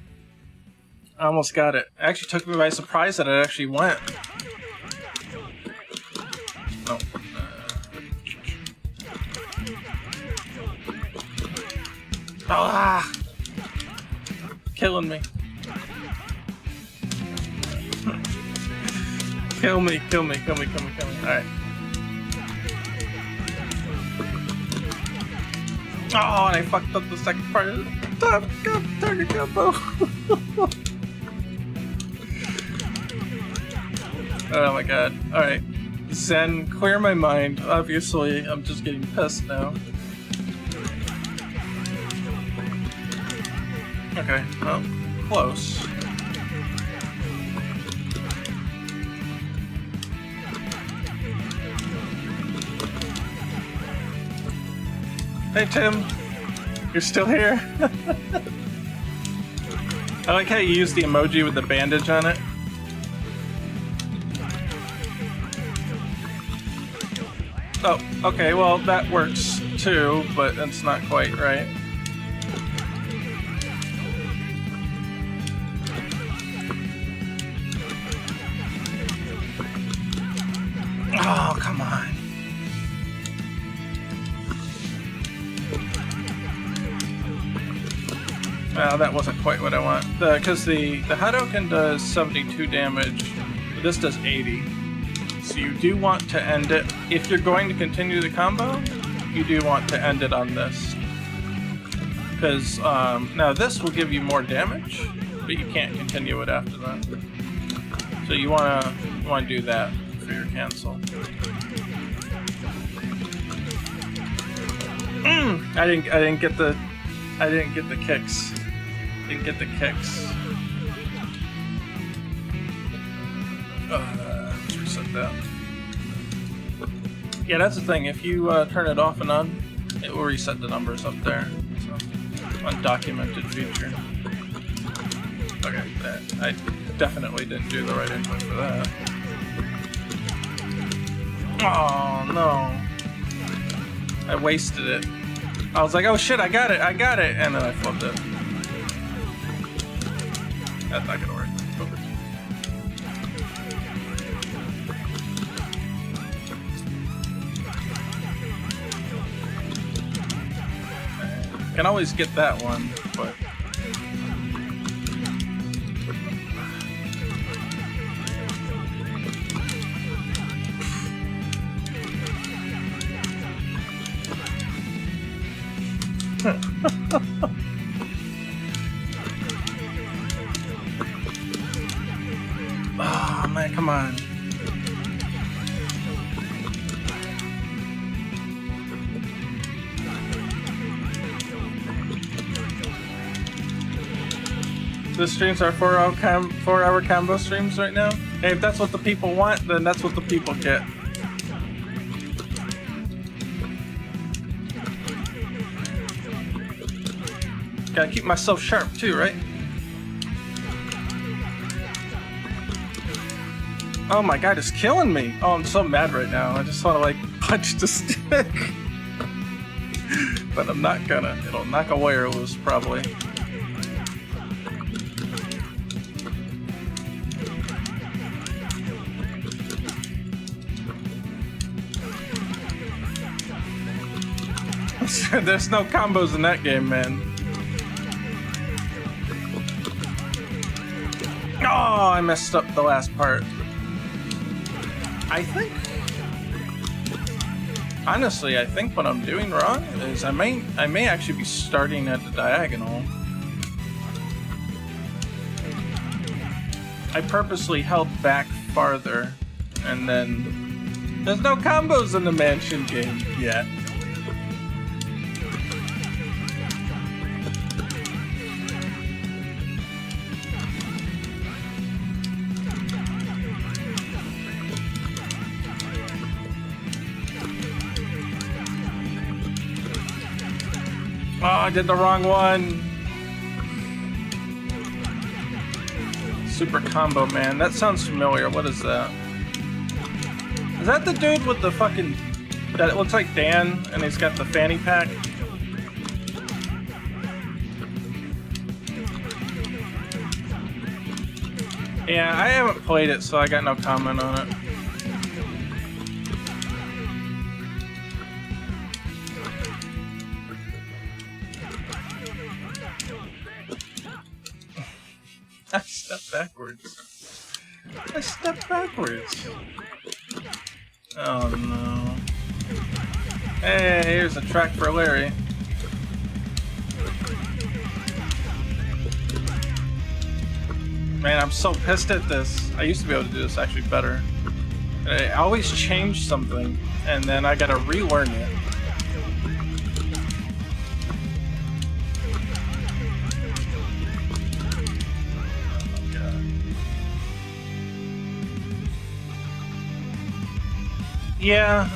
I almost got it. It actually took me by surprise that it actually went. No. Ah! Killing me. Kill me, kill me, kill me, kill me, kill me. Alright. Oh, and I fucked up the second part of the target combo. Oh my god. Alright. Zen, clear my mind. Obviously, I'm just getting pissed now. Okay, well, close. Hey Tim, you're still here? I like how you use the emoji with the bandage on it. Oh, okay, well that works too, but it's not quite right. Oh, come on. Well, that wasn't quite what I want. Because the Hadouken does 72 damage, this does 80. So you do want to end it. If you're going to continue the combo, you do want to end it on this. Because now this will give you more damage, but you can't continue it after that. So you wanna do that for your cancel. I didn't get the kicks. Didn't get the kicks. Let's reset that. Yeah, that's the thing. If you turn it off and on, it will reset the numbers up there. So, undocumented feature. Okay, I definitely didn't do the right input for that. Oh no. I wasted it. I was like, oh shit, I got it, and then I flipped it. That's not gonna work. Can always get that one, but oh man, come on. The streams are 4-hour combo streams right now. Hey, if that's what the people want, then that's what the people get. Gotta keep myself sharp too, right? Oh my god, it's killing me. Oh, I'm so mad right now. I just want to like punch the stick. But I'm not gonna. It'll knock a wire loose probably. There's no combos in that game, man. Oh, I messed up the last part. I think... Honestly, I think what I'm doing wrong is I may actually be starting at the diagonal. I purposely held back farther, and then... There's no combos in the mansion game yet. Oh, I did the wrong one. Super combo, man. That sounds familiar. What is that? Is that the dude with the fucking... That it looks like Dan, and he's got the fanny pack? Yeah, I haven't played it, so I got no comment on it. I stepped backwards. I stepped backwards. Oh no. Hey, here's a track for Larry. Man, I'm so pissed at this. I used to be able to do this actually better. I always change something, and then I gotta relearn it. Yeah,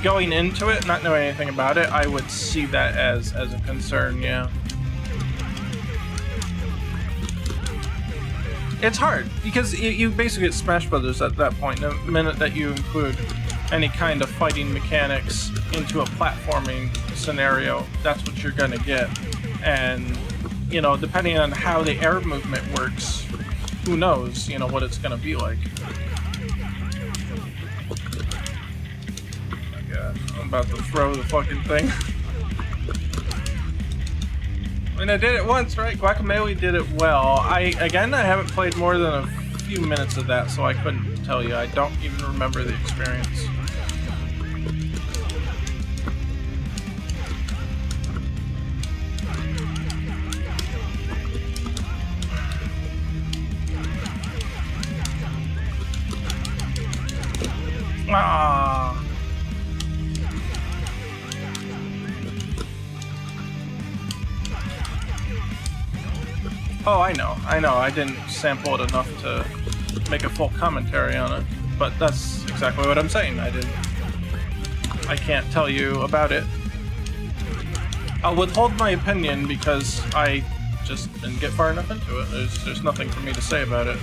going into it, not knowing anything about it, I would see that as a concern, yeah. It's hard, because you basically get Smash Brothers at that point. The minute that you include any kind of fighting mechanics into a platforming scenario, that's what you're gonna get. And, you know, depending on how the air movement works, who knows, you know, what it's gonna be like. I'm about to throw the fucking thing. I mean, I did it once, right? Guacamelee did it well. I haven't played more than a few minutes of that, so I couldn't tell you. I don't even remember the experience. Ah. Oh, I know. I didn't sample it enough to make a full commentary on it, but that's exactly what I'm saying. I can't tell you about it. I'll withhold my opinion because I just didn't get far enough into it. There's nothing for me to say about it.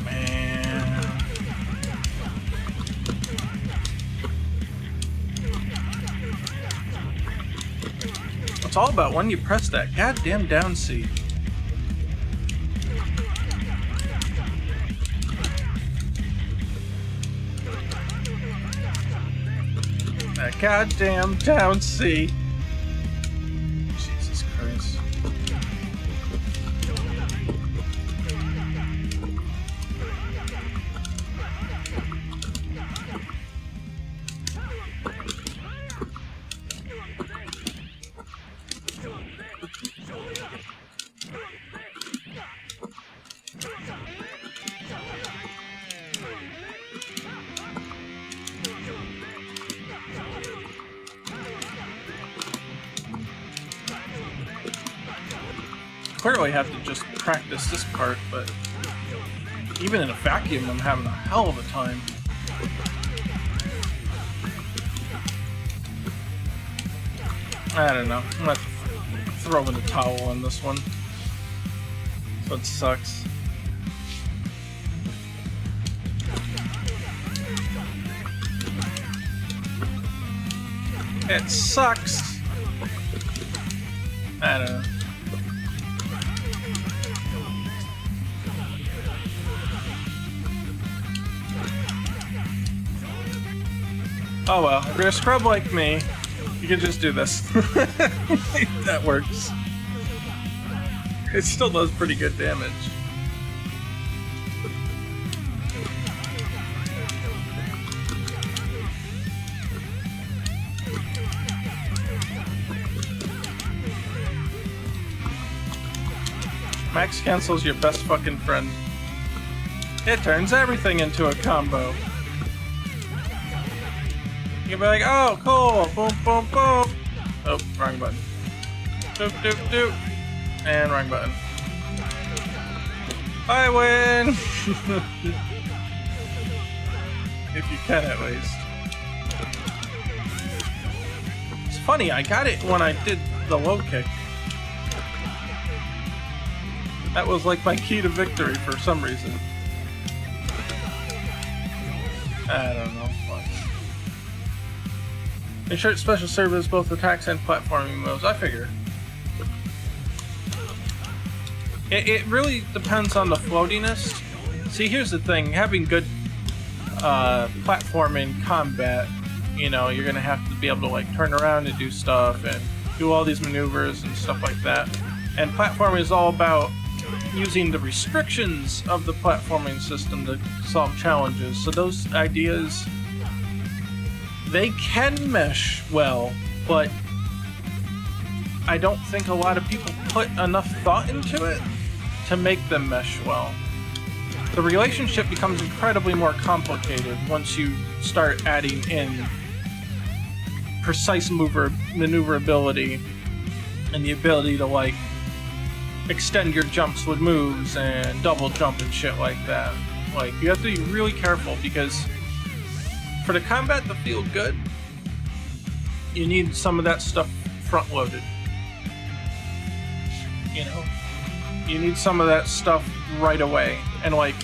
Man. it's all about when you press that goddamn down C. That goddamn down C. Jesus Christ. Clearly have to just practice this part, but even in a vacuum, I'm having a hell of a time. I don't know. I'm gonna throw in the towel on this one. So it sucks. It sucks. I don't know. Oh well, if you're a scrub like me, you can just do this. That works. It still does pretty good damage. Max Cancel's your best fucking friend. It turns everything into a combo. You can be like, oh, cool, boom, boom, boom. Oh, wrong button. Doop, doop, doop. And wrong button. I win! If you can, at least. It's funny, I got it when I did the low kick. That was like my key to victory for some reason. I don't know. Insert special service both attacks and platforming moves. I figure. It really depends on the floatiness. See, here's the thing. Having good platforming combat, you know, you're gonna have to be able to like turn around and do stuff and do all these maneuvers and stuff like that. And platforming is all about using the restrictions of the platforming system to solve challenges. So those ideas, they can mesh well, but I don't think a lot of people put enough thought into it to make them mesh well. The relationship becomes incredibly more complicated once you start adding in precise maneuverability and the ability to like extend your jumps with moves and double jump and shit like that. Like, you have to be really careful because for the combat to feel good, you need some of that stuff front-loaded. You know? You need some of that stuff right away. And like,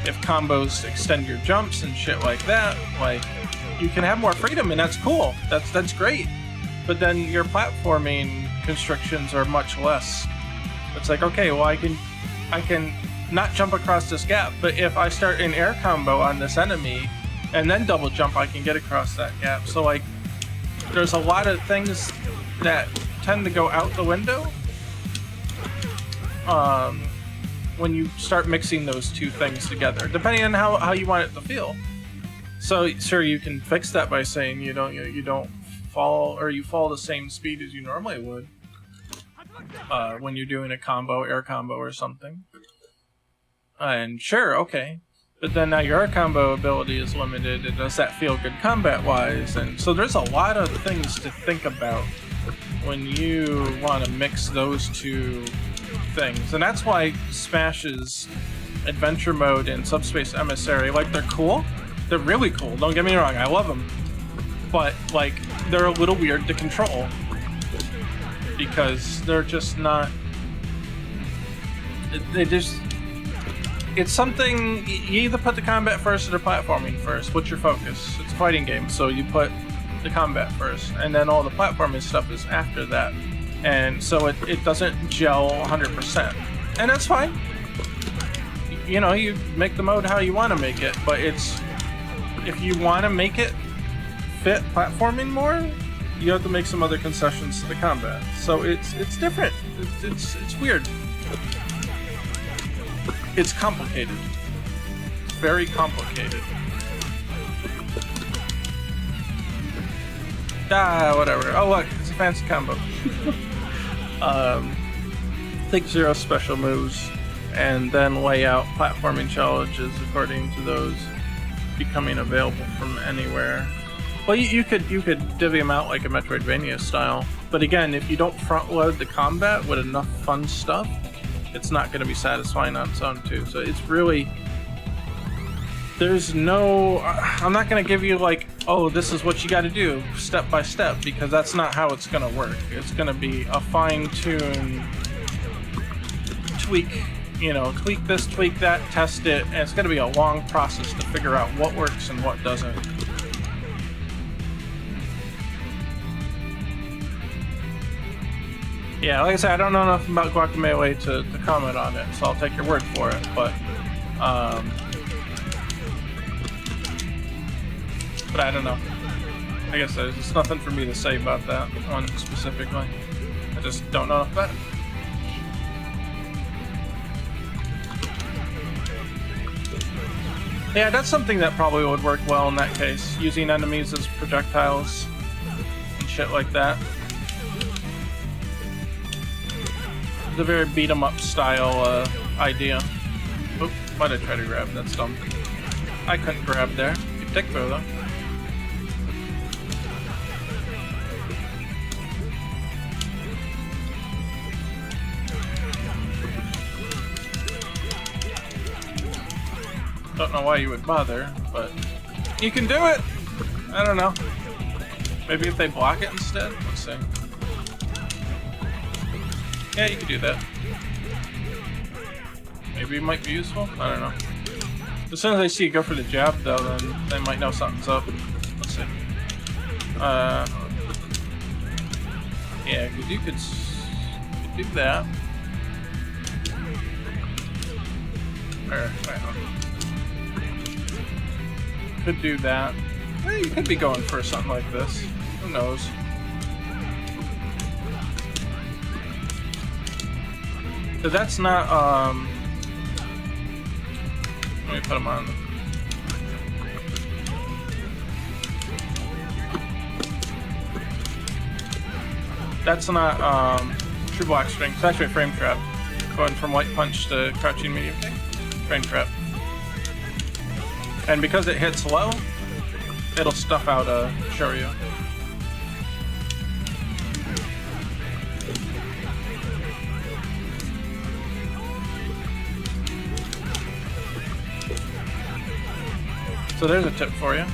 if combos extend your jumps and shit like that, like, you can have more freedom and that's cool. That's great. But then your platforming constrictions are much less. It's like, okay, well I can not jump across this gap, but if I start an air combo on this enemy and then double jump, I can get across that gap. So like, there's a lot of things that tend to go out the window when you start mixing those two things together, depending on how you want it to feel. So sure, you can fix that by saying you don't fall, or you fall the same speed as you normally would when you're doing a combo, air combo or something. And sure, okay. But then now your air combo ability is limited, and does that feel good combat-wise? And so there's a lot of things to think about when you want to mix those two things. And that's why Smash's Adventure Mode and Subspace Emissary, like, they're cool. They're really cool, don't get me wrong, I love them. But, like, they're a little weird to control. Because they're just not... It's something, you either put the combat first or the platforming first. What's your focus? It's a fighting game, so you put the combat first, and then all the platforming stuff is after that. and so it doesn't gel 100%, and that's fine. You know, you make the mode how you want to make it, but if you want to make it fit platforming more, you have to make some other concessions to the combat. So it's different. It's weird. It's complicated. It's very complicated. Whatever. Oh look, it's a fancy combo. Take 0 special moves and then lay out platforming challenges according to those becoming available from anywhere. Well, you could divvy them out like a Metroidvania style, but again, if you don't front load the combat with enough fun stuff, it's not going to be satisfying on its own too. So it's really, there's no, I'm not going to give you like, oh, this is what you got to do step by step, because that's not how it's going to work. It's going to be a fine-tune tweak. You know, tweak this, tweak that, test it, and it's going to be a long process to figure out what works and what doesn't. Yeah, like I said, I don't know enough about Guacamelee to comment on it, so I'll take your word for it, but I don't know. I guess there's just nothing for me to say about that one specifically. I just don't know enough about it. Yeah, that's something that probably would work well in that case, using enemies as projectiles and shit like that. It's a very beat-em-up style idea. Oop, why'd I try to grab? That's dumb. I couldn't grab there. You take throw though. Don't know why you would bother, but you can do it! I don't know. Maybe if they block it instead? Let's see. Yeah, you can do that. Maybe it might be useful? I don't know. As soon as I see you go for the jab, though, then they might know something's up. Let's see. Yeah, because you could do that. Or, wait, could do that. Well, you could be going for something like this. Who knows? So that's not, let me put them on. That's not, true block string. It's actually a frame trap. Going from light punch to crouching medium kick. Frame trap. And because it hits low, it'll stuff out a Shoryu. So there's a tip for you.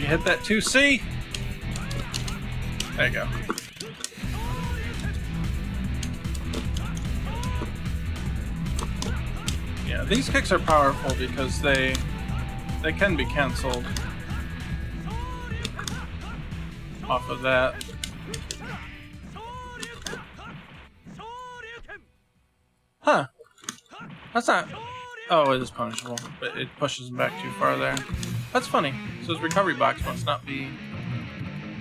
Hit that 2C. There you go. Yeah, these kicks are powerful because they can be cancelled off of that. Huh. That's not... Oh, it is punishable, but it pushes him back too far there. That's funny. So his recovery box must not be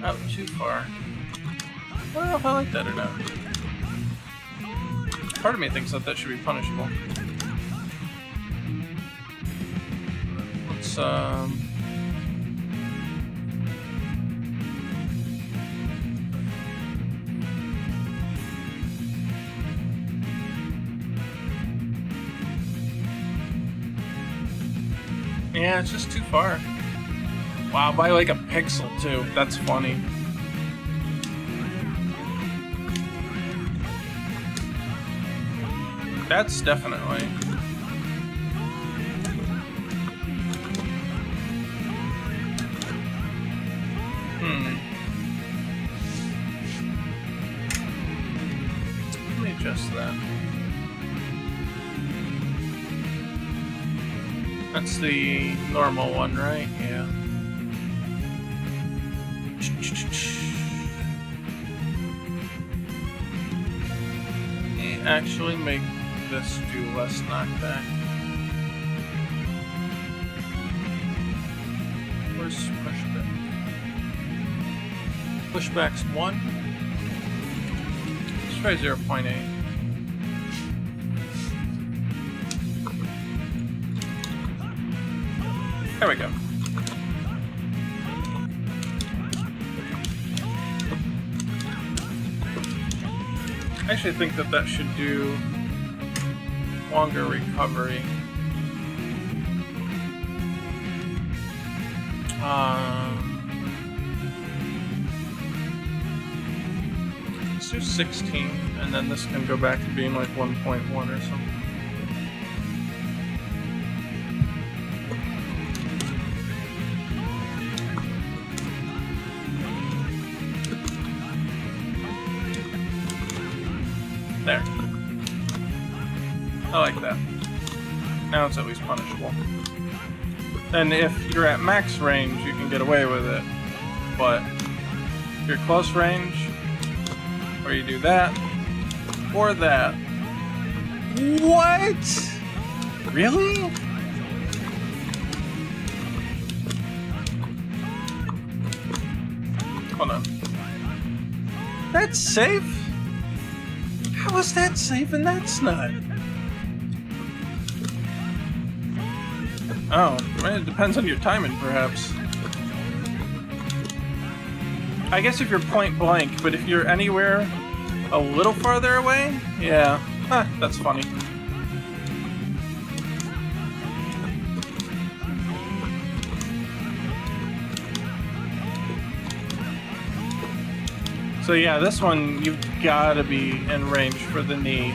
out too far. I don't know if I like that or not. Part of me thinks that should be punishable. Let's yeah, it's just too far. Wow, by like a pixel too. That's funny. That's definitely. just that. That's the normal one, right? Yeah. Actually make this do less knockback. Where's pushback? Pushback's 1. Let's try 0.8. There we go. I actually think that should do longer recovery. Let's do 16, and then this can go back to being like 1.1 or something. There. I like that. Now it's at least punishable. Then if you're at max range, you can get away with it. But if you're close range, or you do that, or that. What? Really? Hold on. That's safe? How is that safe and that's not? Oh, it depends on your timing, perhaps. I guess if you're point blank, but if you're anywhere a little farther away, yeah. Huh, that's funny. So yeah, this one, you've got to be in range for the knee,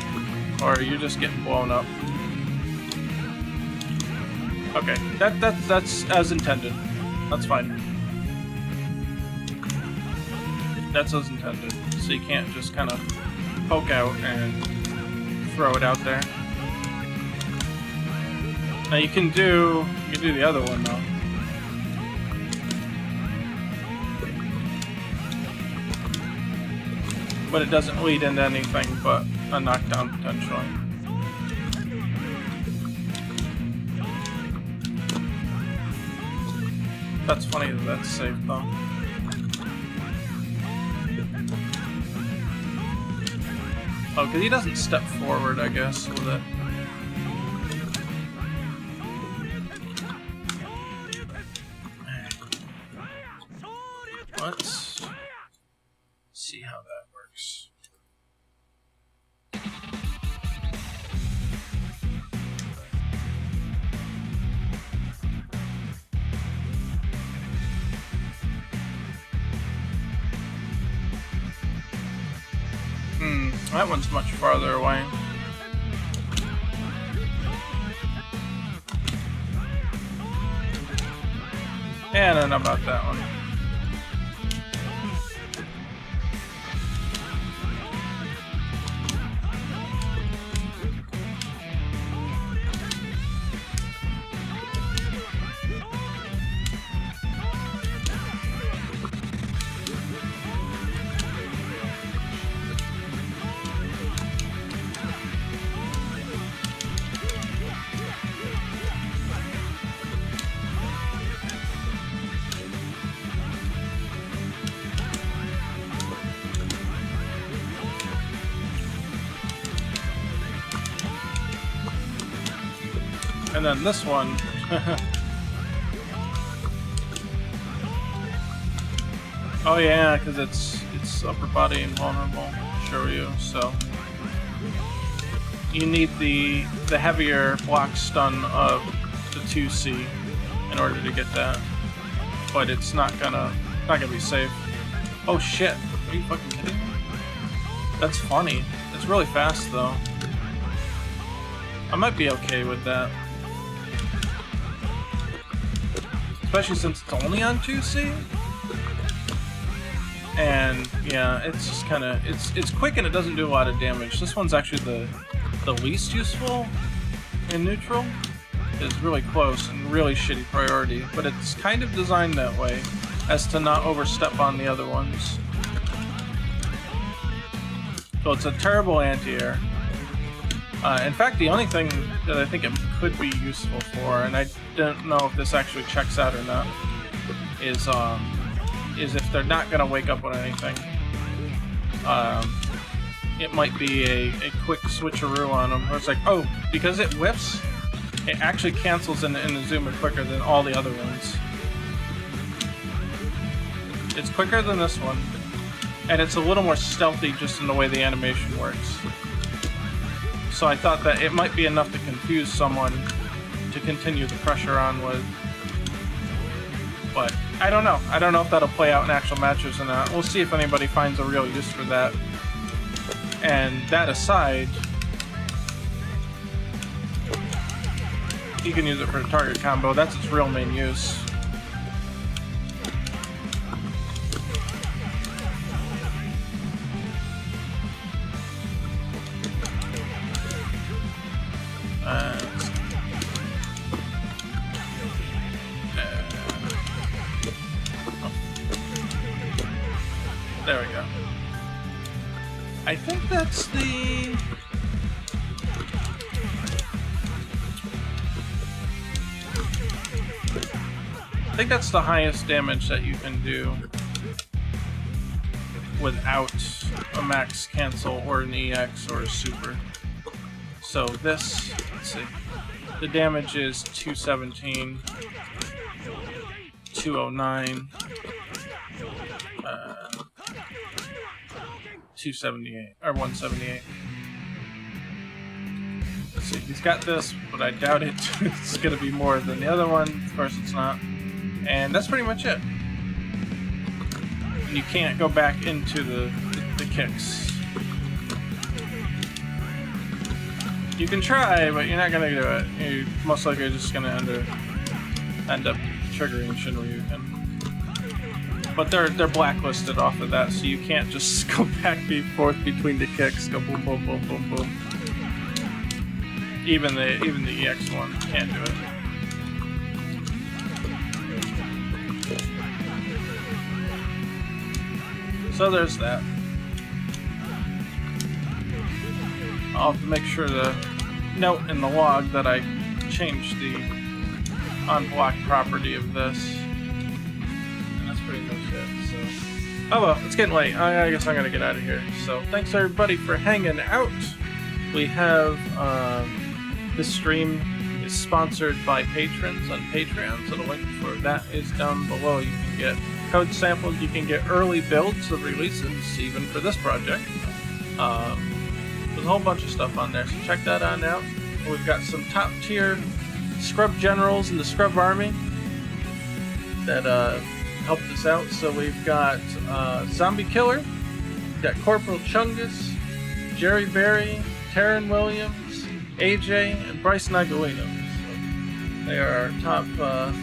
or you're just getting blown up. Okay, that's as intended. That's fine. That's as intended. So you can't just kind of poke out and throw it out there. Now you can do the other one though. But it doesn't lead into anything but a knockdown potentially. That's funny that that's safe though. Oh, because he doesn't step forward, I guess, with it. Let's see how that works. That one's much farther away. Yeah, I don't know about that one. And then this one. Oh yeah, because it's upper body invulnerable, show you. So you need the heavier block stun of the 2C in order to get that. But it's not gonna be safe. Oh shit! Are you fucking kidding me? That's funny. It's really fast though. I might be okay with that. Especially since it's only on 2C. And yeah, it's just kind of it's quick and it doesn't do a lot of damage. This one's actually the least useful in neutral. It's really close and really shitty priority, but it's kind of designed that way as to not overstep on the other ones. So it's a terrible anti-air. In fact, the only thing that I think it could be useful for, and I don't know if this actually checks out or not, is if they're not going to wake up on anything. It might be a quick switcheroo on them, where it's like, oh, because it whiffs, it actually cancels in the zoomer quicker than all the other ones. It's quicker than this one, and it's a little more stealthy just in the way the animation works. So I thought that it might be enough to confuse someone to continue the pressure on with. But I don't know. I don't know if that'll play out in actual matches or not. We'll see if anybody finds a real use for that. And that aside, you can use it for a target combo. That's its real main use. There we go. I think that's the... I think that's the highest damage that you can do without a max cancel or an EX or a super. So this, let's see, the damage is 217, 209, 278, or 178. Let's see, he's got this, but I doubt it. It's gonna be more than the other one. Of course it's not. And that's pretty much it. You can't go back into the kicks. You can try, but you're not gonna do it. You're most likely just gonna end up triggering Shinryuken. But they're blacklisted off of that, so you can't just go back and forth between the kicks, go boom, boom, boom, boom, boom. Even the EX one can't do it. So there's that. I'll have to make sure to note in the log that I changed the unblock property of this. And that's pretty much it. So, oh well, it's getting late. I guess I'm gonna get out of here. So thanks everybody for hanging out. We have this stream is sponsored by patrons on Patreon, so the link for that is down below. You can get code samples, you can get early builds of releases, even for this project. There's a whole bunch of stuff on there, so check that on out. We've got some top tier scrub generals in the scrub army that helped us out. So we've got Zombie Killer, we've got Corporal Chungus, Jerry Berry, Taryn Williams, AJ, and Bryce Nagolino. So they are our top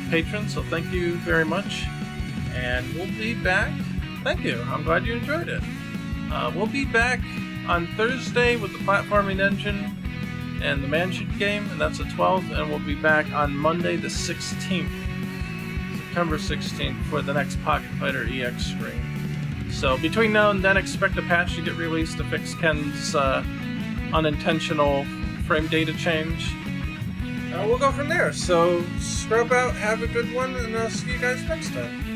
patrons, so thank you very much. And we'll be back. Thank you. I'm glad you enjoyed it. We'll be back on Thursday with the platforming engine and the mansion game, and that's the 12th. And we'll be back on Monday the 16th, September 16th, for the next Pocket Fighter EX stream. So between now and then, expect a patch to get released to fix Ken's unintentional frame data change. We'll go from there. So scrub out, have a good one, and I'll see you guys next time.